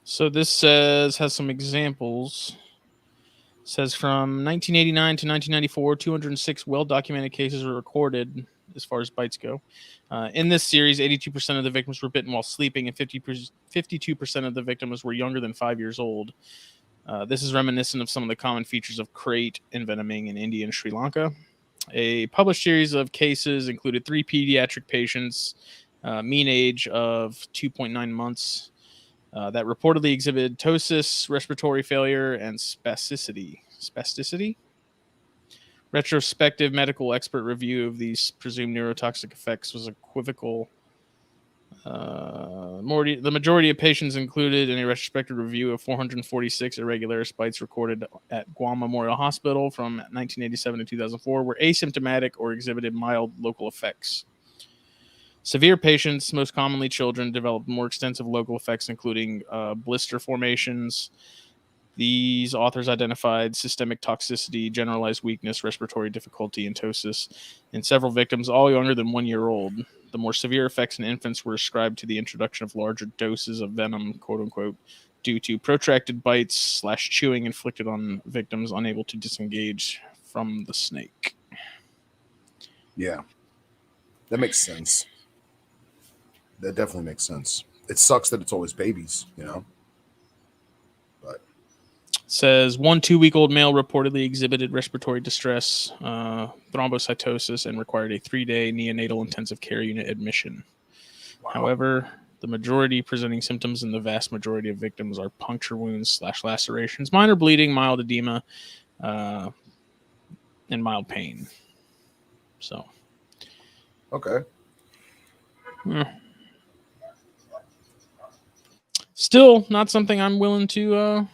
So this has some examples. It says from 1989 to 1994, 206 well-documented cases were recorded as far as bites go. In this series, 82% of the victims were bitten while sleeping, and 52% of the victims were younger than 5 years old. This is reminiscent of some of the common features of crate envenoming in India and Sri Lanka. A published series of cases included 3 pediatric patients, mean age of 2.9 months, that reportedly exhibited ptosis, respiratory failure, and spasticity. Retrospective medical expert review of these presumed neurotoxic effects was equivocal. The majority of patients included in a retrospective review of 446 irregular bites recorded at Guam Memorial Hospital from 1987 to 2004 were asymptomatic or exhibited mild local effects. Severe patients, most commonly children, developed more extensive local effects, including blister formations. These authors identified systemic toxicity, generalized weakness, respiratory difficulty, and ptosis in several victims, all younger than 1 year old. The more severe effects in infants were ascribed to the introduction of larger doses of venom, quote unquote, due to protracted bites / chewing inflicted on victims unable to disengage from the snake. Yeah. That makes sense. That definitely makes sense. It sucks that it's always babies, you know. But says 1 2-week-old male reportedly exhibited respiratory distress, thrombocytosis, and required a 3-day neonatal intensive care unit admission. wow. However, the majority presenting symptoms in the vast majority of victims are puncture wounds / lacerations, minor bleeding, mild edema, and mild pain. So, Okay. Still not something I'm willing to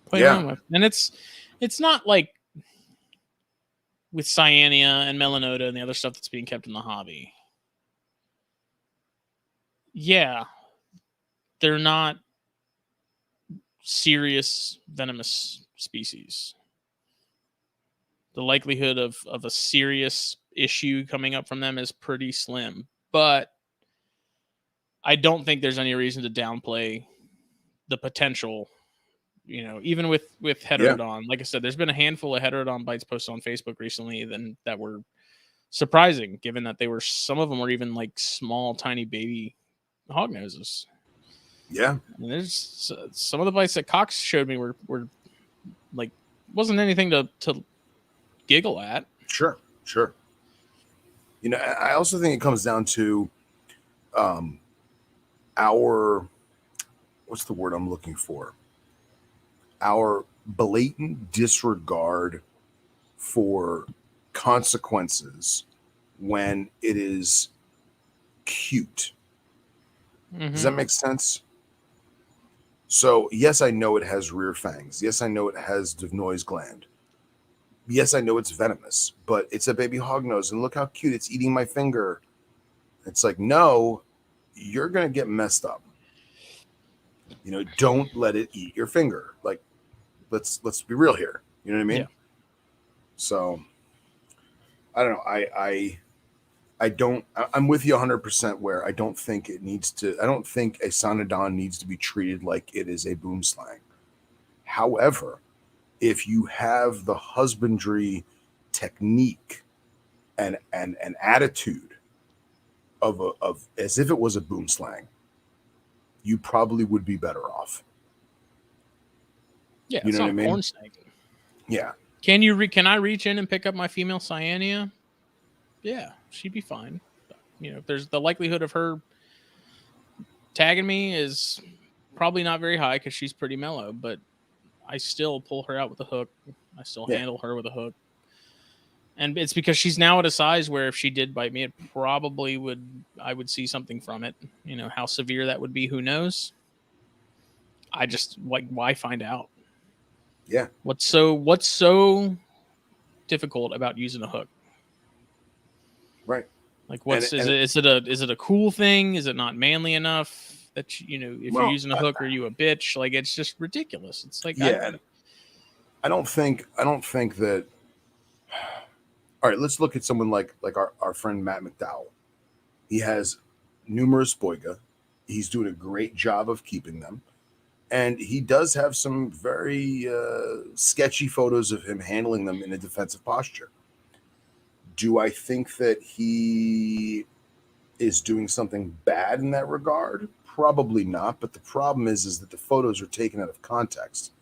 play around with. And it's not like with cyanea and melanota and the other stuff that's being kept in the hobby. Yeah, they're not serious venomous species. The likelihood of a serious issue coming up from them is pretty slim. But I don't think there's any reason to downplay the potential. You know, even with heterodon, like I said, there's been a handful of heterodon bites posted on Facebook recently that were surprising, given that some of them were even like small, tiny baby hog noses. Yeah. And there's some of the bites that Cox showed me were like, wasn't anything to giggle at. Sure. You know, I also think it comes down to our, what's the word I'm looking for? Our blatant disregard for consequences when it is cute. Mm-hmm. Does that make sense? So, yes, I know it has rear fangs. Yes, I know it has Devnoy's gland. Yes, I know it's venomous, but it's a baby hognose, and look how cute. It's eating my finger. It's like, no, you're going to get messed up. You know, don't let it eat your finger. Like, let's be real here. You know what I mean? Yeah. So, I don't know. I'm with you 100% where I don't think a Sonodon needs to be treated like it is a boom slang. However, if you have the husbandry technique and an attitude of as if it was a boom slang, you probably would be better off. Yeah, you know what I mean? Porn snake. Yeah. Can I reach in and pick up my female cyanea? Yeah, she'd be fine. You know, there's the likelihood of her tagging me is probably not very high because she's pretty mellow, but I still pull her out with a hook. I still handle her with a hook. And it's because she's now at a size where if she did bite me, I would see something from it. You know, how severe that would be, who knows? I just why find out? Yeah. What's so difficult about using a hook? Right. Like, is it a cool thing? Is it not manly enough that if you're using a hook, are you a bitch? Like, it's just ridiculous. It's like, I don't think that. All right, let's look at someone like our friend Matt Mcdowell. He has numerous boiga. He's doing a great job of keeping them. And he does have some very sketchy photos of him handling them in a defensive posture. Do I think that he is doing something bad in that regard? Probably not. But the problem is that the photos are taken out of context.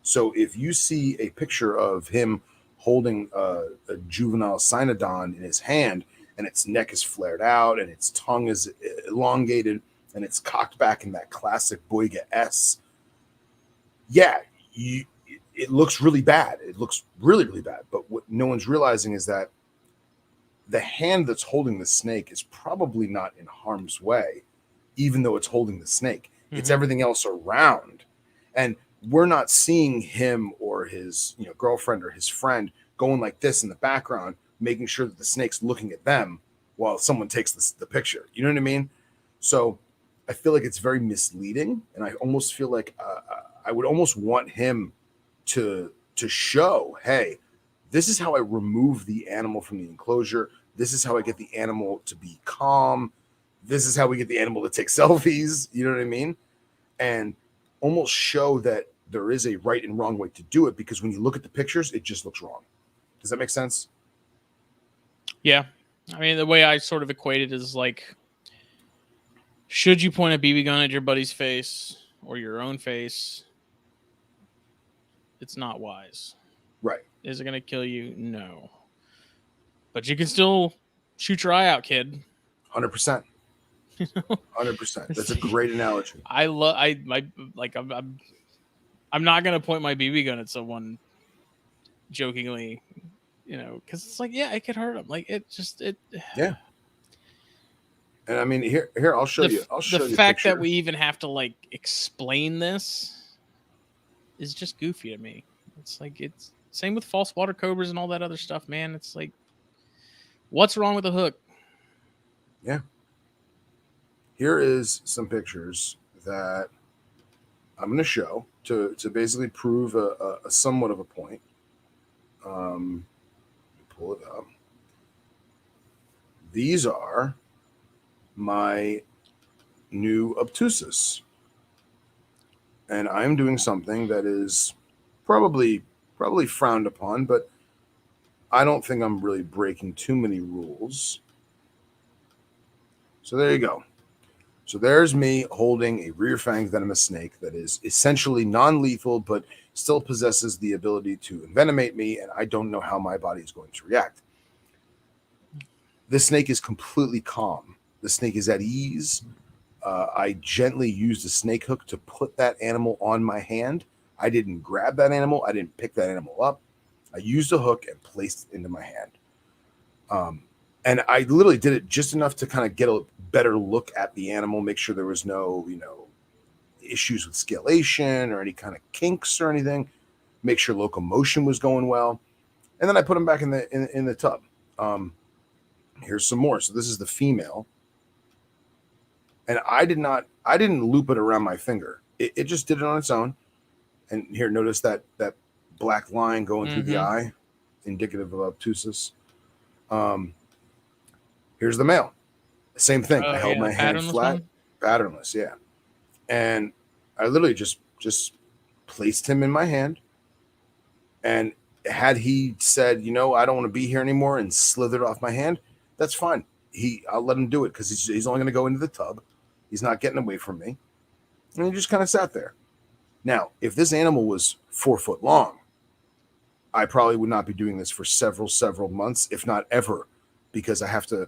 So if you see a picture of him holding a juvenile cynodon in his hand and its neck is flared out and its tongue is elongated and it's cocked back in that classic Boiga S, it looks really bad. It looks really, really bad. But what no one's realizing is that the hand that's holding the snake is probably not in harm's way, even though it's holding the snake. Mm-hmm. It's everything else around. And we're not seeing him or his girlfriend or his friend going like this in the background, making sure that the snake's looking at them while someone takes the picture. You know what I mean? So I feel like it's very misleading. And I almost feel like I would almost want him to show, hey, this is how I remove the animal from the enclosure. This is how I get the animal to be calm. This is how we get the animal to take selfies. You know what I mean? And almost show that there is a right and wrong way to do it, because when you look at the pictures, it just looks wrong. Does that make sense? Yeah. I mean, the way I sort of equate it is like, should you point a BB gun at your buddy's face or your own face? It's not wise. Right. Is it going to kill you? No. But you can still shoot your eye out, kid. 100%. 100%. That's a great analogy. I'm not going to point my BB gun at someone jokingly, because it's like, yeah, it could hurt them. Like, Yeah. And I mean, here, I'll show you. The fact that we even have to like explain this is just goofy to me. It's like, it's same with false water cobras and all that other stuff, man. It's like, what's wrong with the hook? Yeah. Here is some pictures that I'm going to show to basically prove a somewhat of a point. Pull it up. These are my new obtuses. And I'm doing something that is probably frowned upon, but I don't think I'm really breaking too many rules. So there you go. So there's me holding a rear fanged venomous snake that is essentially non-lethal, but still possesses the ability to envenomate me, and I don't know how my body is going to react. This snake is completely calm. The snake is at ease. I gently used a snake hook to put that animal on my hand. I didn't grab that animal. I didn't pick that animal up. I used a hook and placed it into my hand. And I literally did it just enough to kind of get a better look at the animal, make sure there was no, issues with scalation or any kind of kinks or anything, make sure locomotion was going well. And then I put him back in the tub. Here's some more. So this is the female. And I didn't loop it around my finger. It just did it on its own. And here, notice that black line going through the eye, indicative of obtusis. Here's the male. Same thing. I held my hand flat, patternless, yeah. And I literally just placed him in my hand. And had he said, I don't want to be here anymore, and slithered off my hand, that's fine. I'll let him do it because he's only going to go into the tub. He's not getting away from me. And he just kind of sat there. Now, if this animal was 4 foot long, I probably would not be doing this for several months, if not ever, because I have to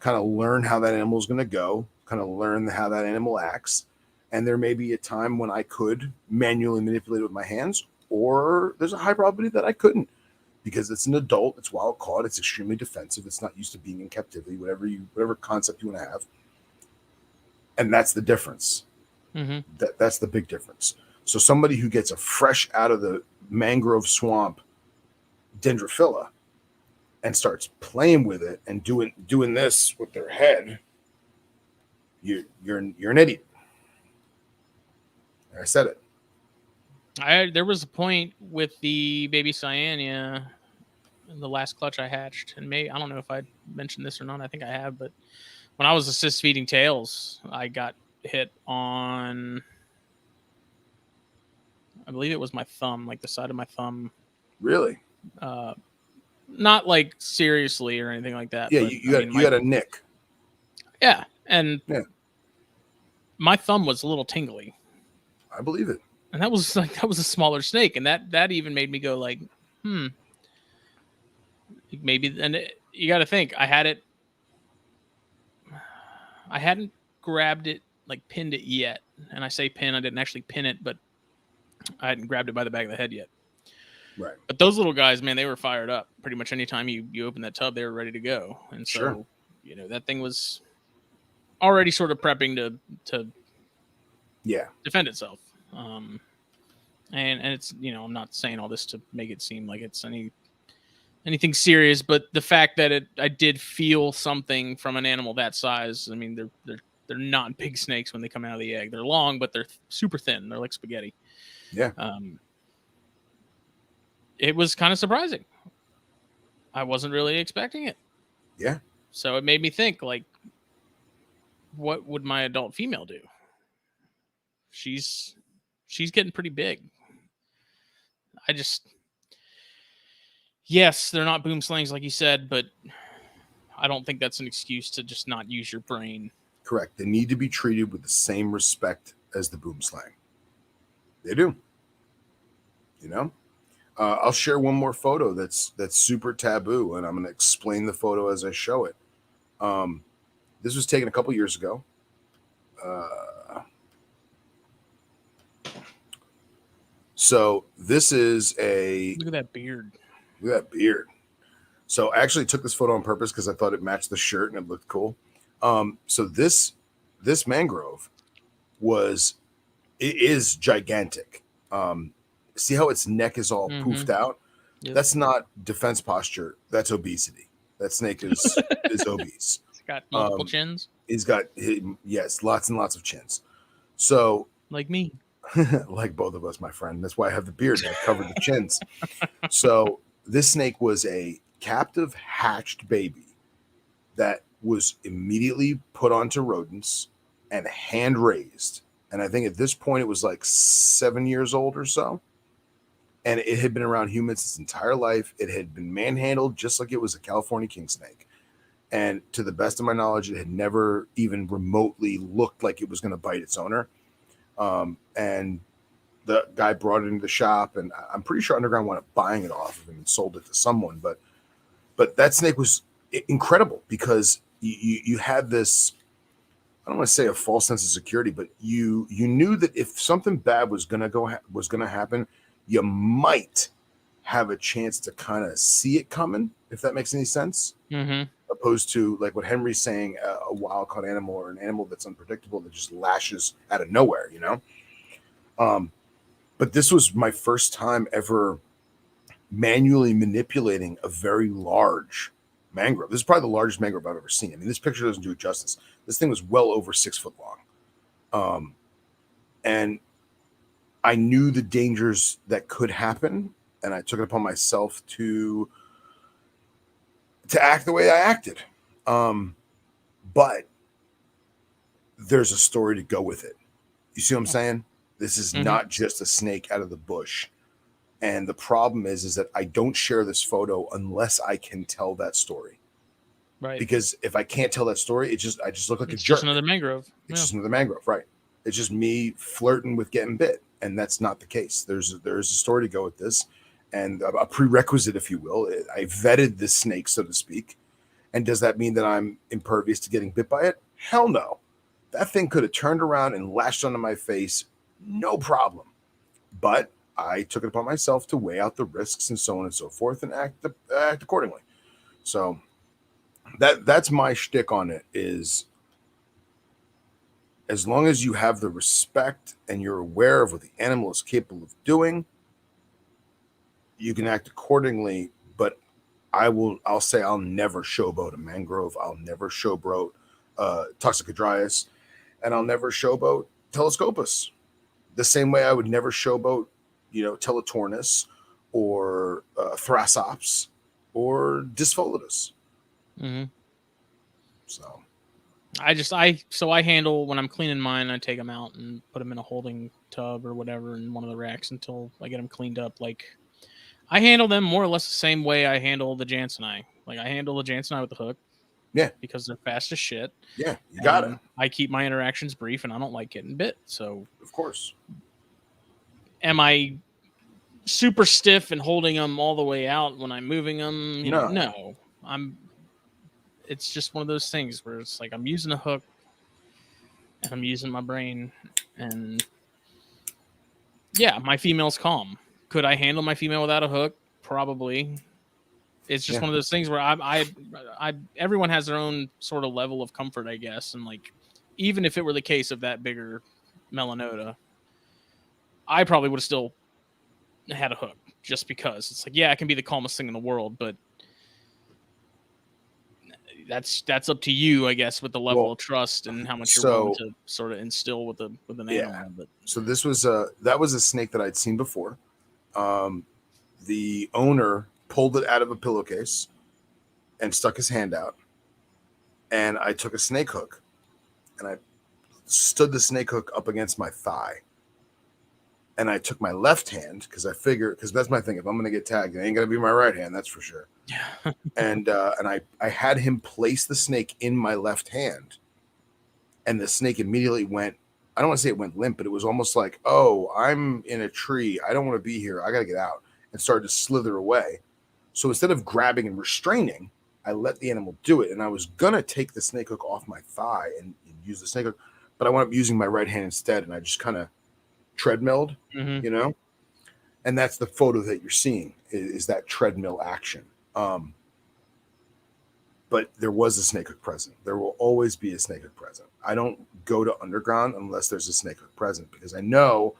kind of learn how that animal is going to go, kind of learn how that animal acts. And there may be a time when I could manually manipulate it with my hands, or there's a high probability that I couldn't, because it's an adult, it's wild caught, it's extremely defensive, it's not used to being in captivity, whatever concept you want to have. And that's the difference. That's the big difference. So somebody who gets a fresh out of the mangrove swamp dendrophila and starts playing with it and doing this with their head, you're an idiot. I said it. There was a point with the baby cyania in the last clutch I hatched, and I don't know if I mentioned this or not. I think I have, but when I was assist feeding tails, I got hit on, I believe it was my thumb, like the side of my thumb. Really? Not like seriously or anything like that. Yeah, but, you got a nick. Yeah, and my thumb was a little tingly. I believe it. And that was a smaller snake, and that even made me go like, maybe. And you got to think, I hadn't grabbed it, like pinned it yet. And I say pin, I didn't actually pin it, but I hadn't grabbed it by the back of the head yet. Right. But those little guys, man, they were fired up. Pretty much anytime you open that tub, they were ready to go. And so, that thing was already sort of prepping to defend itself. And it's, I'm not saying all this to make it seem like it's anything serious, but the fact that I did feel something from an animal that size. I mean, they're not big snakes when they come out of the egg. They're long, but they're super thin. They're like spaghetti. Yeah. It was kind of surprising. I wasn't really expecting it. Yeah. So it made me think, like, what would my adult female do? She's getting pretty big. Yes, they're not boom slings like you said, but I don't think that's an excuse to just not use your brain. Correct. They need to be treated with the same respect as the boom slang. They do. You know? I'll share one more photo that's super taboo, and I'm going to explain the photo as I show it. This was taken a couple years ago. So this is Look at that beard. Look at that beard. So I actually took this photo on purpose because I thought it matched the shirt and it looked cool. So this mangrove is gigantic. See how its neck is all poofed out? Yep. That's not defense posture. That's obesity. That snake is obese. It's got multiple chins. He's got, yes, lots and lots of chins. So like me. Like both of us, my friend. That's why I have the beard that covered the chins. So this snake was a captive hatched baby that was immediately put onto rodents and hand raised. And I think at this point it was like 7 years old or so. And it had been around humans its entire life. It had been manhandled just like it was a California king snake. And to the best of my knowledge, it had never even remotely looked like it was going to bite its owner. And the guy brought it into the shop, and I'm pretty sure Underground wound up buying it off of him and sold it to someone. But that snake was incredible because you had this, I don't want to say a false sense of security, but you knew that if something bad was going to happen, you might have a chance to kind of see it coming, if that makes any sense. Mm-hmm. Opposed to like what Henry's saying, a wild caught animal or an animal that's unpredictable that just lashes out of nowhere, you know? But this was my first time ever manually manipulating a very large mangrove. This is probably the largest mangrove I've ever seen. I mean, this picture doesn't do it justice. This thing was well over 6 foot long. And I knew the dangers that could happen, and I took it upon myself to act the way I acted. But there's a story to go with it. You see what I'm saying? This is not just a snake out of the bush. And the problem is that I don't share this photo unless I can tell that story. Right. Because if I can't tell that story, I just look like it's a jerk. Just another mangrove. It's just another mangrove, right? It's just me flirting with getting bit, and that's not the case. There's a story to go with this, and a prerequisite, if you will. I vetted this snake, so to speak. And does that mean that I'm impervious to getting bit by it? Hell no. That thing could have turned around and lashed onto my face, no problem. But I took it upon myself to weigh out the risks and so on and so forth and act accordingly. So that's my shtick on it, is as long as you have the respect and you're aware of what the animal is capable of doing, you can act accordingly. But I'll say I'll never showboat a mangrove. I'll never showboat Toxicodrius, and I'll never showboat Telescopus. The same way I would never showboat, Teletornus or Thrasops or Dyspholidus. Mm-hmm. So I handle, when I'm cleaning mine, I take them out and put them in a holding tub or whatever in one of the racks until I get them cleaned up. Like, I handle them more or less the same way I handle the Jansenii. Like, I handle the Jansenii with the hook. Yeah. Because they're fast as shit. Yeah, you got it. I keep my interactions brief, and I don't like getting bit. So, of course. Am I super stiff and holding them all the way out when I'm moving them? No. It's just one of those things where it's like I'm using a hook and I'm using my brain, and yeah, my female's calm. Could I handle my female without a hook? Probably. It's just one of those things where everyone has their own sort of level of comfort, I guess. And like, even if it were the case of that bigger Melanota, I probably would have still had a hook, just because it's like, yeah, it can be the calmest thing in the world, but that's up to you, I guess, with the level of trust and how much you're willing to sort of instill with an animal. But so this was that was a snake that I'd seen before. The owner pulled it out of a pillowcase and stuck his hand out, and I took a snake hook and I stood the snake hook up against my thigh, and I took my left hand because I figure, because that's my thing. If I'm going to get tagged, it ain't going to be my right hand. That's for sure. Yeah. And I had him place the snake in my left hand, and the snake immediately went. I don't want to say it went limp, but it was almost like, oh, I'm in a tree. I don't want to be here. I got to get out, and started to slither away. So instead of grabbing and restraining, I let the animal do it. And I was going to take the snake hook off my thigh and use the snake hook, but I wound up using my right hand instead. And I just kind of treadmilled, you know, and that's the photo that you're seeing is that treadmill action. But there was a snake hook present. There will always be a snake hook present. I don't go to underground unless there's a snake hook present, because I know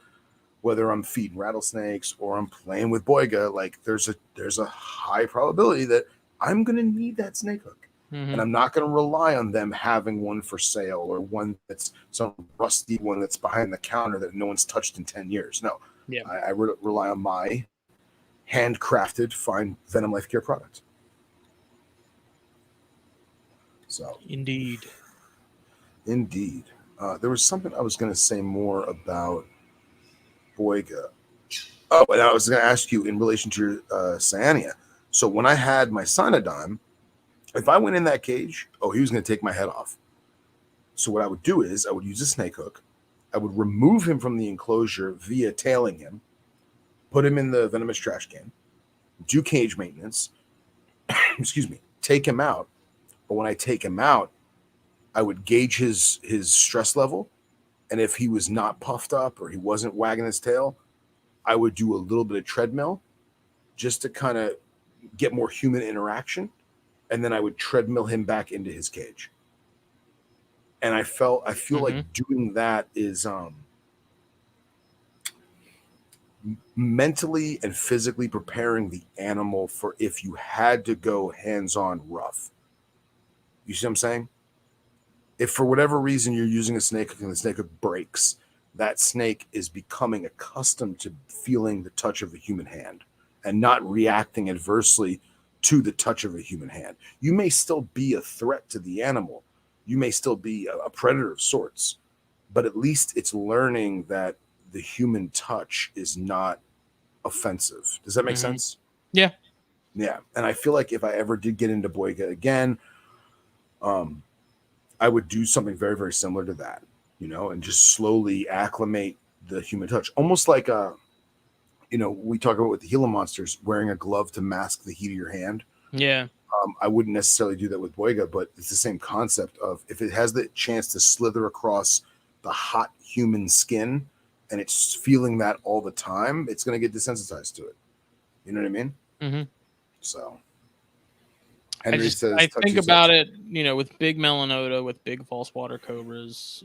whether I'm feeding rattlesnakes or I'm playing with boiga, like there's a high probability that I'm going to need that snake hook. And I'm not going to rely on them having one for sale or one that's some rusty one that's behind the counter that no one's touched in 10 years. No, I rely on my handcrafted fine Venom Life Care product. So Indeed. There was something I was going to say more about boiga. Oh, and I was going to ask you in relation to your Cyania. So when I had my Cynodime, if I went in that cage, he was going to take my head off. So what I would do is I would use a snake hook. I would remove him from the enclosure via tailing him, put him in the venomous trash can, do cage maintenance, excuse me, take him out. But when I take him out, I would gauge his stress level. And if he was not puffed up or he wasn't wagging his tail, I would do a little bit of treadmill just to kind of get more human interaction. And then I would treadmill him back into his cage. And I feel like doing that is mentally and physically preparing the animal for if you had to go hands-on rough. You see what I'm saying? If for whatever reason you're using a snake hook and the snake hook breaks, that snake is becoming accustomed to feeling the touch of a human hand and not reacting adversely to the touch of a human hand. You may still be a threat to the animal. You may still be a predator of sorts, but at least it's learning that the human touch is not offensive. Does that make sense? Yeah. Yeah. And I feel like if I ever did get into boiga again, I would do something very, very similar to that, and just slowly acclimate the human touch. Almost like we talk about with the Gila monsters, wearing a glove to mask the heat of your hand. Yeah. I wouldn't necessarily do that with boiga, but it's the same concept of if it has the chance to slither across the hot human skin and it's feeling that all the time, it's going to get desensitized to it. You know what I mean? Mm-hmm. So Henry says, I think about it, with big melanota, with big false water cobras,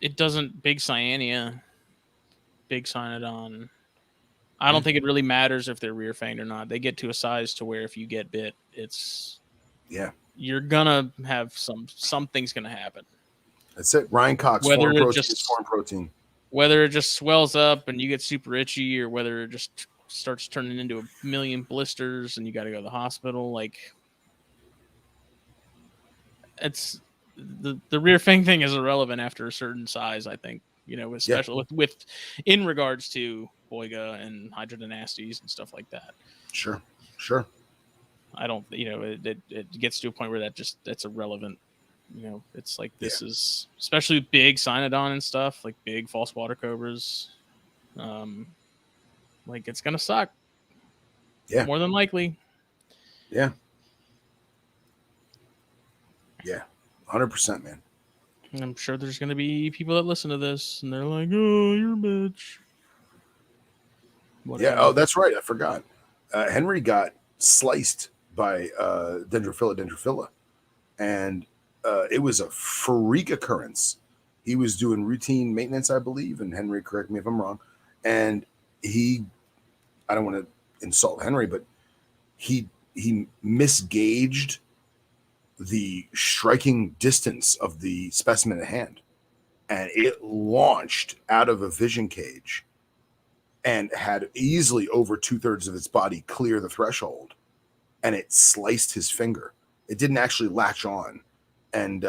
it doesn't, big cyania, big cyanodon. I don't think it really matters if they're rear fanged or not. They get to a size to where if you get bit, you're gonna have something's gonna happen. That's it. Ryan Cox, whether foreign protein. Whether it just swells up and you get super itchy, or whether it just starts turning into a million blisters and you got to go to the hospital. Like, it's the rear fang thing is irrelevant after a certain size, I think, especially with in regards to boiga and hydrodynasties and stuff like that. Sure. I don't, it gets to a point where that's irrelevant. It's like, this is especially big cynodon and stuff, like big false water cobras. Like, it's gonna suck. Yeah, more than likely. Yeah, 100%, man. And I'm sure there's gonna be people that listen to this and they're like, "Oh, you're a bitch." Whatever. Yeah. Oh, that's right. I forgot. Henry got sliced by dendrophila, and it was a freak occurrence. He was doing routine maintenance, I believe, and Henry, correct me if I'm wrong, and I don't want to insult Henry, but he misgauged the striking distance of the specimen at hand, and it launched out of a vision cage and had easily over 2/3 of its body clear the threshold, and it sliced his finger. It didn't actually latch on, and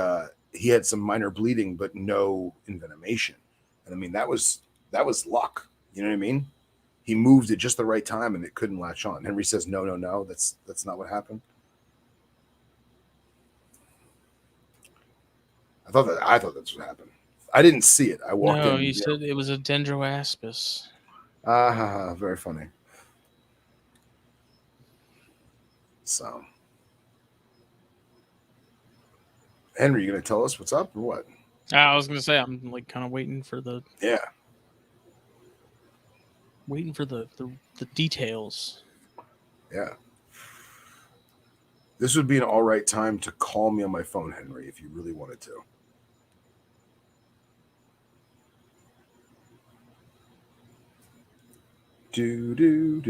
he had some minor bleeding but no envenomation. And I mean, that was luck. You know what I mean? He moved at just the right time and it couldn't latch on. Henry says, no. That's not what happened. I thought that's what happened. I didn't see it. I walked in. No, you said it was a Dendroaspis. Very funny. So, Henry, you gonna tell us what's up or what? I was gonna say I'm like kind of waiting for the details. Yeah. This would be an all right time to call me on my phone, Henry, if you really wanted to. Do.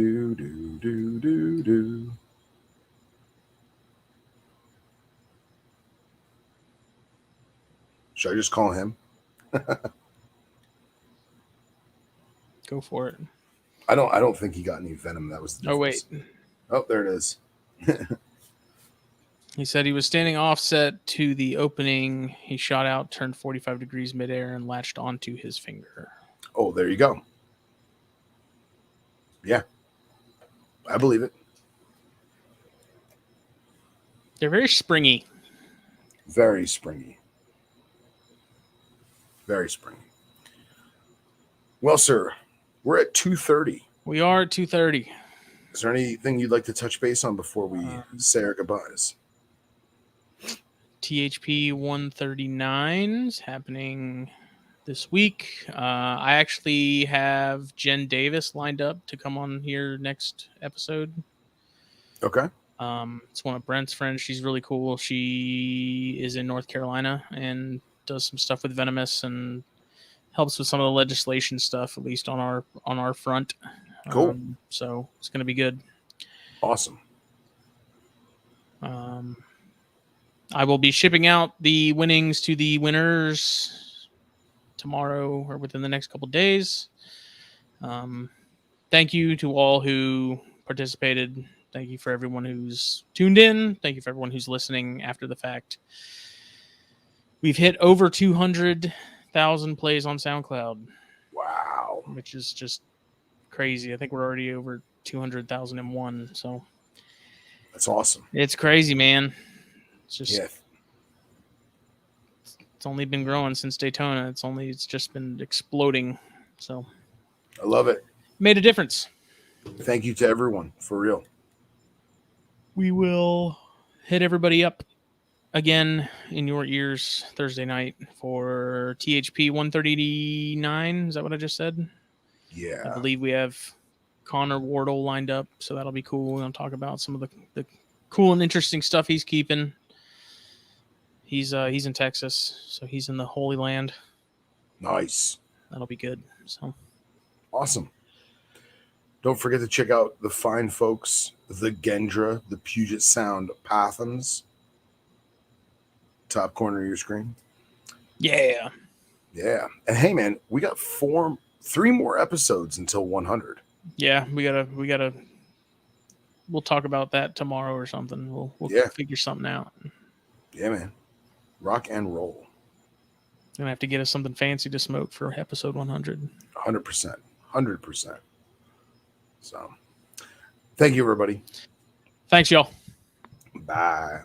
Should I just call him? Go for it. I don't think he got any venom. That was the difference. Oh wait. Oh, there it is. He said he was standing offset to the opening. He shot out, turned 45 degrees midair, and latched onto his finger. Oh, there you go. Yeah. I believe it. They're very springy. Very springy. Very springy. Well, sir, we're at 2:30. We are at 2:30. Is there anything you'd like to touch base on before we say our goodbyes? THP 139 is happening this week. I actually have Jen Davis lined up to come on here next episode. Okay. It's one of Brent's friends. She's really cool. She is in North Carolina and does some stuff with Venomous and helps with some of the legislation stuff, at least on our front. Cool. So it's going to be good. Awesome. I will be shipping out the winnings to the winners tomorrow or within the next couple of days. Thank you to all who participated. Thank you for everyone who's tuned in. Thank you for everyone who's listening after the fact. We've hit over 200,000 plays on SoundCloud. Wow. Which is just crazy. I think we're already over 200,001. So that's awesome. It's crazy, man. It's just it's only been growing since Daytona. It's just been exploding. So I love it. Made a difference. Thank you to everyone, for real. We will hit everybody up again in your ears Thursday night for THP 139. Is that what I just said? Yeah. I believe we have Connor Wardle lined up, so that'll be cool. We're going to talk about some of the cool and interesting stuff he's keeping. He's in Texas, so he's in the Holy Land. Nice. That'll be good. So awesome. Don't forget to check out the fine folks, the Gendra, the Puget Sound Pathans. Top corner of your screen. Yeah. Yeah. And hey, man, we got 3 more episodes until 100. Yeah, we gotta. We'll talk about that tomorrow or something. We'll figure something out. Yeah, man. Rock and roll. Gonna have to get us something fancy to smoke for episode 100. 100%. 100%. So, thank you, everybody. Thanks, y'all. Bye.